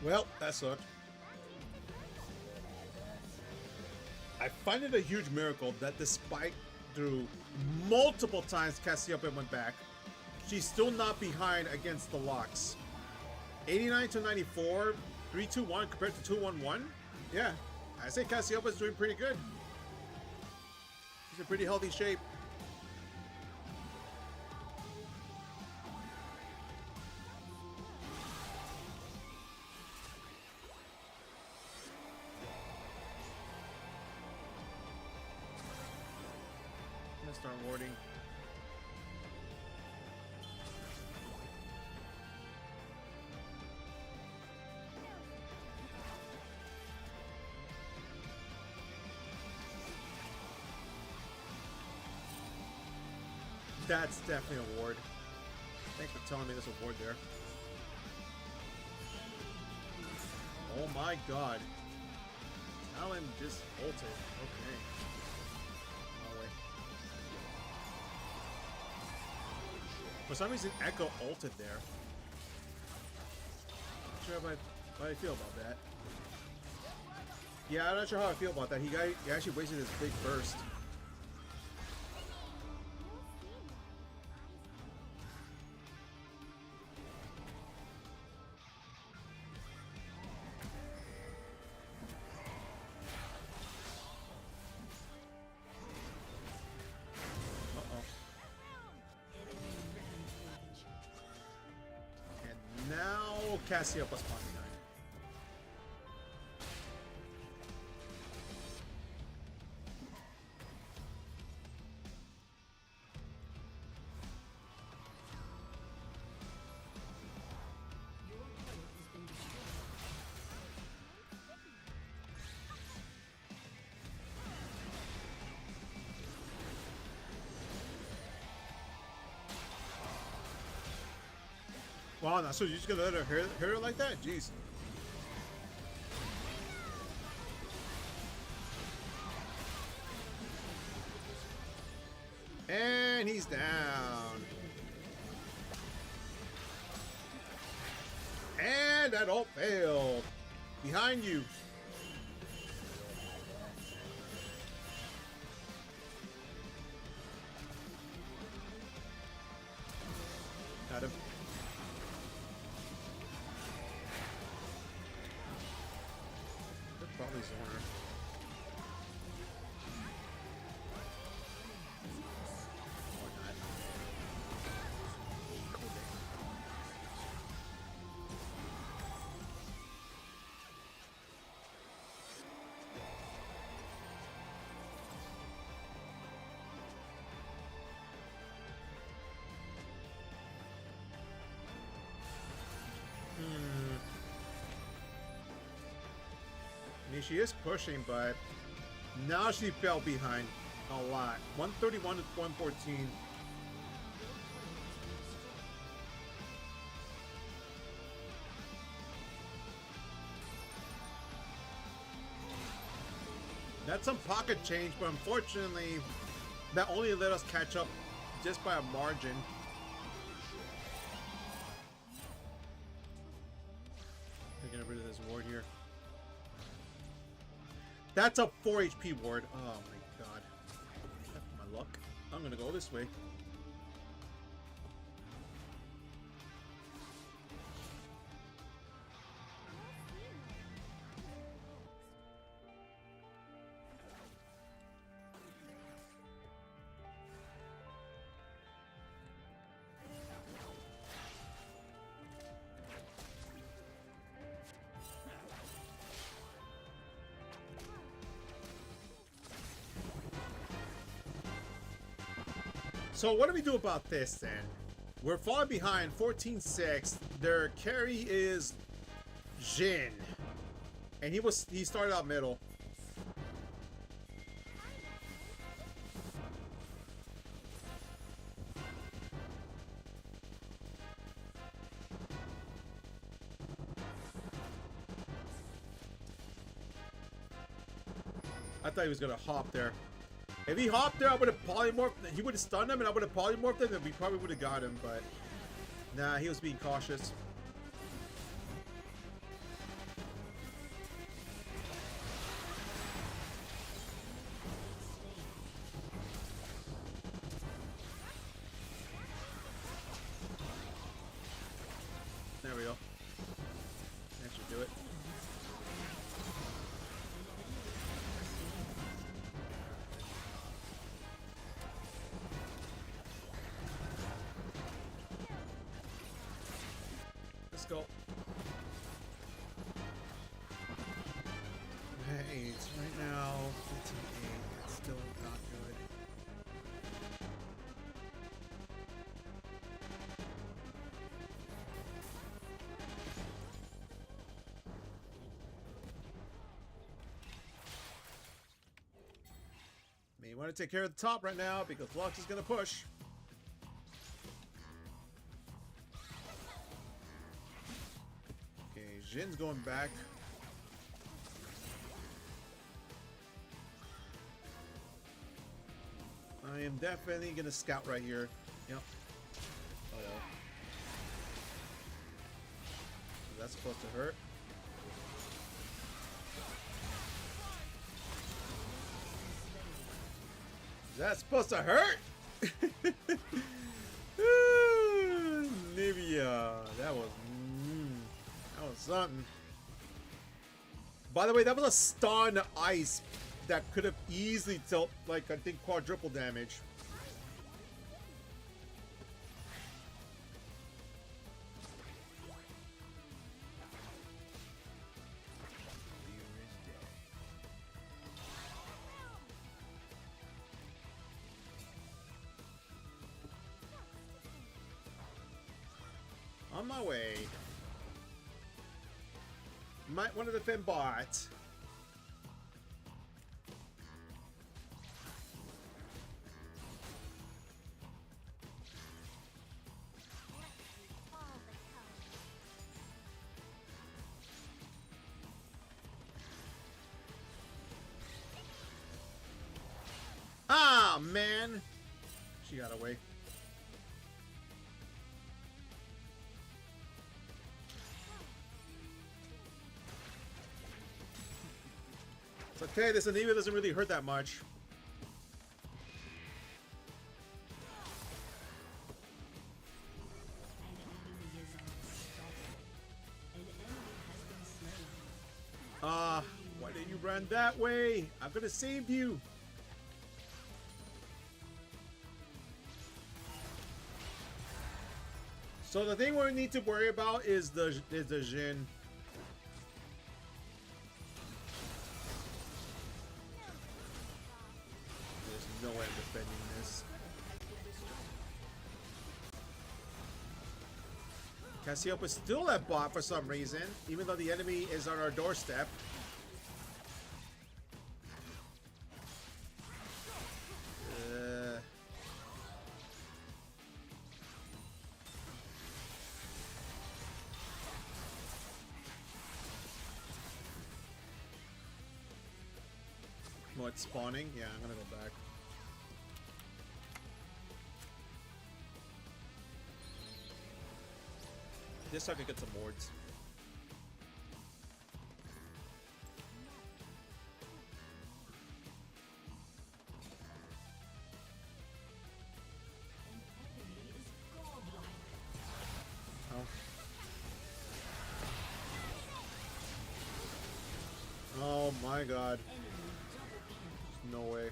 Well, that sucked. I find it a huge miracle that despite through multiple times Cassiopeia went back, she's still not behind against the locks. 89 to 94, 3-2-1 compared to 2-1-1. Yeah, I say Cassiopeia's doing pretty good. She's in pretty healthy shape. Start warding. That's definitely a ward. Thanks for telling me there's a ward there. Oh my god. Talon just ulted. Okay. For some reason, Echo ulted there. Not sure how I feel about that. Yeah, I'm not sure how I feel about that. He actually wasted his big burst. Cassiopeia's spawning behind. Wow, now so you're just gonna let her hit her like that? Jeez. And he's down. And that ult failed. Behind you. Got him. Probably Zoner. Or not. Cool day. I mean, she is pushing, but now she fell behind a lot. 131 to 114. That's some pocket change, but unfortunately, that only let us catch up just by a margin. Getting rid of this ward here. That's a 4 HP ward. Oh my god. That's my luck. I'm gonna go this way. So what do we do about this then? We're falling behind 14-6. Their carry is Jin. And he started out middle. I thought he was gonna hop there. If he hopped there, I would have polymorphed. He would have stunned him, and I would have polymorphed him, and we probably would have got him. But nah, he was being cautious. There we go. That should do it. Let's go. Hey, it's right now 15-8. It's still not good. May want to take care of the top right now because Lux is gonna push. Okay, Jin's going back. I am definitely gonna scout right here. Yep. Oh no. That's supposed to hurt. Is that supposed to hurt? Nivea. That was something. By the way, that was a stun ice that could have easily dealt, like, I think quadruple damage. On my way. Might want to defend bot. Ah, man. She got away. It's okay, this Anivia doesn't really hurt that much. Why did you run that way? I'm gonna save you. So the thing we need to worry about is the Jhin. There's no way I'm defending this. Cassiopea's still at bot for some reason, even though the enemy is on our doorstep. What, spawning? Yeah, I'm gonna go back. This time I can get some wards. Oh my god. No way.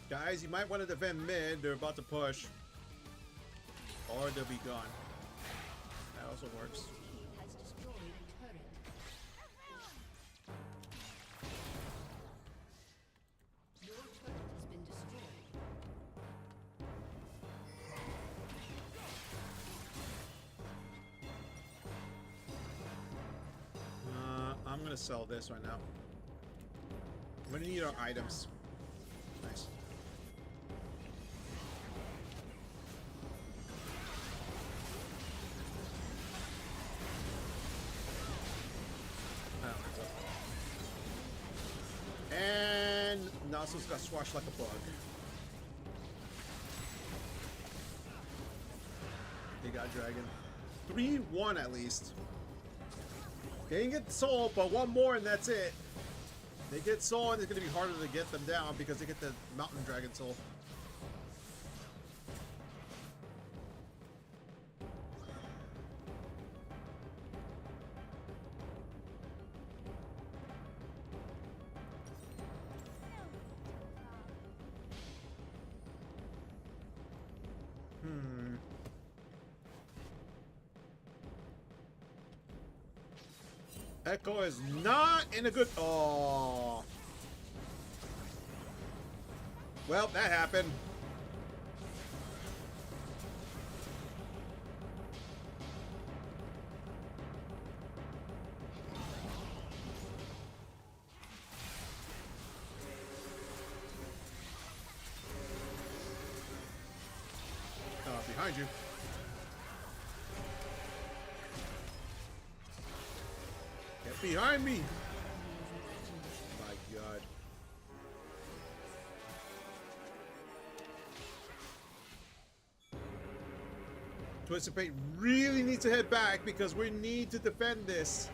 Guys, you might want to defend mid. They're about to push. Or they'll be gone. That also works. gonna sell this right now. I'm gonna need our items. Nice. I don't think so. And Nasus got swashed like a bug. They got dragon. 3-1 at least. They didn't get soul, but one more and that's it. They get soul and it's going to be harder to get them down because they get the mountain dragon soul. Echo is not in a good... Oh. Well, that happened. Behind you. Get behind me! My God. Twisted Fate really needs to head back because we need to defend this.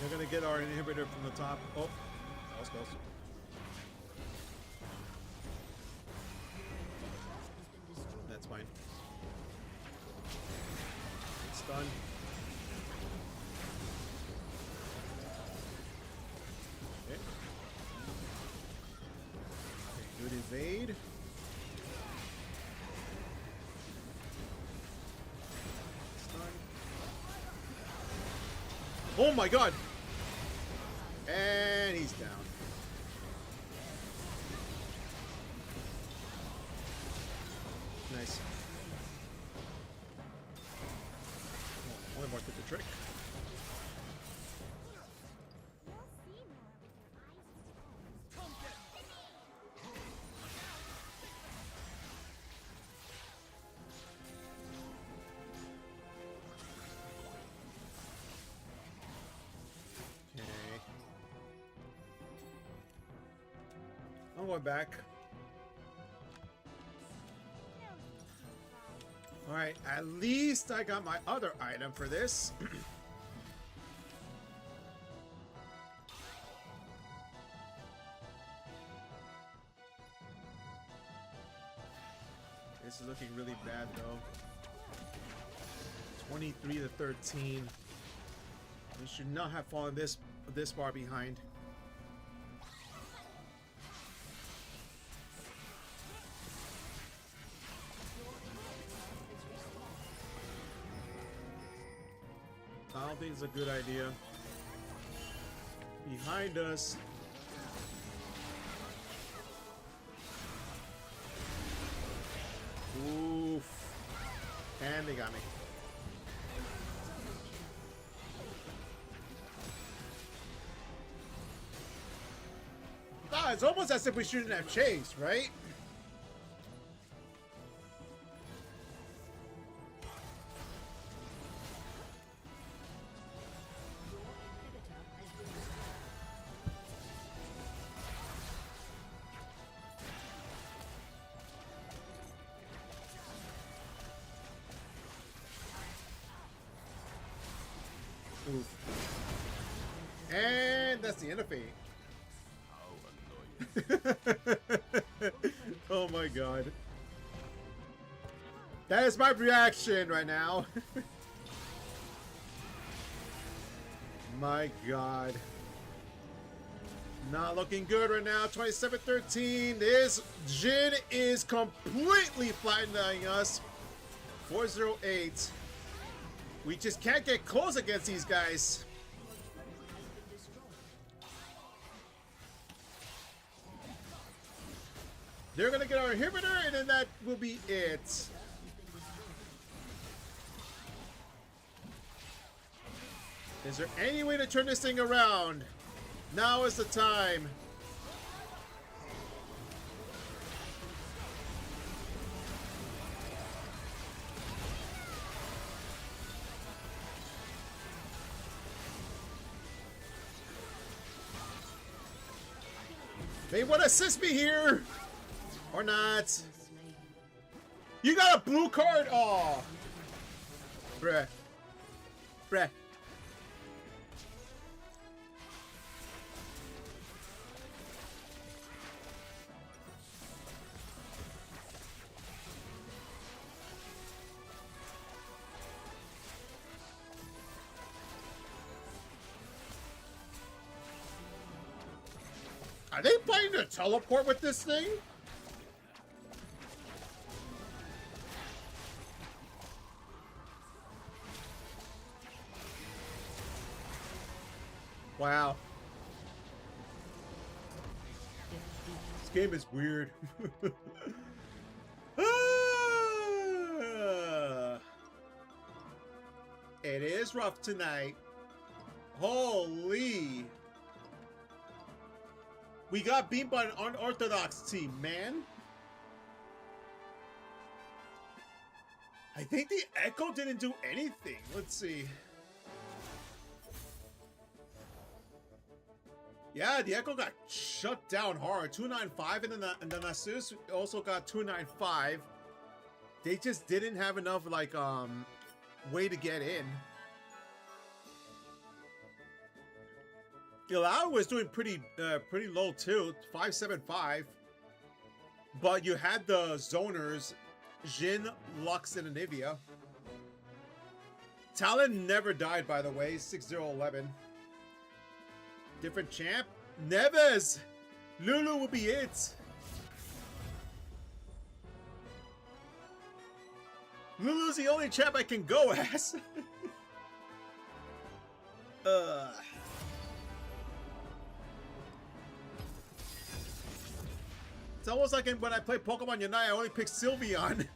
They're gonna get our inhibitor from the top. Oh, that was close. That's fine. It's done. Okay. Good evade. Stun. Oh my God! And he's down. Nice. Oh, one more did the trick. You'll see more with your eyes Okay. I'm going back. Alright, at least I got my other item for this. This is looking really bad though. 23 to 13. We should not have fallen this far behind. I don't think it's a good idea. Behind us. Oof. And they got me. Ah, it's almost as if we shouldn't have chased, right? Oof. And that's the end of Fate. Oh my God. That is my reaction right now. My God. Not looking good right now. 27-13. This Jhin is completely flattening us. 408. We just can't get close against these guys. They're gonna get our inhibitor, and then that will be it. Is there any way to turn this thing around? Now is the time. They want to assist me here! Or not. You got a blue card? Oh. Bruh. Bruh. Are they planning to teleport with this thing? Wow. This game is weird. It is rough tonight. Holy. We got beat by an unorthodox team, man. I think the Echo didn't do anything. Let's see. Yeah, the Echo got shut down hard. 295, and then Nasus also got 295. They just didn't have enough, like, way to get in. Ilau was doing pretty low too, 575. But you had the zoners, Jhin, Lux, and Anivia. Talon never died, by the way, 6011. Different champ, Neves. Lulu will be it. Lulu's the only champ I can go as. It's almost like when I play Pokemon Unite, I only pick Sylveon.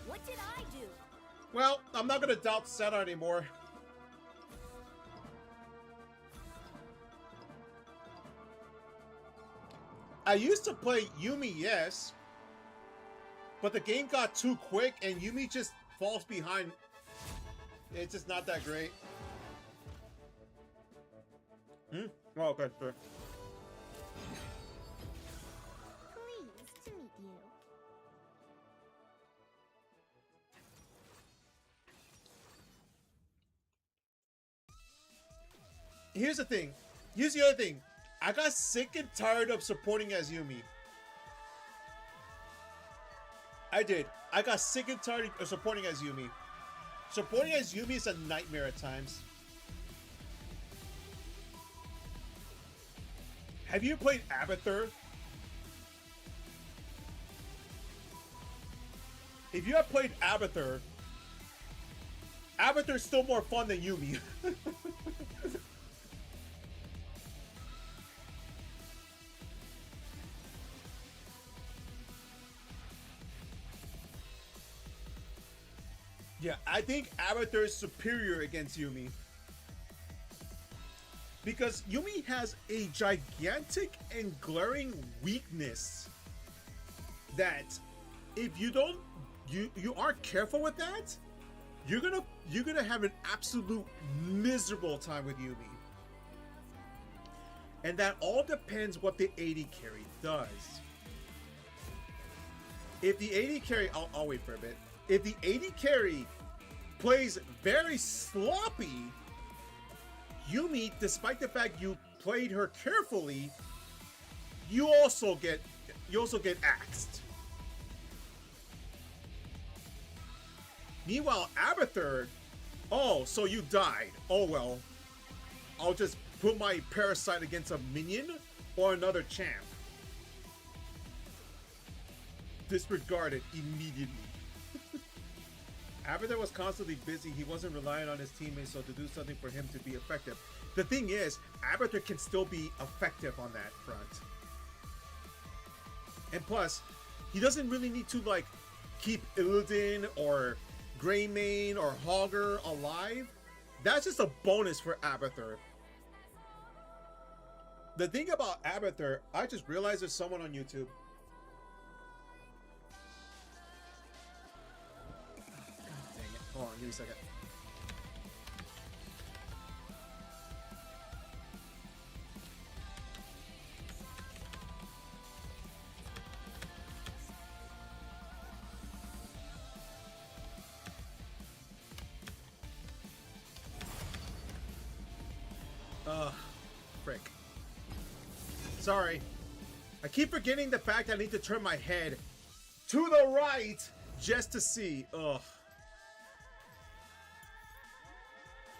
What did I do? Well, I'm not gonna doubt Senna anymore. I used to play Yuumi, yes, but the game got too quick and Yuumi just falls behind. It's just not that great. Oh, okay, sure. Pleased to meet you. Here's the thing. Here's the other thing. I got sick and tired of supporting as Yuumi. I did. I got sick and tired of supporting as Yuumi. Supporting as Yuumi is a nightmare at times. Have you played Abathur? If you have played Abathur, Abathur's still more fun than Yuumi. Yeah, I think Abathur is superior against Yuumi. Because Yuumi has a gigantic and glaring weakness that if you don't you aren't careful with that, you're gonna have an absolute miserable time with Yuumi. And that all depends what the AD carry does. If the AD carry, I'll wait for a bit. If the AD carry plays very sloppy, Yuumi, despite the fact you played her carefully, you also get axed. Meanwhile, Abathur, oh, so you died. Oh well. I'll just put my parasite against a minion or another champ. disregarded immediately. Avatar was constantly busy. He wasn't relying on his teammates, so to do something for him to be effective. The thing is, Avatar can still be effective on that front. And plus, he doesn't really need to like keep Illidan or Greymane or Hogger alive. That's just a bonus for Abathur. The thing about Abathur, I just realized there's someone on YouTube. God dang it. Hold on, give me a second. Frick. Sorry. I keep forgetting the fact I need to turn my head to the right just to see. Ugh.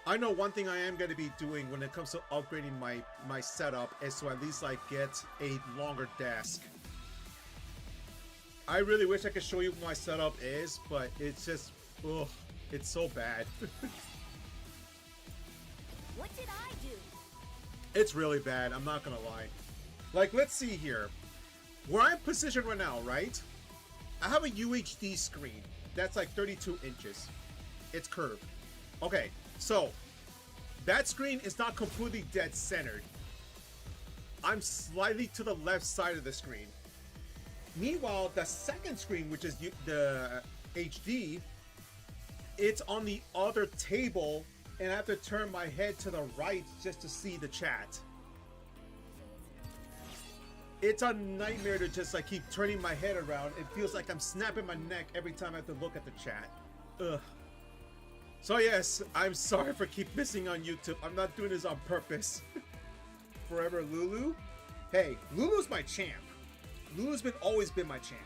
I know one thing I am going to be doing when it comes to upgrading my setup is to at least like get a longer desk. I really wish I could show you what my setup is, but it's just, ugh, it's so bad. What did I do? It's really bad, I'm not gonna lie. Like, let's see here. Where I'm positioned right now, right? I have a UHD screen that's like 32 inches. It's curved. Okay, so that screen is not completely dead centered. I'm slightly to the left side of the screen. Meanwhile, the second screen, which is the HD, it's on the other table, and I have to turn my head to the right just to see the chat. It's a nightmare to just like keep turning my head around. It feels like I'm snapping my neck every time I have to look at the chat. Ugh. So yes, I'm sorry for keep missing on YouTube. I'm not doing this on purpose. Forever Lulu? Hey, Lulu's my champ. Lulu's always been my champ.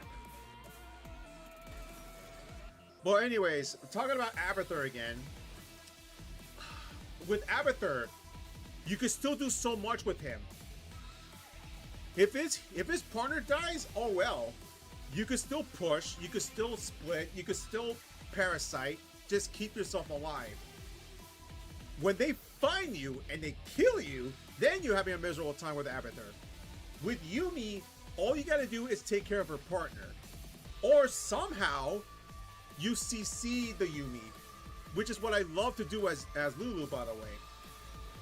Well, anyways, talking about Abathur again. With Abathur, you can still do so much with him. If his partner dies, oh well. You can still push, you can still split, you can still parasite, just keep yourself alive. When they find you and they kill you, then you're having a miserable time with Abathur. With Yuumi, all you gotta do is take care of her partner. Or somehow, you CC the Yuumi, which is what I love to do as Lulu, by the way.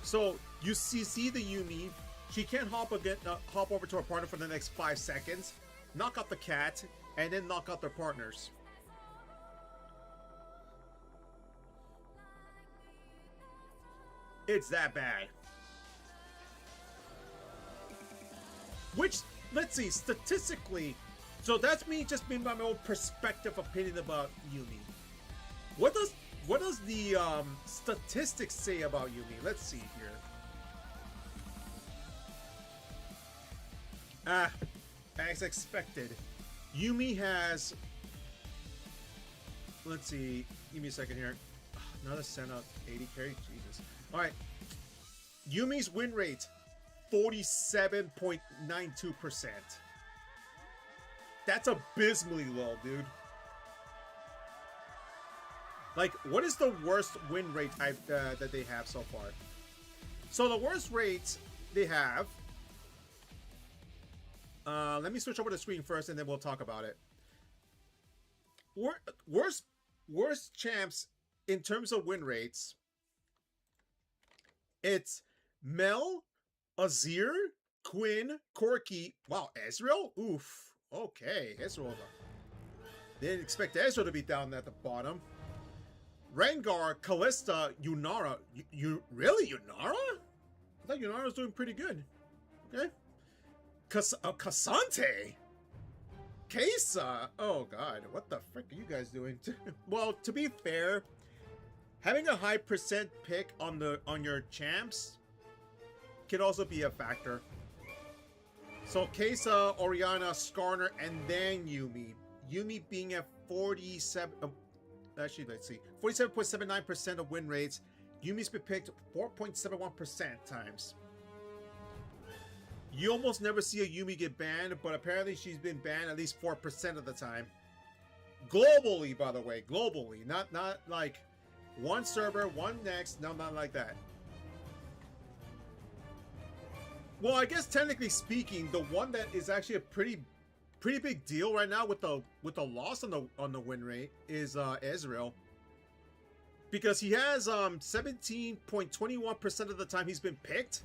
So you CC the Yuumi, she can't hop over to her partner for the next 5 seconds, knock out the cat, and then knock out their partners. It's that bad. Which, let's see, statistically, so that's me just being my own perspective opinion about Yuumi. What does the statistics say about Yuumi? Let's see here. As expected, Yuumi has, let's see, give me a second here. Another Senna 80 carry, Jesus. All right, Yumi's win rate, 47.92%. That's abysmally low, dude. Like, what is the worst win rate that they have so far? So the worst rate they have, let me switch over the screen first and then we'll talk about it. Worst champs in terms of win rates, it's Mel, Azir, Quinn, Corki. Wow, Ezreal? Oof. Okay, Ezreal. Didn't expect Ezreal to be down at the bottom. Rengar, Kalista, Yunara. You really, Yunara? I thought Yunara was doing pretty good. Okay. Cassante? Kesa? Oh god, what the frick are you guys doing? Well, to be fair, having a high percent pick on your champs can also be a factor. So Kesa, Orianna, Skarner, and then Yuumi. Yuumi being at 47. Actually, let's see, 47.79% of win rates. Yumi's been picked 4.71% times. You almost never see a Yuumi get banned, but apparently she's been banned at least 4% of the time. Globally, by the way, globally, not like one server, one next, no, not like that. Well, I guess technically speaking, the one that is actually a pretty big deal right now with the loss on the win rate is Ezreal, because he has 17.21% of the time he's been picked,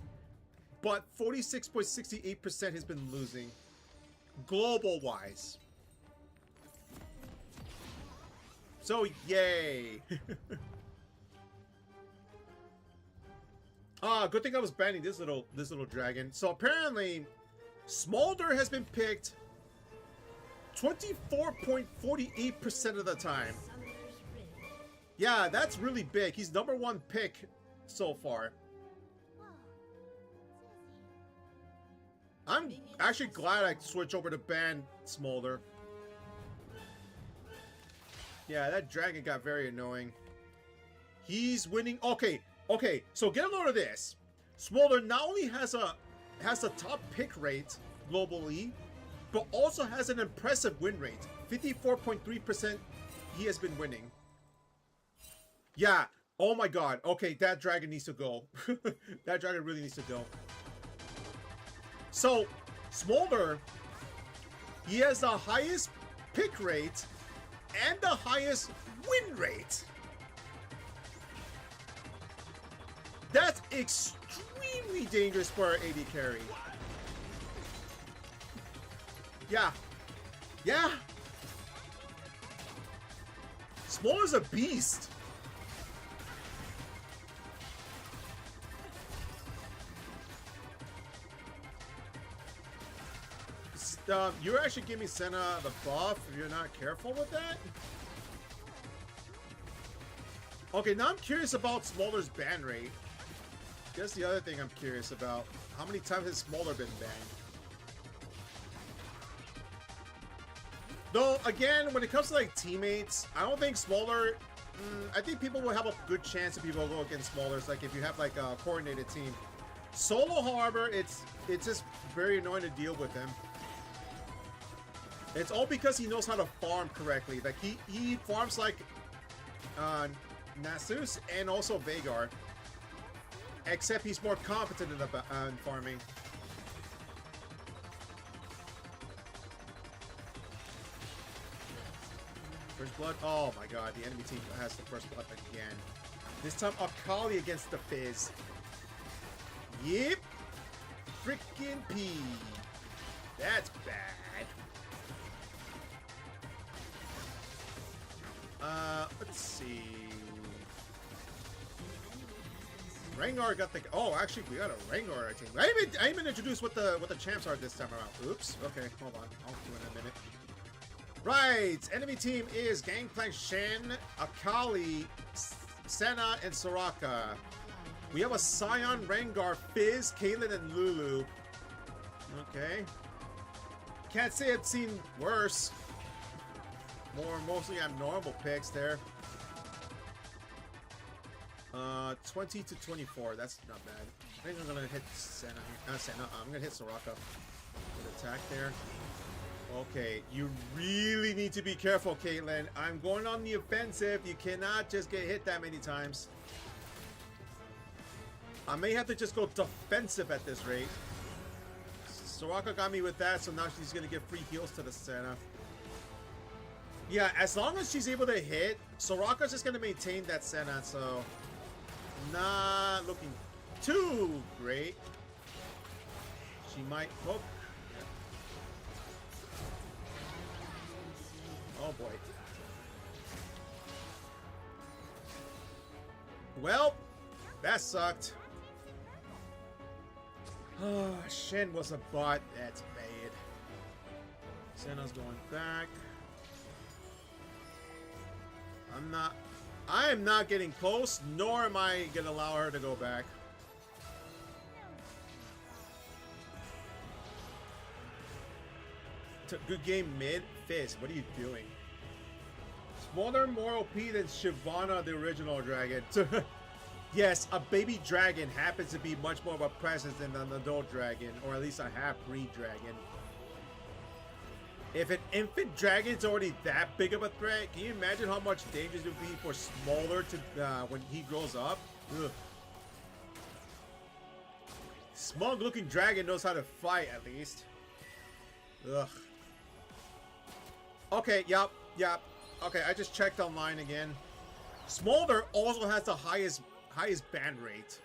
but 46.68% has been losing, global wise. So yay! Good thing I was banning this little dragon. So apparently, Smolder has been picked 24.48% of the time. Yeah, that's really big. He's #1 pick so far. I'm actually glad I switched over to ban Smolder. Yeah, that dragon got very annoying. He's winning. Okay, so get a load of this. Smolder not only has a top pick rate globally, but also has an impressive win rate. 54.3% he has been winning. Yeah, oh my god. Okay, that dragon needs to go. That dragon really needs to go. So, Smolder, he has the highest pick rate and the highest win rate. That's extremely dangerous for our AD carry. Yeah. Yeah. Smolder's a beast. You're actually giving Senna the buff if you're not careful with that? Okay, now I'm curious about Smolder's ban rate. Guess the other thing I'm curious about. How many times has Smolder been banned? Though, again, when it comes to like teammates, I don't think Smolder... I think people will have a good chance if people go against Smolder. Like if you have like a coordinated team. Solo, however, it's just very annoying to deal with him. It's all because he knows how to farm correctly. Like he farms like Nasus and also Veigar. Except he's more competent in farming. First blood. Oh my god, the enemy team has the first blood again. This time Akali against the Fizz. Yep. Freaking P. That's bad. Let's see. Rengar got the. Oh, actually, we got a Rengar team. I even introduced what the champs are this time around. Oops. Okay, hold on. I'll do it in a minute. Right. Enemy team is Gangplank, Shen, Akali, Senna, and Soraka. We have a Sion, Rengar, Fizz, Caitlyn, and Lulu. Okay. Can't say I've seen worse. Mostly abnormal picks there. 20 to 24. That's not bad. I think I'm gonna hit Senna. I'm gonna hit Soraka with attack there. Okay, you really need to be careful, Caitlyn. I'm going on the offensive. You cannot just get hit that many times. I may have to just go defensive at this rate. Soraka got me with that, so now she's gonna give free heals to the Senna. Yeah, as long as she's able to hit, Soraka's just gonna maintain that Senna, so not looking too great. She might. Oh, oh boy. Well, that sucked. Oh, Shen was a bot. That's bad. Senna's going back. I am not getting close, nor am I gonna allow her to go back. Good game mid. Fizz, what are you doing? Smolder more OP than Shyvana, the original dragon. Yes, a baby dragon happens to be much more of a presence than an adult dragon, or at least a half-breed dragon. If an infant dragon's already that big of a threat, can you imagine how much danger it would be for smaller to when he grows up? Ugh. Smug-looking dragon knows how to fight, at least. Ugh. Okay, yep. Okay, I just checked online again. Smolder also has the highest ban rate.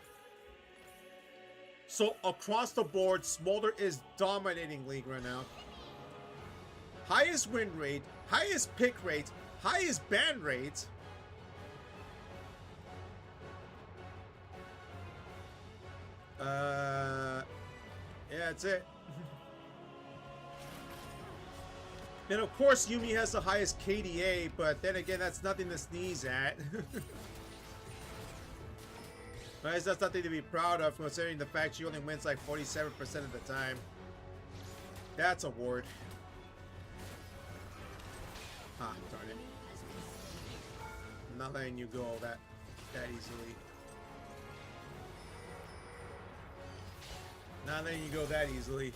So across the board, Smolder is dominating League right now. Highest win rate, highest pick rate, highest ban rate. Yeah, that's it. And of course, Yumi has the highest KDA, but then again, that's nothing to sneeze at. Right, that's nothing to be proud of, considering the fact she only wins like 47% of the time. That's a ward. Ah, darn it. I'm not letting you go that easily. Not letting you go that easily.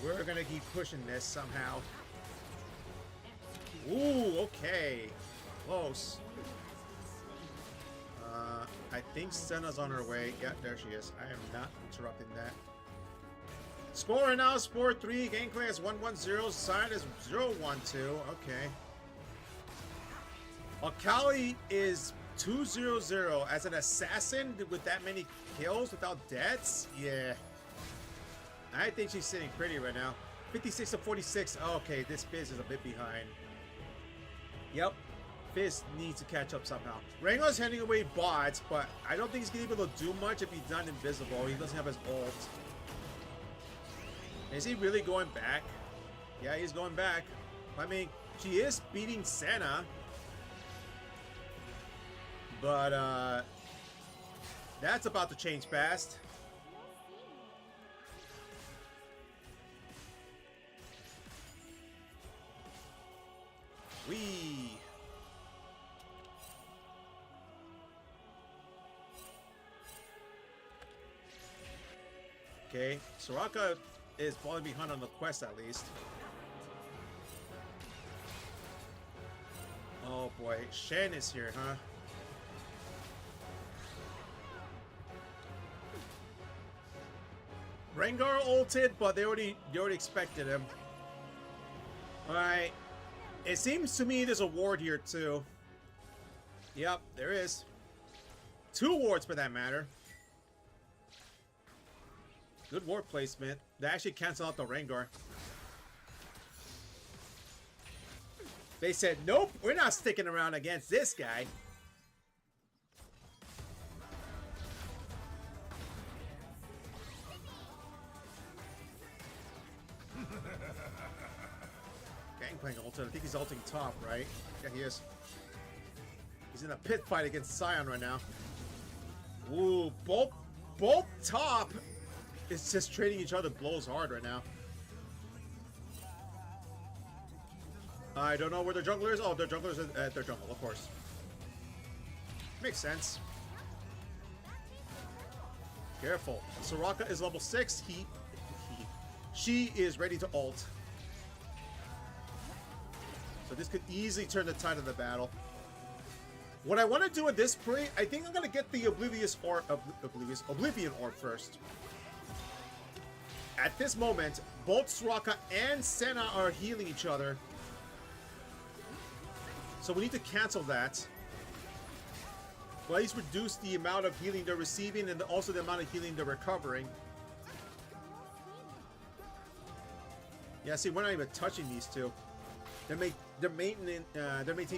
We're gonna keep pushing this somehow. Ooh, okay. Close. I think Senna's on her way. Yeah, there she is. I am not interrupting that. Score right now is 4-3. Gameplay is 1-1-0. Sign is 0-1-2. Okay. Akali is 2-0-0. As an assassin with that many kills without deaths? Yeah. I think she's sitting pretty right now. 56 to 46. Okay, this Fizz is a bit behind. Yep. Fizz needs to catch up somehow. Rengar's handing away bots, but I don't think he's going to be able to do much if he's not invisible. He doesn't have his ult. Is he really going back? Yeah, he's going back. I mean, she is beating Senna. But, that's about to change fast. Wee. Okay, Soraka is falling behind on the quest at least. Oh boy, Shen is here, huh? Rengar ulted, but they already expected him. Alright. It seems to me there's a ward here too. Yep, there is. 2 wards for that matter. Good ward placement. They actually cancel out the Rengar. They said, nope, we're not sticking around against this guy. Gangplank ulted. I think he's ulting top, right? Yeah, he is. He's in a pit fight against Sion right now. Ooh, both top. It's just trading each other blows hard right now. I don't know where their jungler is. Oh, their jungler is at their jungle, of course. Makes sense. Careful. Soraka is level 6. She is ready to ult. So this could easily turn the tide of the battle. What I want to do at this point, I think I'm going to get the Oblivion Orb first. At this moment, both Soraka and Senna are healing each other. So we need to cancel that. Well, at least reduce the amount of healing they're receiving and also the amount of healing they're recovering. Yeah, see, we're not even touching these two. They're maintaining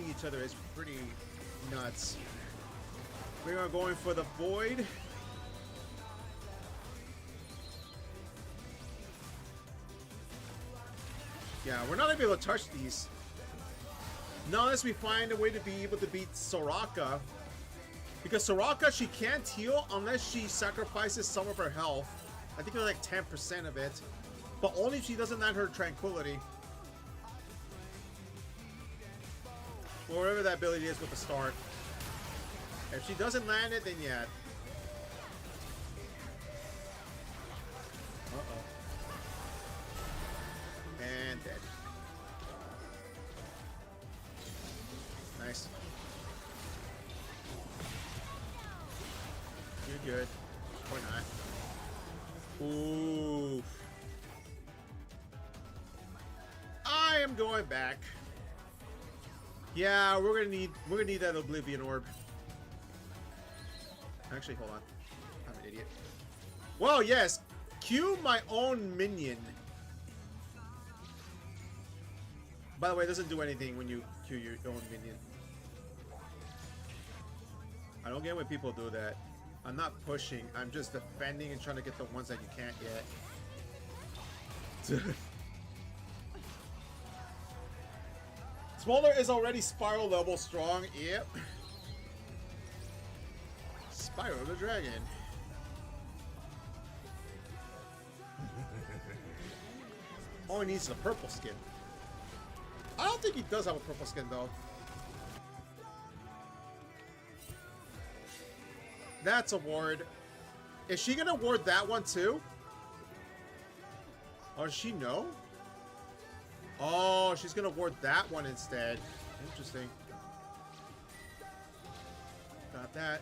each other is pretty nuts. We are going for the Void. Yeah, we're not able to touch these. Not unless we find a way to be able to beat Soraka. Because Soraka, she can't heal unless she sacrifices some of her health. I think it's like 10% of it. But only if she doesn't add her Tranquility. Or whatever that ability is with the start. If she doesn't land it, then yeah. Uh-oh. And dead. Nice. You're good. Or not. Ooh. I am going back. Yeah, we're gonna need that Oblivion Orb. Actually, hold on. I'm an idiot. Well, yes. Cue my own minion. By the way, it doesn't do anything when you queue your own minion. I don't get when people do that. I'm not pushing. I'm just defending and trying to get the ones that you can't get. Smolder is already Spiral level strong. Yep. Spyro the Dragon. Oh, he needs the purple skin. I don't think he does have a purple skin, though. That's a ward. Is she gonna ward that one, too? Or does she know? Oh, she's gonna ward that one instead. Interesting. Got that.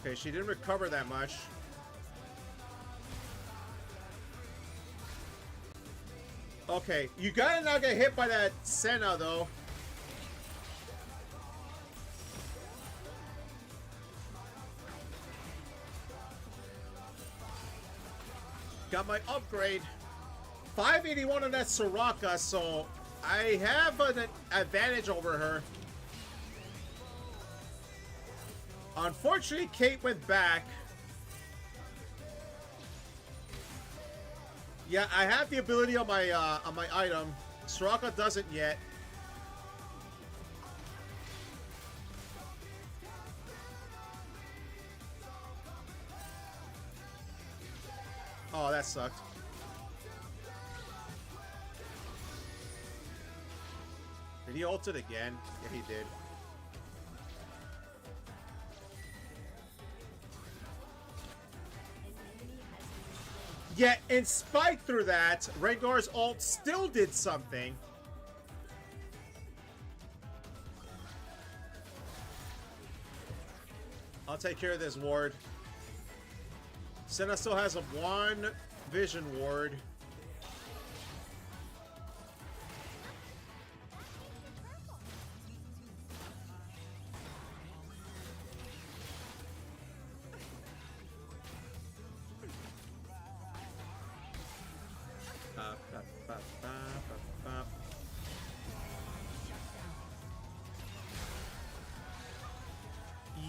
Okay, she didn't recover that much. Okay, you gotta not get hit by that Senna, though. Got my upgrade. 581 on that Soraka, so I have an advantage over her. Unfortunately, Kate went back. Yeah, I have the ability on my item. Soraka doesn't yet. Oh, that sucked. Did he ult it again? Yeah, he did. Yet, in spite through that, Rengar's ult still did something. I'll take care of this ward. Senna still has a 1 vision ward.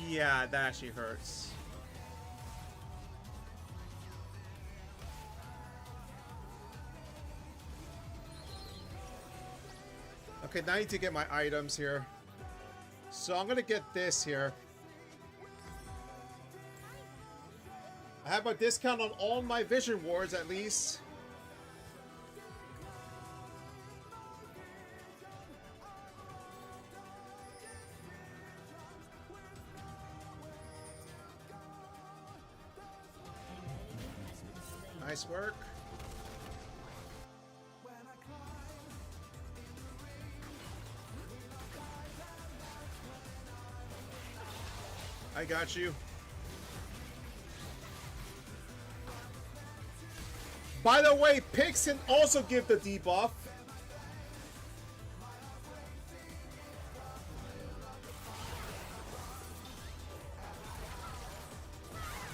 Yeah, that actually hurts. Okay, now I need to get my items here. So I'm gonna get this here. I have a discount on all my vision wards at least. Nice work. I got you. By the way, Pix can also give the debuff.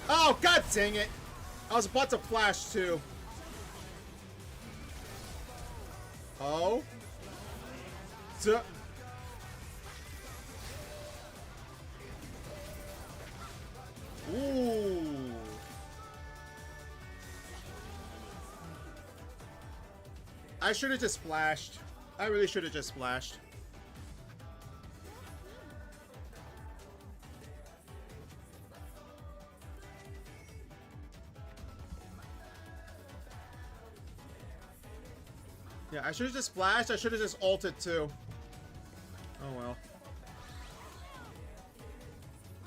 Oh, god dang it. I was about to flash too. Oh. Duh. Ooh. I should have just splashed. I really should have just splashed. Yeah, I should have just flashed. I should have just ulted too. Oh well.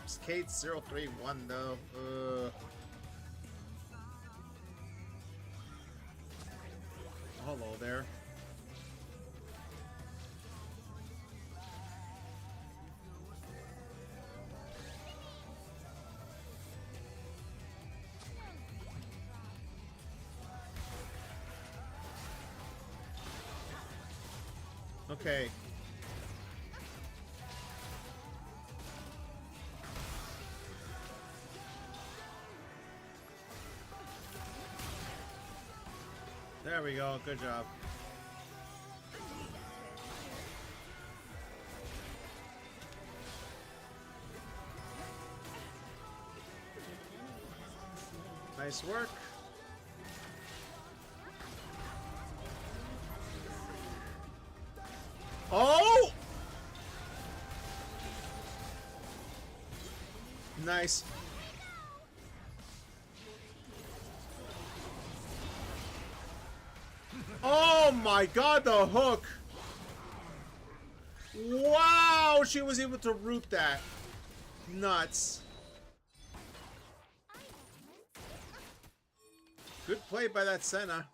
Skate 031 though. Hello there. Okay. There we go. Good job. Nice work. Oh! Nice. Oh my god, the hook! Wow, she was able to root that. Nuts. Good play by that Senna.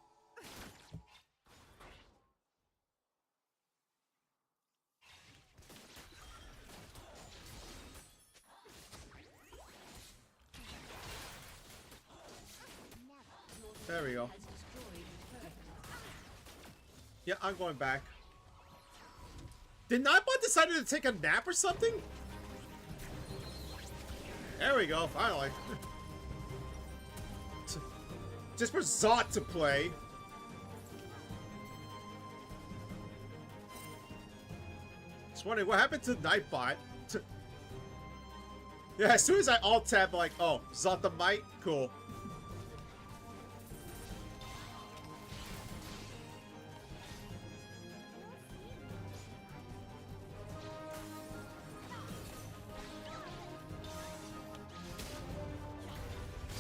There we go. Yeah, I'm going back. Did Nightbot decided to take a nap or something? There we go, finally. Just for Zot to play. Just wondering what happened to Nightbot. Yeah, as soon as I alt tab, like, oh, Zot the Might? Cool.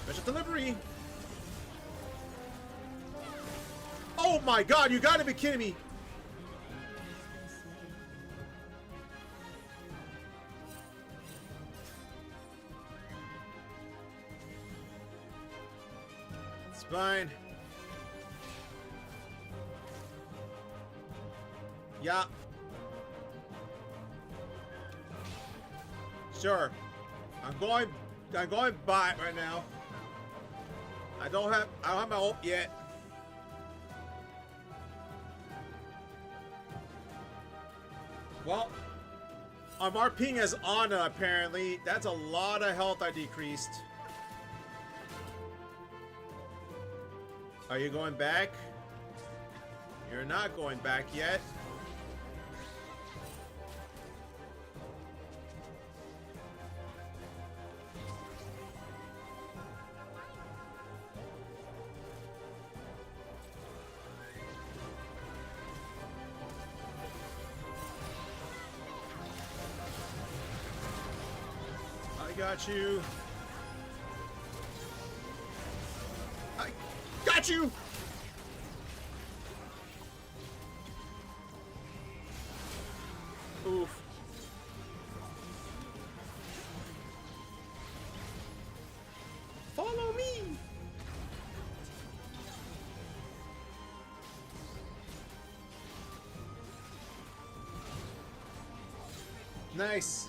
Special delivery. Oh my god, you gotta be kidding me. It's fine. Yeah. Sure. I'm going bot right now. I don't have my ult yet. Well, I'm RPing as Ana apparently. That's a lot of health I decreased. Are you going back? You're not going back yet. Got you. I got you. Oof. Follow me. Nice.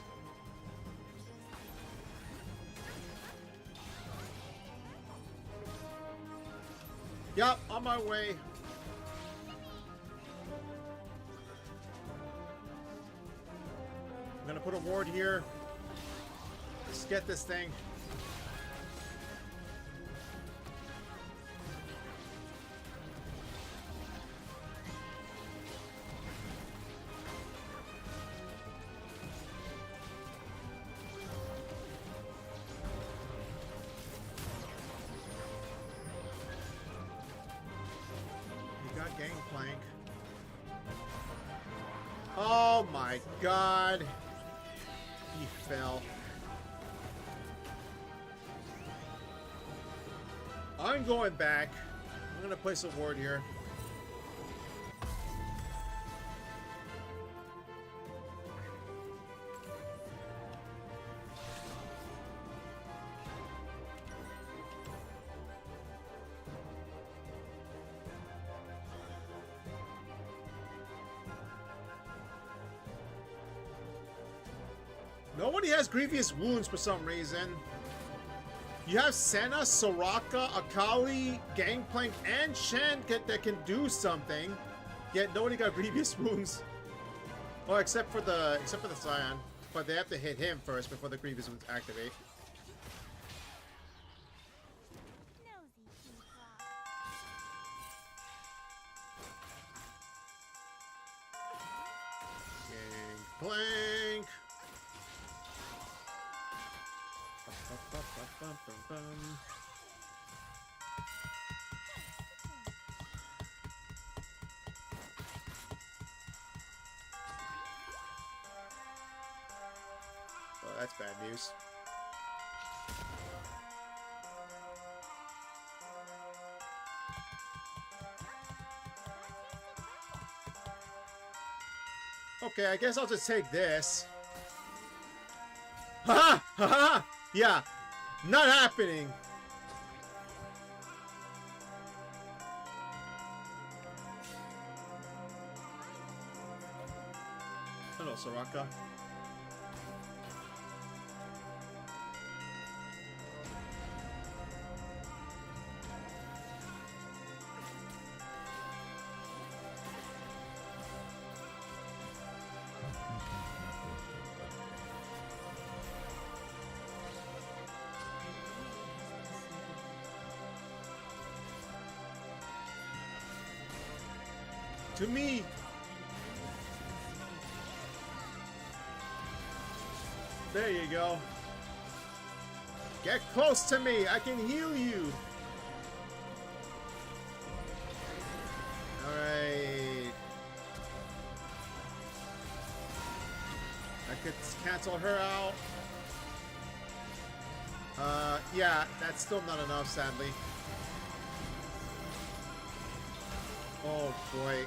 Yup, on my way. I'm gonna put a ward here. Let's get this thing. Gangplank. Oh my god. He fell. I'm going back. I'm gonna place a ward here. Nobody has grievous wounds for some reason. You have Senna, Soraka, Akali, Gangplank, and Shen that can do something. Yet nobody got grievous wounds. Well, except for the Scion. But they have to hit him first before the grievous wounds activate. Gangplank. Oh, that's bad news. Okay, I guess I'll just take this. Ha ha ha! Yeah, not happening. Hello, Soraka. To me. There you go. Get close to me. I can heal you. Alright. I could cancel her out. Yeah, that's still not enough, sadly. Oh boy.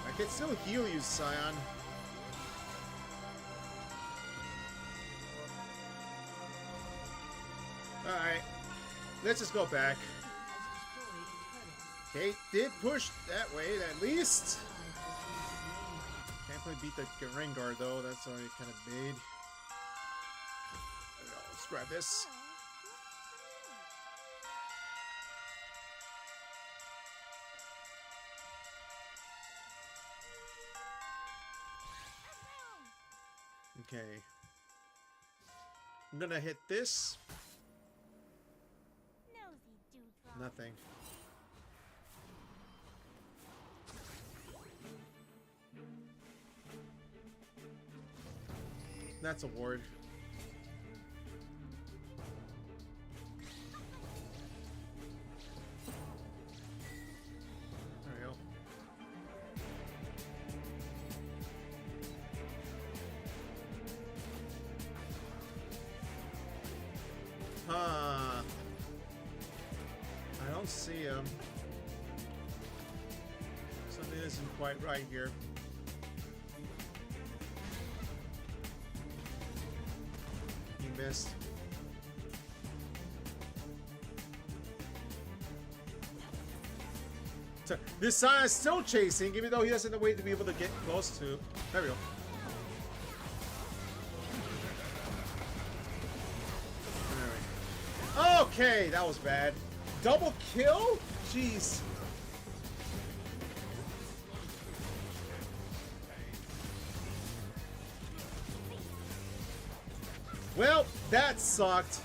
I can still heal you, Scion. Alright. Let's just go back. Kate did push that way, at least. Can't quite beat the Rengar, though. That's already kind of made. There we go. Let's grab this. Okay. I'm gonna hit this. Nothing. That's a ward. There we go. Huh. I don't see him. Something isn't quite right here. He missed. So, this Scion is still chasing, even though he doesn't know a way to be able to get close to. There we go. Okay, that was bad. Double kill? Jeez. Well, that sucked.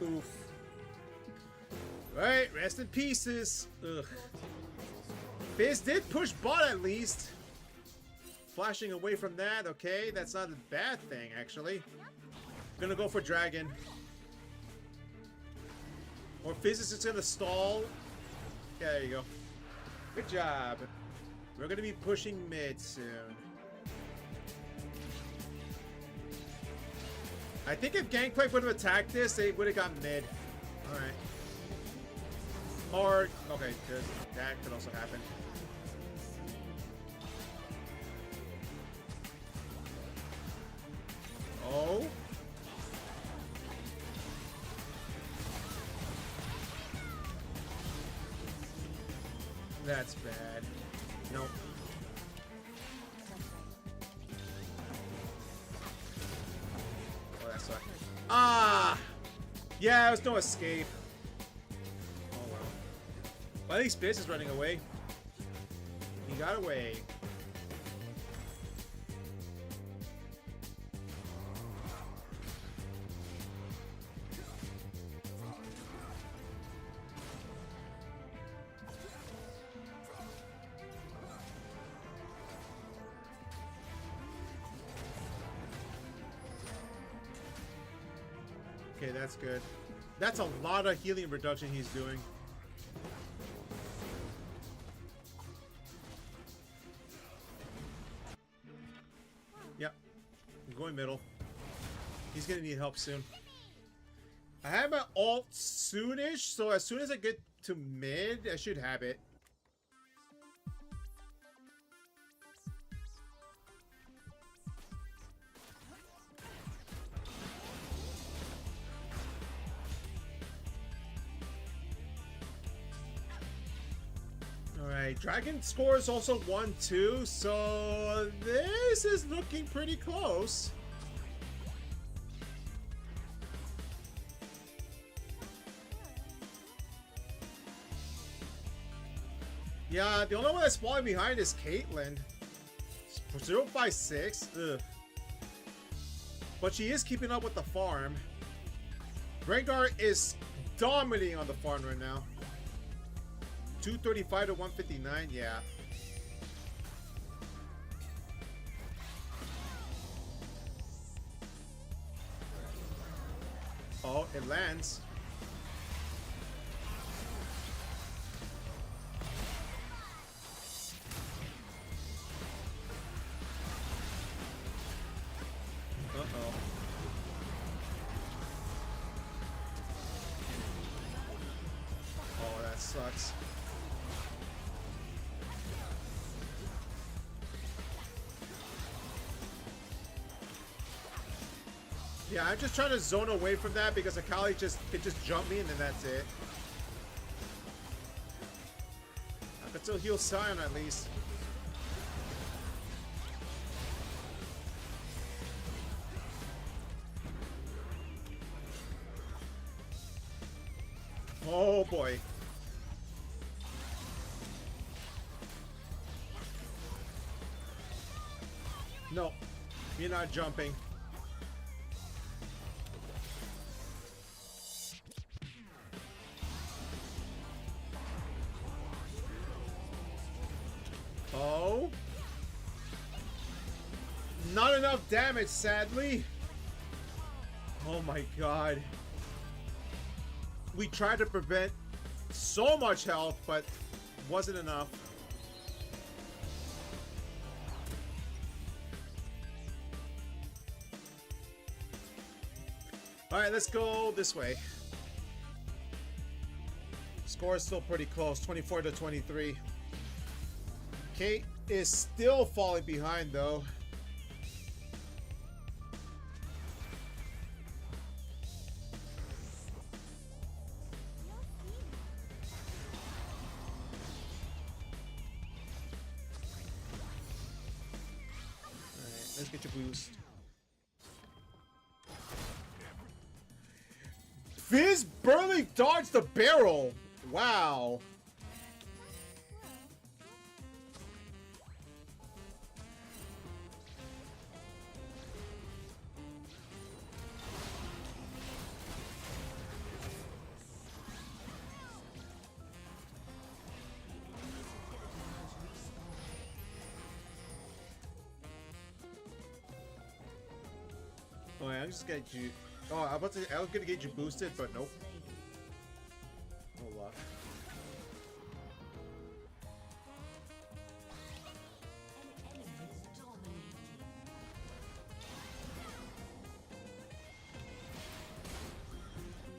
Oof. Right, rest in pieces. Ugh. Fizz did push bot at least. Flashing away from that, okay. That's not a bad thing, actually. Gonna go for Dragon. Or Fizz is just gonna stall. Yeah, there you go. Good job. We're gonna be pushing mid soon. I think if Gangplank would have attacked this, they would have got mid. Alright. Or, okay, good. That could also happen. That's bad. Nope. Oh, that sucked. Ah! Yeah, there's no escape. Oh well. Well, at least Fizz is running away. He got away. Okay, that's good. That's a lot of healing reduction he's doing. Yep. I'm going middle. He's gonna need help soon. I have an ult soonish, so as soon as I get to mid, I should have it. Alright, Dragon score is also 1-2, so this is looking pretty close. Yeah, the only one that's falling behind is Caitlyn. 056. Ugh. But she is keeping up with the farm. Rengar is dominating on the farm right now. 235 to 159, yeah. Oh, it lands. Uh-oh. Oh, that sucks. Yeah, I'm just trying to zone away from that because Akali could just jump me and then that's it. I could still heal Sion at least. Oh boy. No, you're not jumping. Oh. Not enough damage, sadly. Oh my god. We tried to prevent so much health, but wasn't enough. Alright, let's go this way. Score is still pretty close, 24 to 23. Kate is still falling behind though. Alright, let's get your boost. Fizz barely dodged the barrel. Wow. Oh, yeah, I'm just gonna get you. Oh, I was gonna get you boosted, but nope. No luck.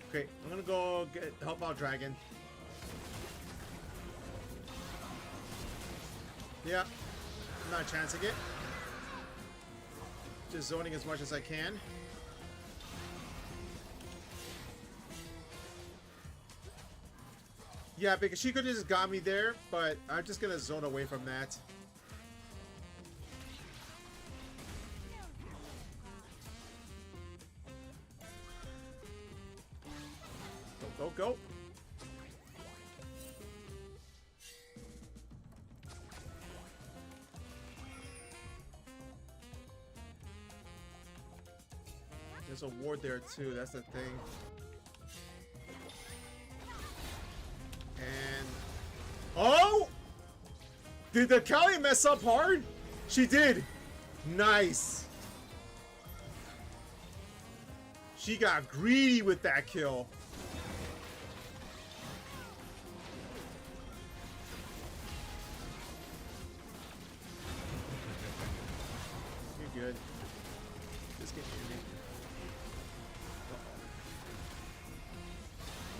Okay, I'm gonna go help out Dragon. Yeah, not chancing it. Just zoning as much as I can. Yeah, because she could have just got me there, but I'm just gonna zone away from that. Go, go, go. There's a ward there too, that's the thing. And... oh! Did the Kali mess up hard? She did! Nice! She got greedy with that kill. You're good. Just get near me.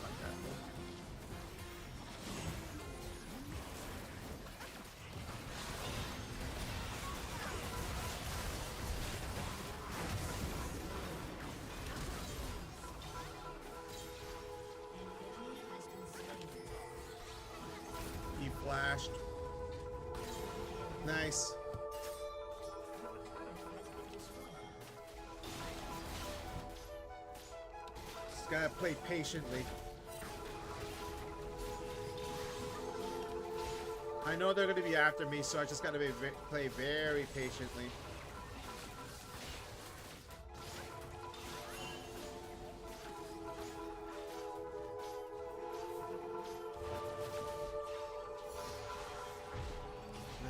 Like that. He flashed. Nice. Just gotta play patiently. I know they're gonna be after me, so I just gotta play very patiently.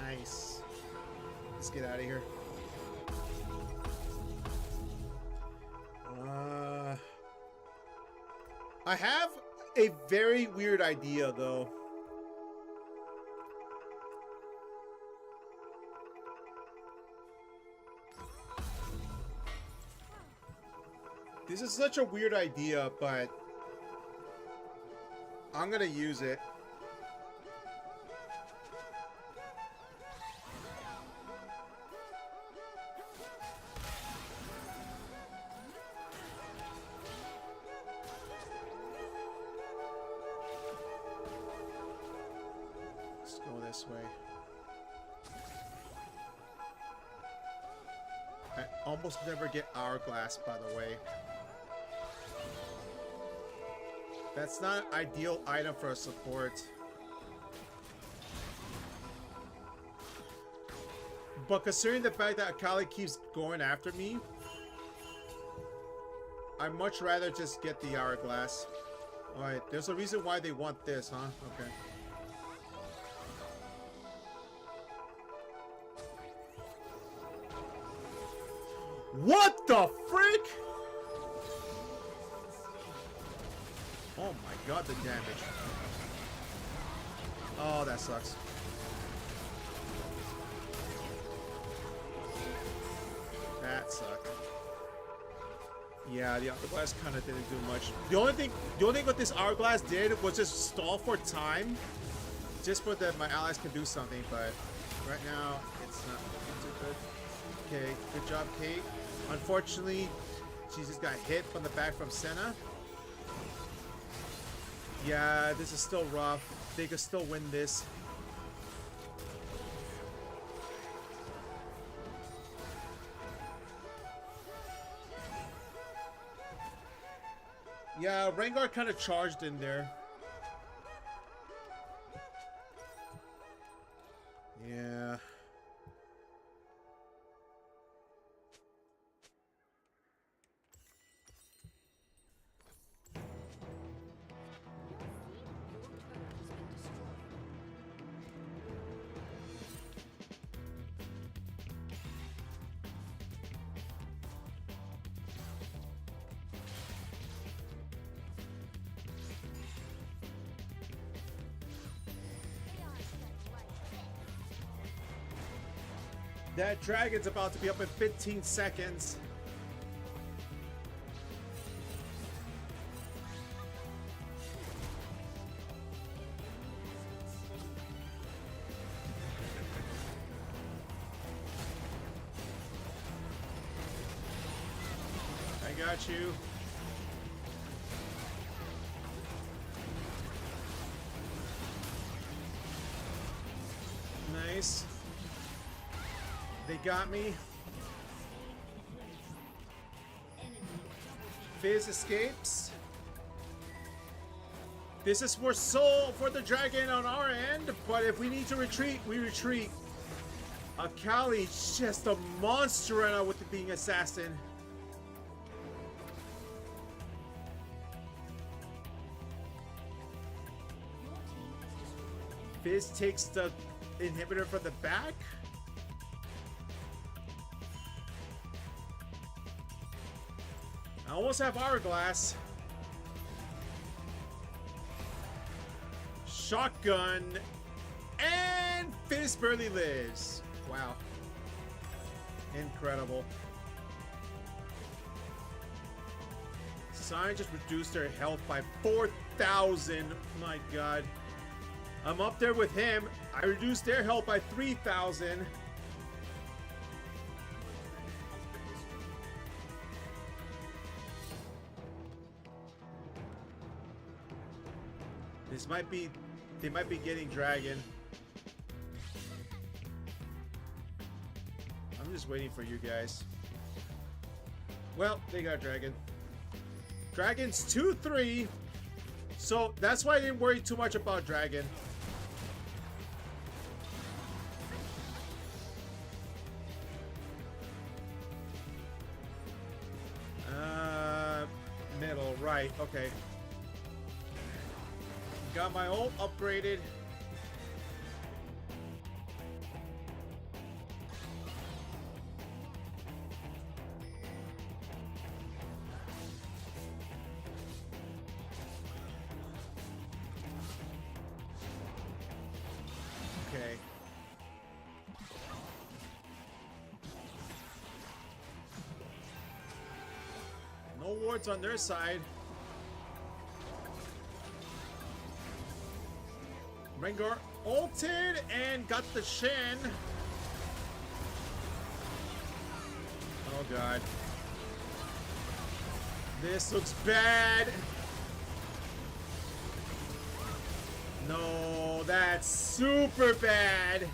Nice. Let's get out of here. I have a very weird idea, though. This is such a weird idea, but I'm gonna use it. Let's go this way. I almost never get Hourglass, by the way. That's not an ideal item for a support. But considering the fact that Akali keeps going after me, I'd much rather just get the Hourglass. Alright, there's a reason why they want this, huh? Okay. What the frick? Oh my god, the damage. Oh, that sucks. That sucked. Yeah, the Hourglass kind of didn't do much. The only thing what this Hourglass did was just stall for time, just for that my allies can do something. But right now, it's not too good. Okay, good job, Kate. Unfortunately, she just got hit from the back from Senna. Yeah, this is still rough. They could still win this. Yeah, Rengar kind of charged in there. Yeah. That dragon's about to be up in 15 seconds. I got you. Nice. They got me. Fizz escapes. This is for soul for the dragon on our end, but if we need to retreat, we retreat. Akali's just a monster right now with the being assassin. Fizz takes the inhibitor from the back. I almost have Hourglass. Shotgun. And Fizz barely lives. Wow. Incredible. Sign just reduced their health by 4,000. My god. I'm up there with him. I reduced their health by 3,000. This might be... They might be getting Dragon. I'm just waiting for you guys. Well, they got Dragon. Dragon's 2-3. So that's why I didn't worry too much about Dragon. Middle, right, okay. Got my ult upgraded. Okay. No wards on their side. Rengar ulted and got the Shen. Oh god. This looks bad. No, that's super bad.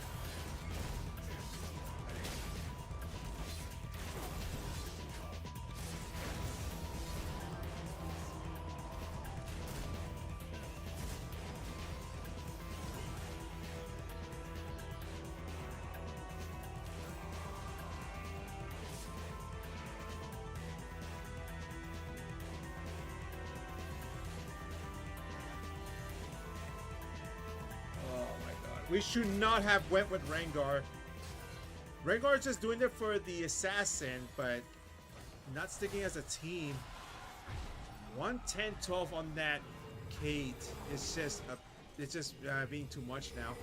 We should not have went with Rengar. Rengar's just doing it for the assassin, but not sticking as a team. 110-12 on that Kate. It's just being too much now.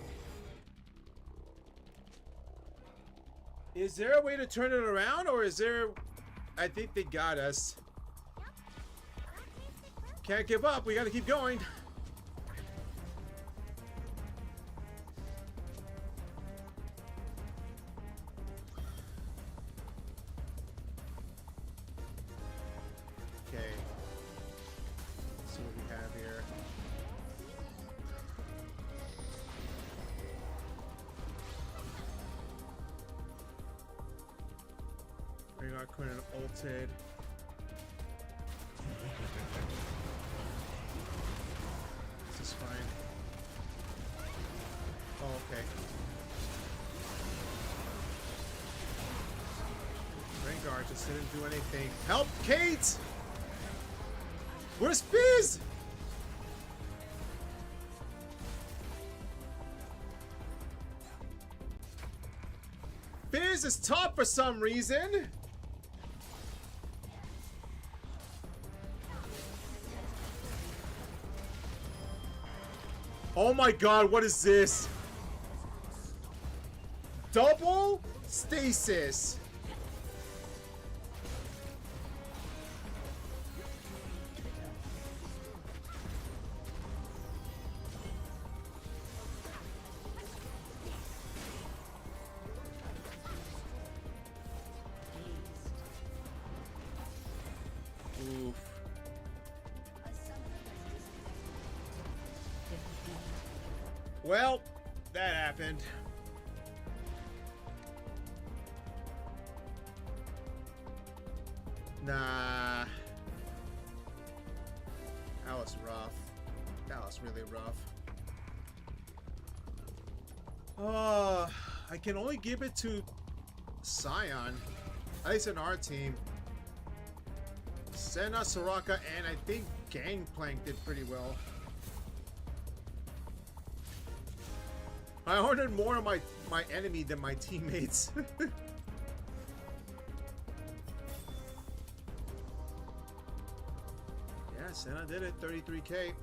Is there a way to turn it around, or is there? I think they got us. Can't give up. We got to keep going. Couldn't ulted. This is fine. Oh, okay. Rengar just didn't do anything. Help, Kate! Where's Fizz? Fizz is top for some reason. Oh my god, what is this? Double stasis. Oof. Well, that happened. Nah. That was rough. That was really rough. I can only give it to Scion. At least in our team. Senna, Soraka, and I think Gangplank did pretty well. I ordered more of my enemy than my teammates. Yeah, Senna did it, 33k.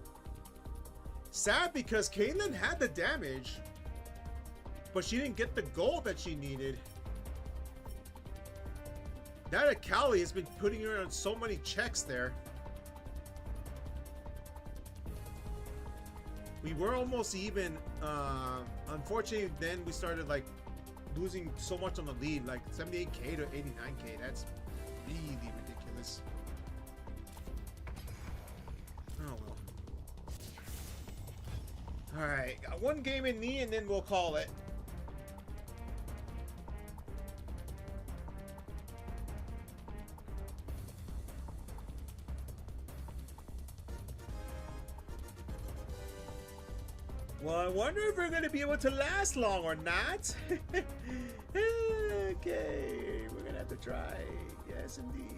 Sad because Caitlyn had the damage, but she didn't get the gold that she needed. That Akali has been putting her on so many checks there. We were almost even. Unfortunately, then we started like losing so much on the lead, like 78k to 89k. That's really ridiculous. Oh well. All right, got one game in me, and then we'll call it. Well, I wonder if we're going to be able to last long or not. Okay, we're going to have to try. Yes, indeed.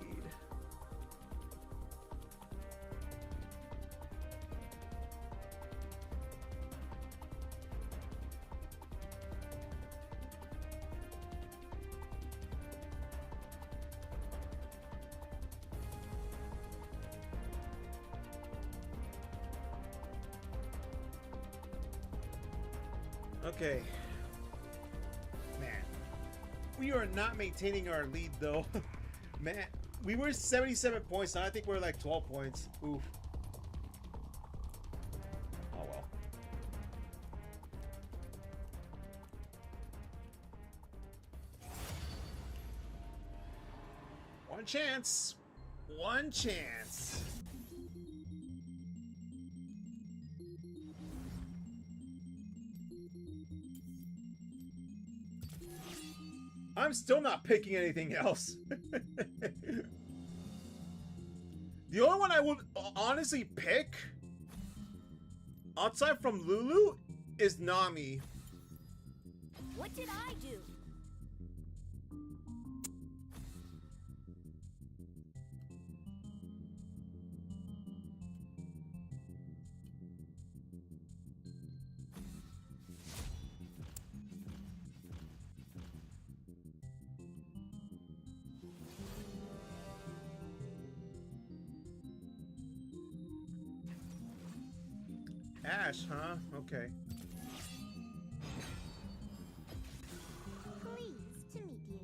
Okay. Man. We are not maintaining our lead, though. Man. We were 77 points, now I think we're like 12 points. Oof. Oh, well. One chance. One chance. I'm still not picking anything else. The only one I would honestly pick, outside from Lulu, is Nami. What did I do? Ash, huh? Okay. Pleased to meet you.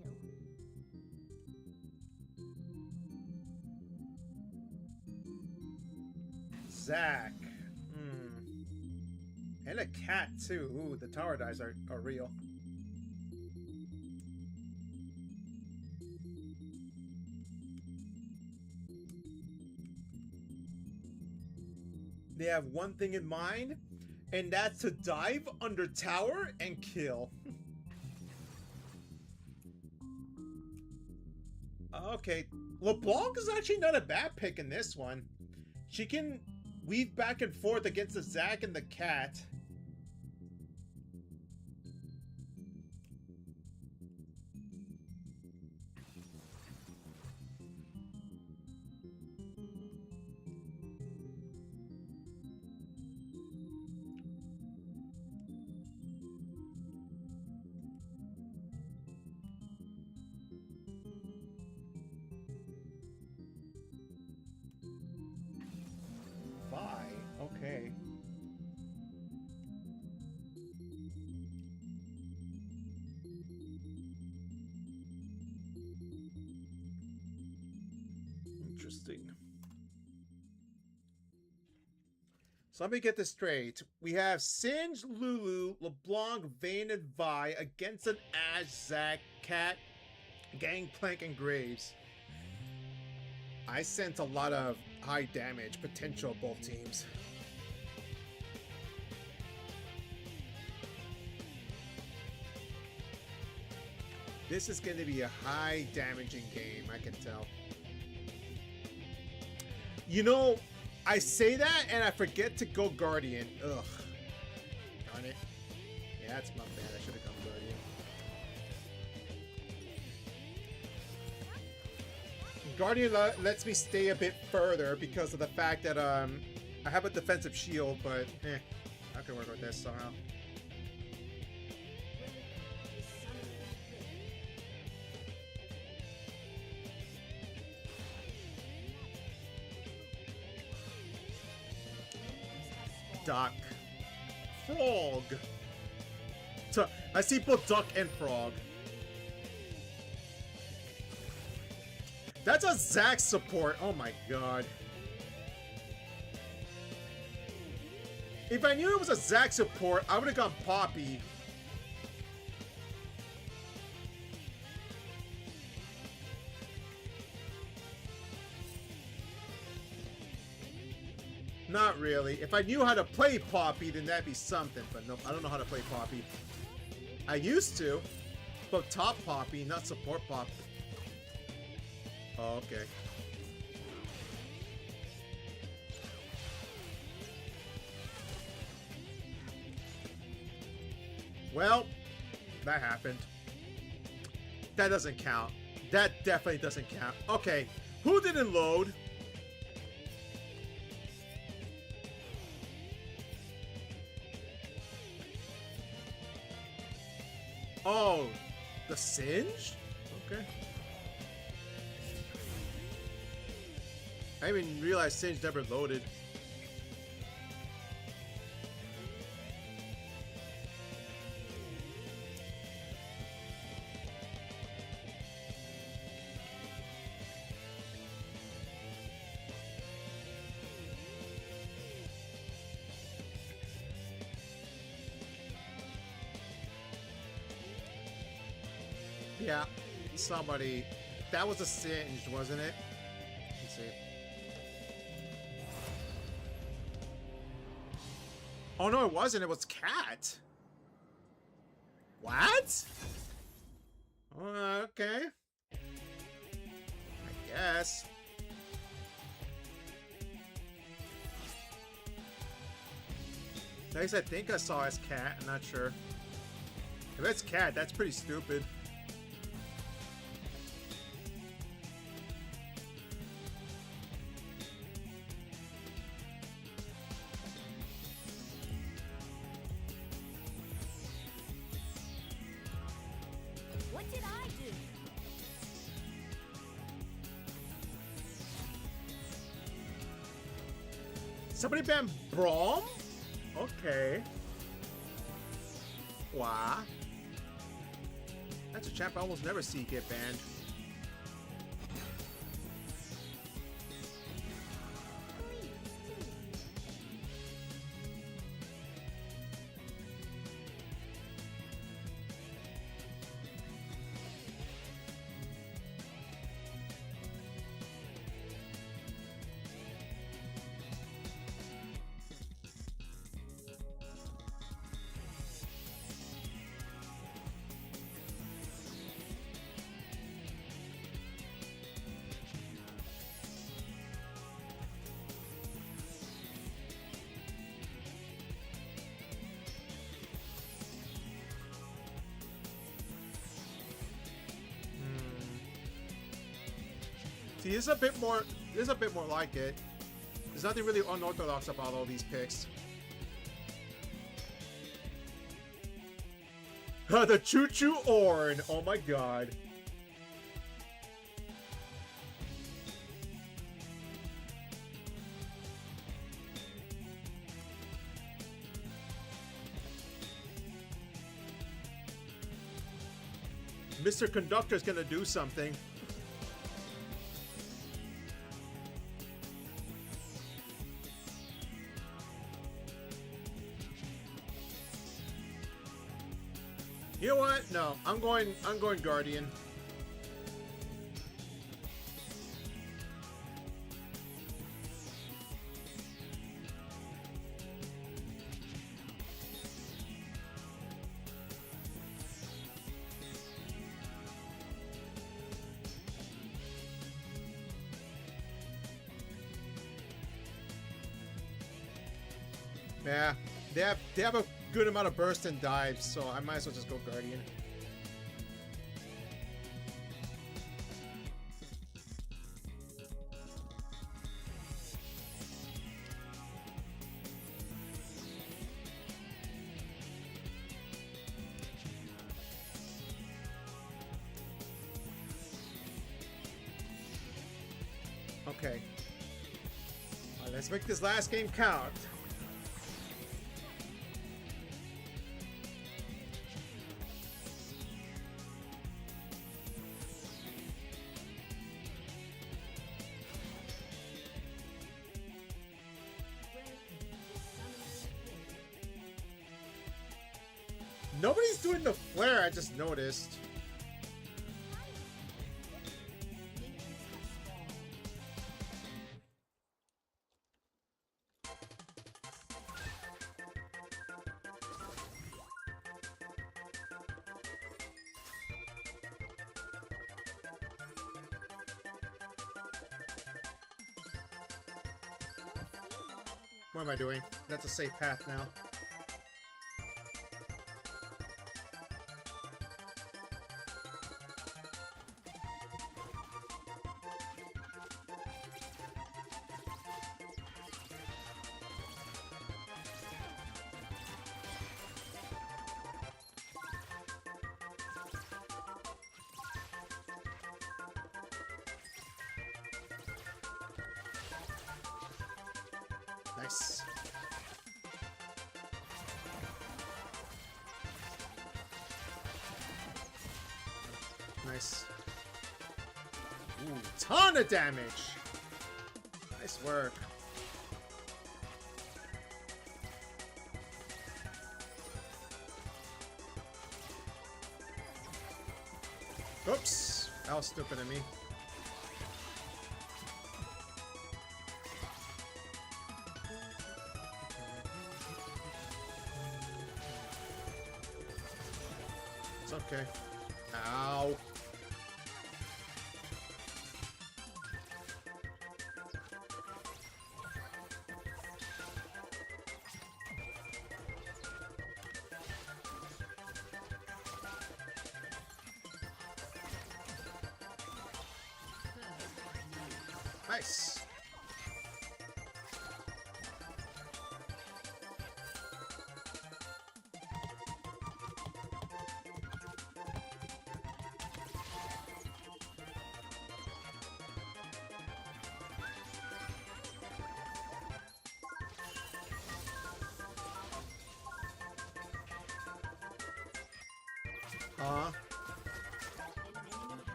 Zac. And a cat, too. Ooh, the tower dives are real. They have one thing in mind, and that's to dive under tower and kill. Okay, LeBlanc is actually not a bad pick in this one. She can weave back and forth against the Zac and the cat. Okay. Interesting. So let me get this straight. We have Singed, Lulu, LeBlanc, Vayne, and Vi against an Ashe, Zac, Cat, Gangplank, and Graves. I sense a lot of high damage potential of both teams. This is going to be a high damaging game, I can tell. You know, I say that and I forget to go Guardian. Ugh. Darn it. Yeah, that's not bad. I should have gone Guardian. Guardian lets me stay a bit further because of the fact that I have a defensive shield, but I can work with this somehow. Duck. Frog. I see both duck and frog. That's a Zac support. Oh my god. If I knew it was a Zac support, I would have gone Poppy. Not really. If I knew how to play Poppy, then that'd be something. But nope, I don't know how to play Poppy. I used to, but top Poppy, not support Poppy. Oh, okay. Well, that happened. That doesn't count. That definitely doesn't count. Okay, who didn't load? Oh, the Singed? Okay. I didn't even realize Singed never loaded. Yeah, somebody. That was a Singed, wasn't it? Let's see. Oh no, it wasn't. It was Cat. What? Okay. I guess. At least I think I saw as Cat. I'm not sure. If it's Cat, that's pretty stupid. What did I do? Somebody banned Braum? Okay. Wow. That's a champ I almost never see get banned. See, this is a bit more. This is a bit more like it. There's nothing really unorthodox about all these picks. The Choo Choo Orn. Oh my god. Mr. Conductor's gonna do something. You know what? No, I'm going Guardian. Yeah, they have a good amount of burst and dives, so I might as well just go Guardian. Okay. Let's make this last game count. Nobody's doing the flare, I just noticed. What am I doing? That's a safe path now. Nice. Nice. Ooh, ton of damage. Nice work. Oops. That was stupid of me. It's okay. Ow. Nice.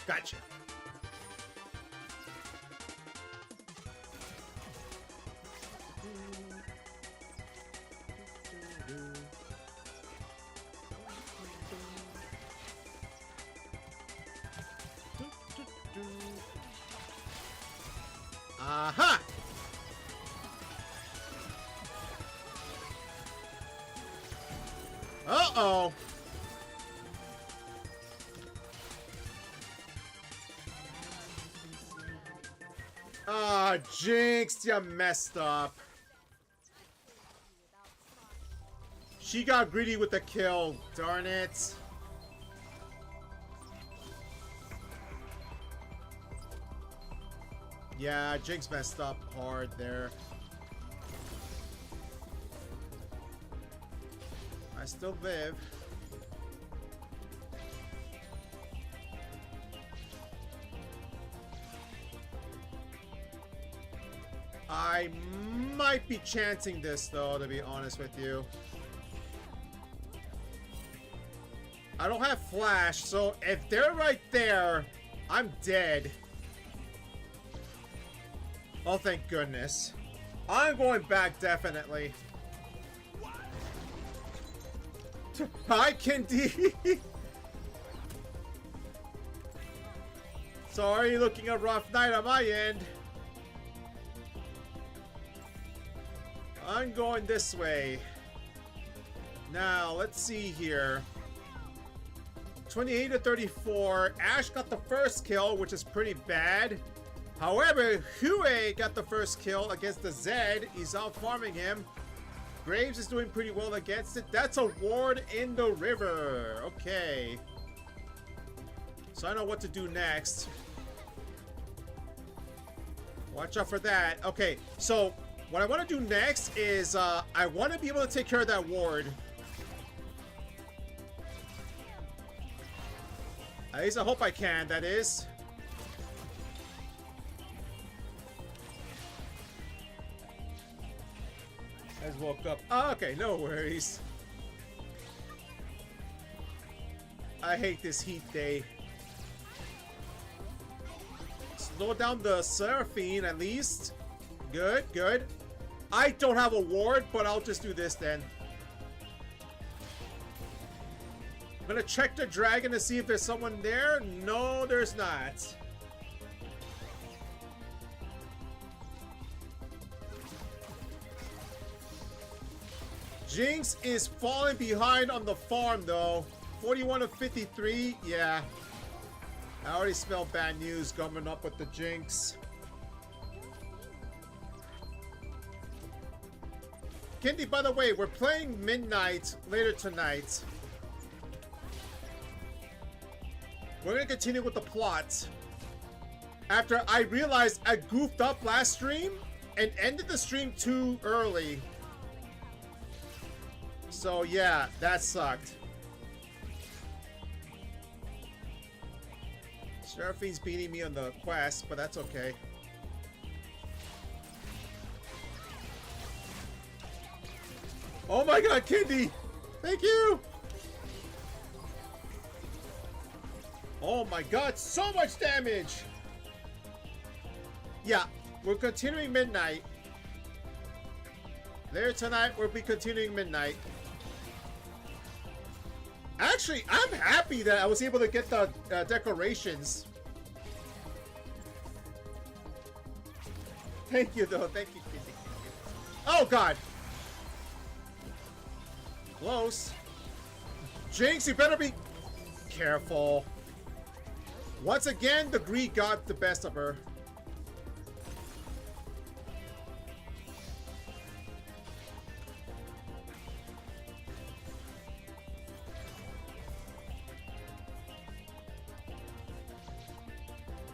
Gotcha. Aha! Uh-oh. Ah, Jinx, you messed up. She got greedy with the kill, darn it. Yeah, Jinx messed up hard there. I still live. I might be chancing this though, to be honest with you. I don't have flash, so if they're right there, I'm dead. Oh, thank goodness. I'm going back, definitely. Hi, Kendi. Sorry, looking a rough night on my end. I'm going this way. Now, let's see here. 28 to 34. Ash got the first kill, which is pretty bad. However, Hue got the first kill against the Zed. He's out farming him. Graves is doing pretty well against it. That's a ward in the river. Okay. So I know what to do next. Watch out for that. Okay, so what I want to do next is I want to be able to take care of that ward. At least I hope I can, that is. I just woke up. Oh, okay, no worries. I hate this heat day. Slow down the Seraphine at least. Good, good. I don't have a ward, but I'll just do this then. I'm gonna check the dragon to see if there's someone there. No, there's not. Jinx is falling behind on the farm though. 41 to 53. Yeah. I already smell bad news coming up with the Jinx. Kindy, by the way, we're playing Midnight later tonight. We're gonna continue with the plot. After I realized I goofed up last stream and ended the stream too early. So yeah, that sucked. Seraphine's beating me on the quest, but that's okay. Oh my god, Kindy! Thank you! Oh my god, so much damage! Yeah, we're continuing Midnight. Later tonight, we'll be continuing Midnight. Actually, I'm happy that I was able to get the decorations. Thank you, though. Thank you, Kitty. Oh, God. Close. Jinx, you better be careful. Once again, the greed got the best of her.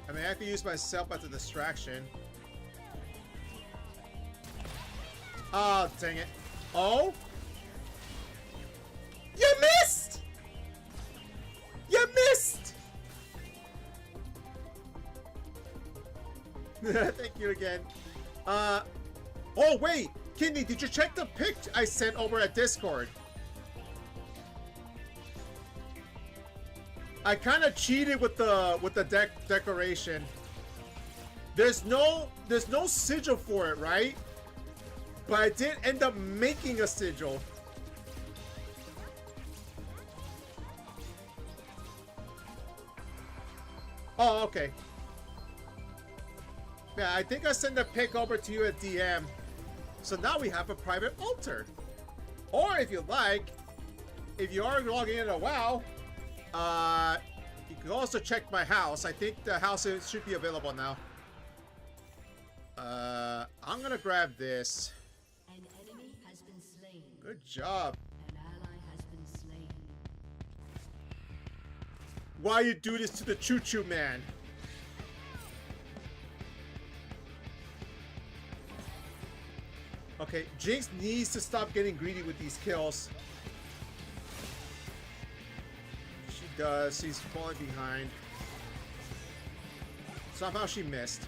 I mean, I have to use myself as a distraction. Oh, dang it. Oh? You missed! You missed! Thank you again. Oh, wait! Kindy, did you check the pic I sent over at Discord? I kind of cheated with the decoration. There's no sigil for it, right? But I did end up making a sigil. Oh, okay. Yeah, I think I sent the pic over to you at DM. So now we have a private altar. Or if you like, if you are logging in a WoW, you can also check my house. I think the house should be available now. I'm gonna grab this. An enemy has been slain. Good job. An ally has been slain. Why you do this to the choo-choo man? Okay, Jinx needs to stop getting greedy with these kills. She does. She's falling behind. Somehow she missed.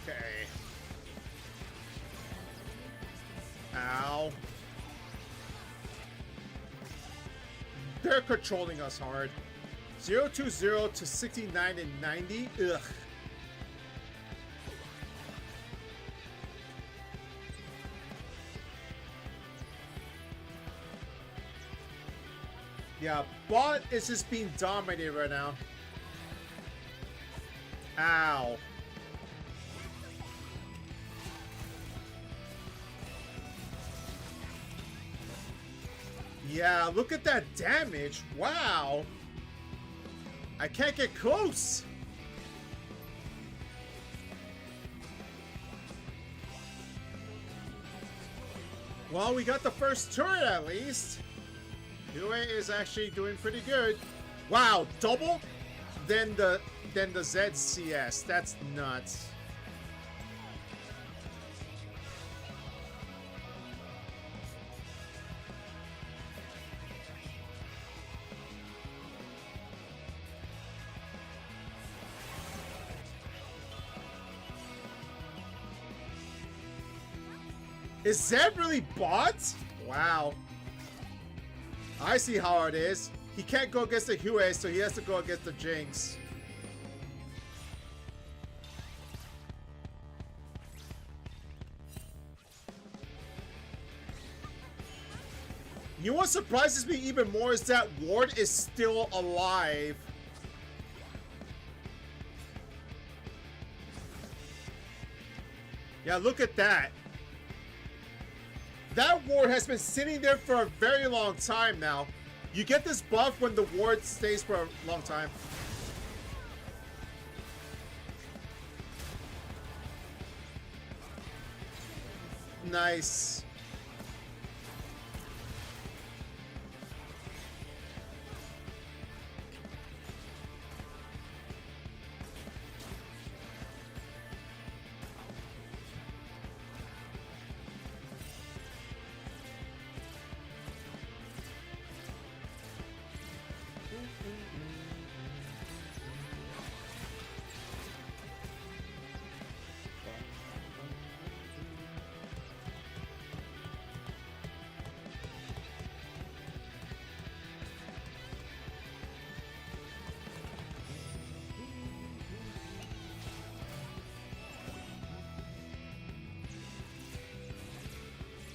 Okay. Ow. They're controlling us hard. 020 to 69 and 90. Ugh. Yeah, bot is just being dominated right now. Ow. Yeah, look at that damage. Wow. I can't get close. Well, we got the first turret at least. Hue is actually doing pretty good. Wow, double? Then the ZCS. That's nuts. Is Zed really bot? Wow. I see how it is. He can't go against the Hue, so he has to go against the Jinx. You know what surprises me even more is that Ward is still alive. Yeah, look at that. That ward has been sitting there for a very long time now. You get this buff when the ward stays for a long time. Nice.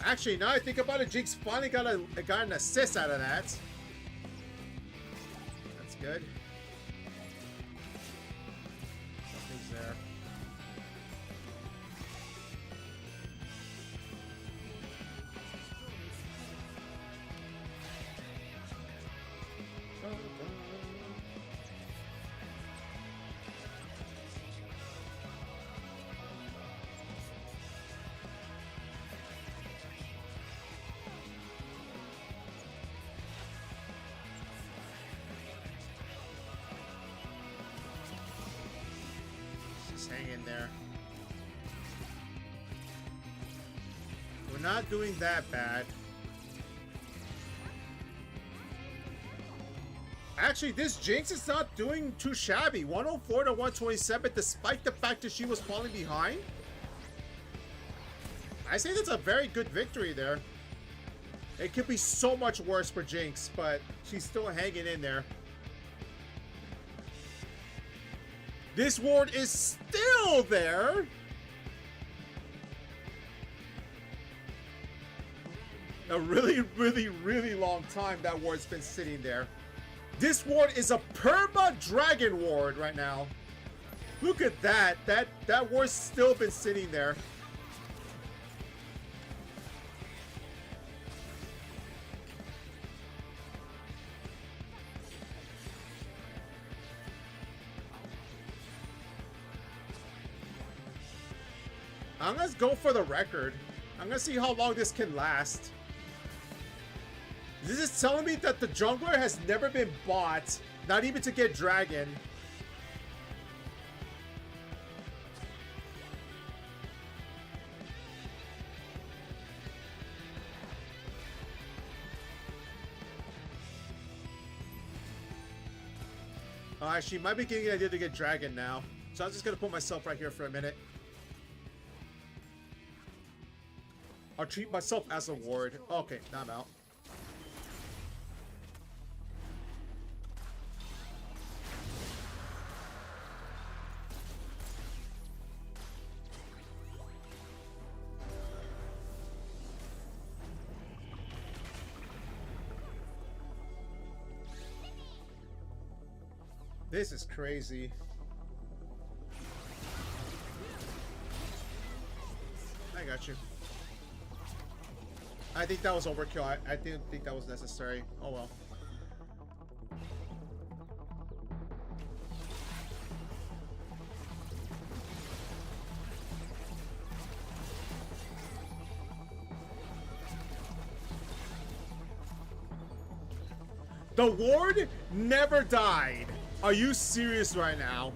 Actually, now I think about it, Jinx finally got an assist out of that. That's good. Nothing's there. Hang in there. We're not doing that bad. Actually, this Jinx is not doing too shabby. 104 to 127, despite the fact that she was falling behind. I say that's a very good victory there. It could be so much worse for Jinx, but she's still hanging in there. This ward is still there. A really, really, really long time that ward's been sitting there. This ward is a perma dragon ward right now. Look at that. That ward's still been sitting there. I'm gonna go for the record. I'm gonna see how long this can last. This is telling me that the jungler has never been bought, not even to get dragon. She might be getting an idea to get dragon now. So I'm just gonna put myself right here for a minute. I'll treat myself as a ward. Okay, now I'm out. This is crazy. I got you. I think that was overkill. I didn't think that was necessary. Oh well. The ward never died. Are you serious right now?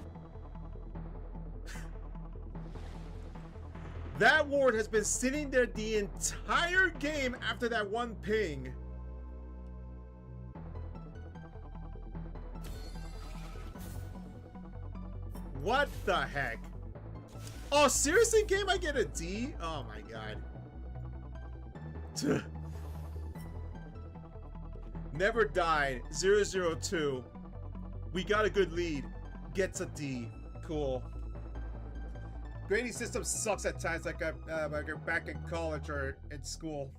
That ward has been sitting there the entire game after that one ping. What the heck? Oh, seriously, game? I get a D? Oh my god. Never died. 002. We got a good lead. Gets a D. Cool. Grading system sucks at times, like you're back in college or in school.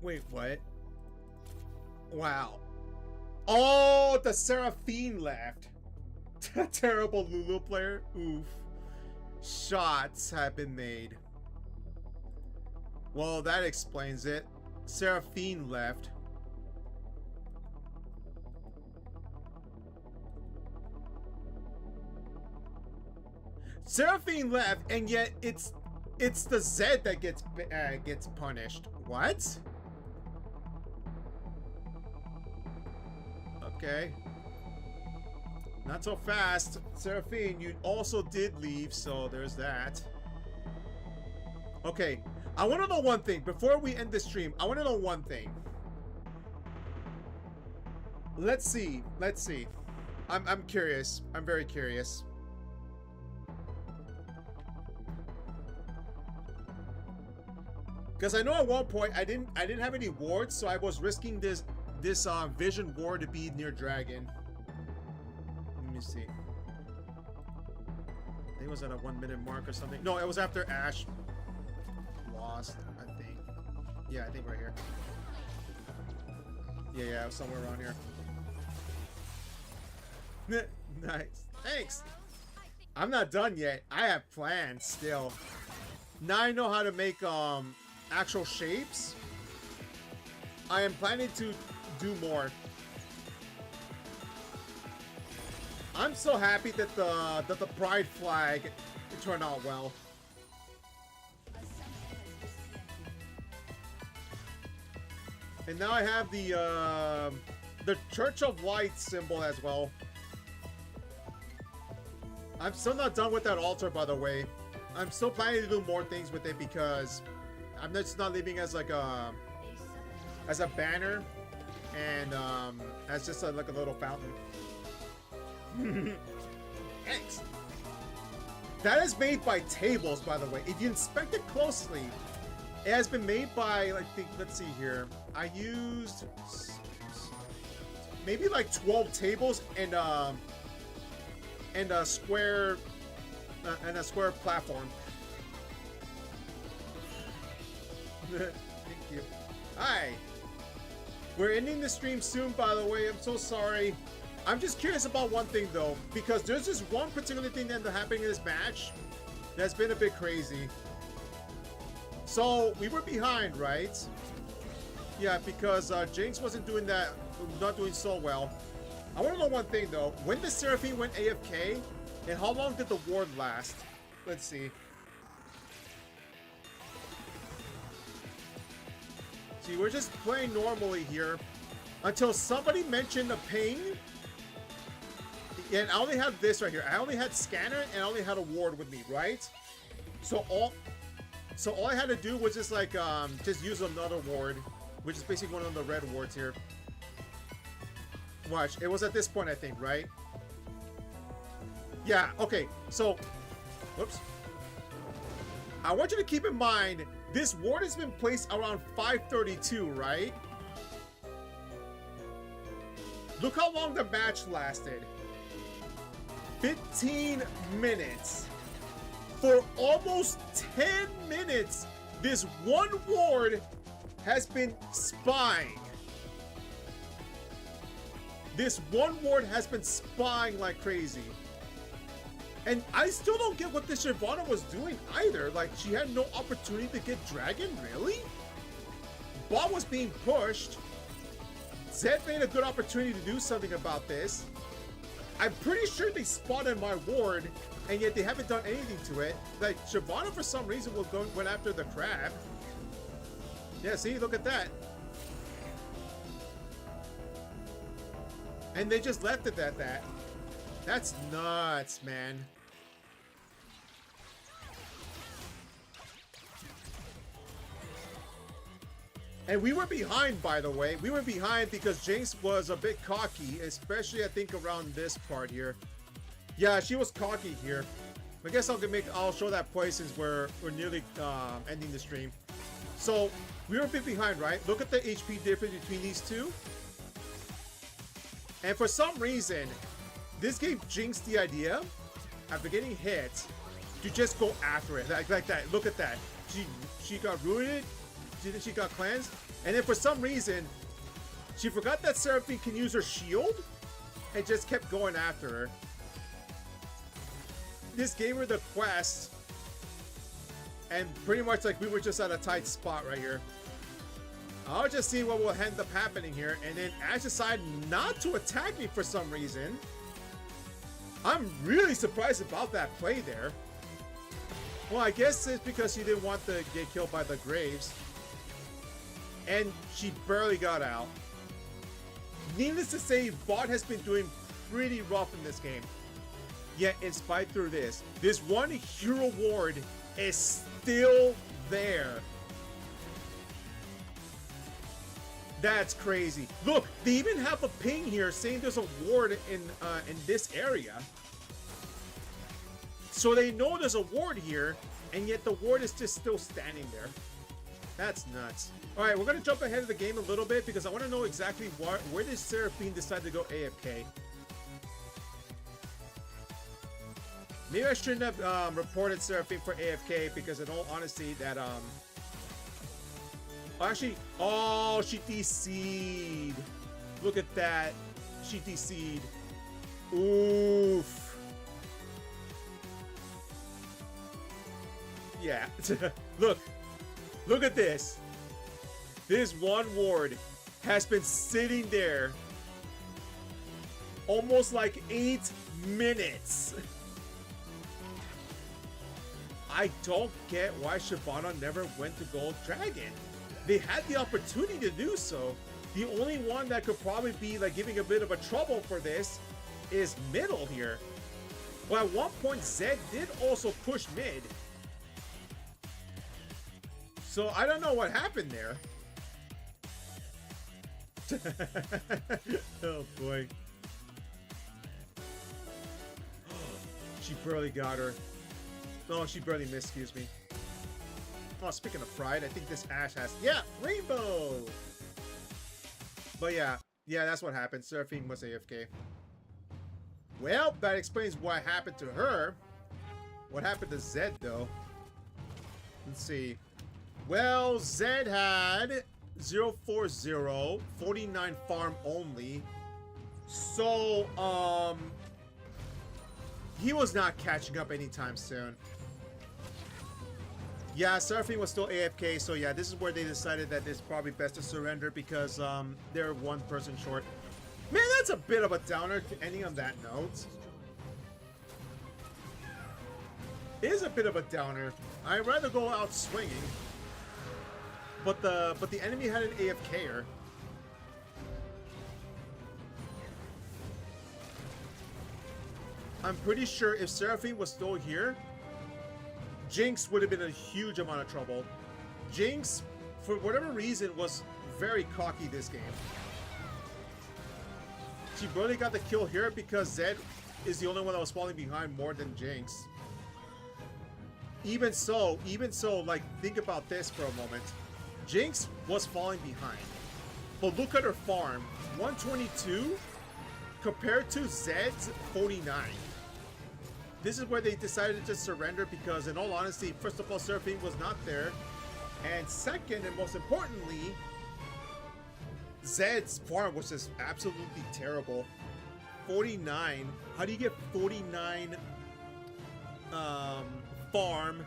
Wait, what? Wow. Oh, the Seraphine left. Terrible Lulu player. Oof. Shots have been made. Well, that explains it. Seraphine left. Seraphine left, and yet it's the Zed that gets punished. What? Okay. Not so fast. Seraphine, you also did leave, so there's that. Okay. I want to know one thing. Before we end the stream, I want to know one thing. Let's see. Let's see. I'm curious. I'm very curious. Because I know at one point I didn't have any wards, so I was risking this vision ward to be near dragon. Let me see. I think it was at a 1 minute mark or something. No, it was after Ashe lost, I think. Yeah, I think right here. Yeah, it was somewhere around here. Nice. Thanks. I'm not done yet. I have plans still. Now I know how to make actual shapes. I am planning to do more. I'm so happy that the pride flag turned out well. And now I have the Church of Light symbol as well. I'm still not done with that altar, by the way. I'm still planning to do more things with it because I'm just not leaving as like a banner and as just like a little fountain. Thanks. That is made by Tables, by the way. If you inspect it closely, it has been made by, like, let's see here. I used maybe like 12 tables and a square platform. Thank you. Hi. We're ending the stream soon, by the way. I'm so sorry. I'm just curious about one thing though, because there's this one particular thing that's happening in this match that's been a bit crazy. So we were behind, right? Yeah, because Jinx wasn't doing that, not doing so well. I want to know one thing though. When the Seraphine went AFK, and how long did the ward last? Let's see. See, we're just playing normally here until somebody mentioned a ping. And I only have this right here. I only had scanner and I only had a ward with me, right? So all I had to do was just like just use another ward, which is basically one of the red wards here. Watch, it was at this point I think, right? Yeah, okay. So, whoops. I want you to keep in mind this ward has been placed around 5:32, right? Look how long the match lasted. 15 minutes. For almost 10 minutes, this one ward has been spying. This one ward has been spying like crazy. And I still don't get what this Shyvana was doing either. Like, she had no opportunity to get Dragon, really? Bot was being pushed. Zed made a good opportunity to do something about this. I'm pretty sure they spotted my ward, and yet they haven't done anything to it. Like, Shyvana, for some reason, went after the crab. Yeah, see? Look at that. And they just left it at that. That's nuts, man. And we were behind, by the way. We were behind because Jinx was a bit cocky, especially I think around this part here. Yeah, she was cocky here. I guess I'll show that play since we're nearly ending the stream. So we were a bit behind, right? Look at the HP difference between these two. And for some reason, this gave Jinx the idea, after getting hit, to just go after it. Like that. Look at that. She got rooted. She got cleansed. And then for some reason, she forgot that Seraphine can use her shield and just kept going after her. This gave her the quest. And pretty much like we were just at a tight spot right here. I'll just see what will end up happening here. And then Ashe decided not to attack me for some reason. I'm really surprised about that play there. Well, I guess it's because she didn't want to get killed by the Graves. And she barely got out. Needless to say, bot has been doing pretty rough in this game. Yet, in spite through this one hero ward is still there. That's crazy. Look, they even have a ping here saying there's a ward in this area. So they know there's a ward here, and yet the ward is just still standing there. That's nuts. All right, we're gonna jump ahead of the game a little bit because I want to know exactly where did Seraphine decide to go AFK. Maybe I shouldn't have reported Seraphine for AFK because in all honesty that actually, oh, she DC'd. Look at that. She DC'd. Oof. Yeah. Look at this. This one ward has been sitting there almost like 8 minutes. I don't get why Shyvana never went to Gold Dragon. They had the opportunity to do so. The only one that could probably be like giving a bit of a trouble for this is middle here. But at one point, Zed did also push mid. So I don't know what happened there. Oh boy. She barely got her. No, she barely missed, excuse me. Oh, speaking of pride, I think this Ashe has... Yeah, Rainbow! But yeah, that's what happened. Seraphine was AFK. Well, that explains what happened to her. What happened to Zed, though? Let's see. Well, Zed had 040, 49 farm only. So, he was not catching up anytime soon. Yeah, Seraphine was still AFK, so yeah, this is where they decided that it's probably best to surrender because they're one person short. Man, that's a bit of a downer to ending on that note. It is a bit of a downer. I'd rather go out swinging. But the enemy had an AFKer. I'm pretty sure if Seraphine was still here, Jinx would have been in a huge amount of trouble. Jinx, for whatever reason, was very cocky this game. She barely got the kill here because Zed is the only one that was falling behind more than Jinx. Even so, like, think about this for a moment. Jinx was falling behind. But look at her farm. 122 compared to Zed's 49. This is where they decided to just surrender because, in all honesty, first of all, Seraphine was not there. And second, and most importantly, Zed's farm was just absolutely terrible. 49. How do you get 49 farm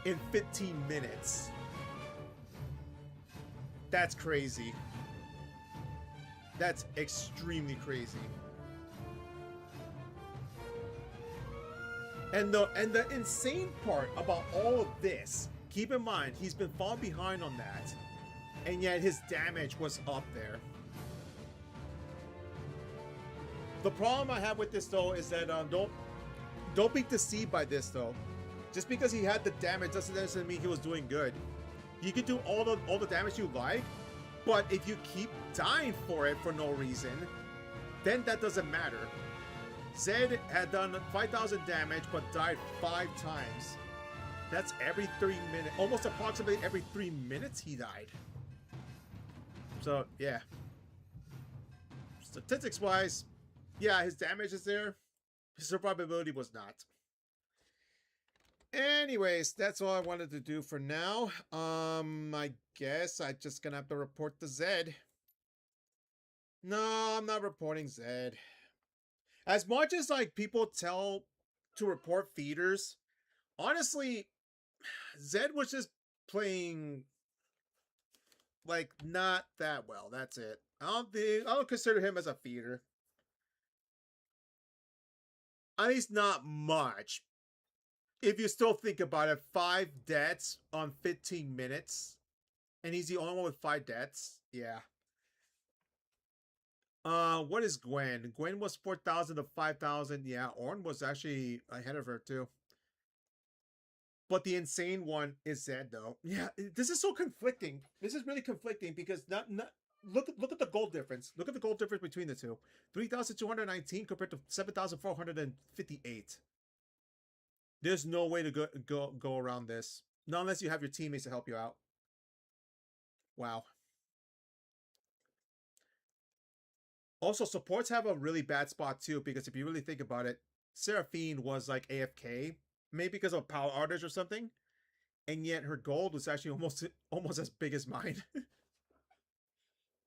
in 15 minutes? That's crazy. That's extremely crazy. And the insane part about all of this, keep in mind, he's been falling behind on that. And yet his damage was up there. The problem I have with this though is that don't be deceived by this though. Just because he had the damage doesn't necessarily mean he was doing good. You can do all the damage you like, but if you keep dying for it for no reason, then that doesn't matter. Zed had done 5,000 damage but died 5 times. That's every 3 minutes, almost approximately every 3 minutes he died. So yeah, statistics wise, yeah, his damage is there. His survivability was not. Anyways, that's all I wanted to do for now. I guess I just gonna have to report the Zed. No, I'm not reporting Zed. As much as like people tell to report feeders, honestly, Zed was just playing like not that well. That's it. I don't consider him as a feeder. At least not much. If you still think about it, 5 deaths on 15 minutes. And he's the only one with 5 deaths. Yeah. What is Gwen? Gwen was 4,000 to 5,000. Yeah, Ornn was actually ahead of her too. But the insane one is Zed though. Yeah, this is so conflicting. This is really conflicting because not look at the gold difference. Look at the gold difference between the two. 3,219 compared to 7,458. There's no way to go around this. Not unless you have your teammates to help you out. Wow. Also, supports have a really bad spot too, because if you really think about it, Seraphine was like AFK, maybe because of a power outage or something, and yet her gold was actually almost as big as mine.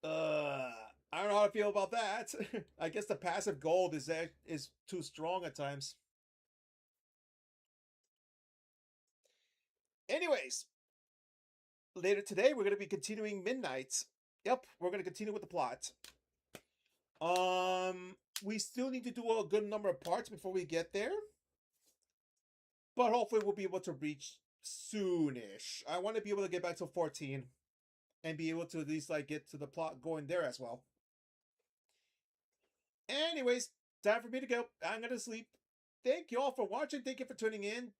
I don't know how to feel about that. I guess the passive gold is too strong at times. Anyways, later today we're going to be continuing Midnight. Yep, we're going to continue with the plot. We still need to do a good number of parts before we get there. But hopefully we'll be able to reach soonish. I want to be able to get back to 14 and be able to at least like get to the plot going there as well. Anyways, time for me to go. I'm going to sleep. Thank you all for watching. Thank you for tuning in.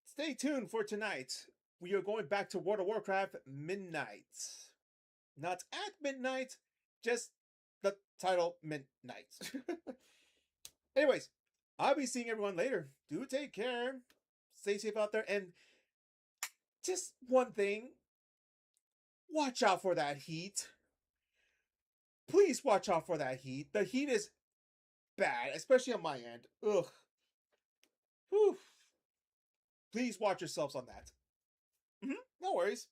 Stay tuned for tonight. We are going back to World of Warcraft Midnight. Not at midnight, just the title Midnight. Anyways, I'll be seeing everyone later. Do take care. Stay safe out there. And just one thing. Watch out for that heat. Please watch out for that heat. The heat is bad, especially on my end. Ugh. Whew. Please watch yourselves on that. No worries.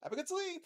Have a good sleep.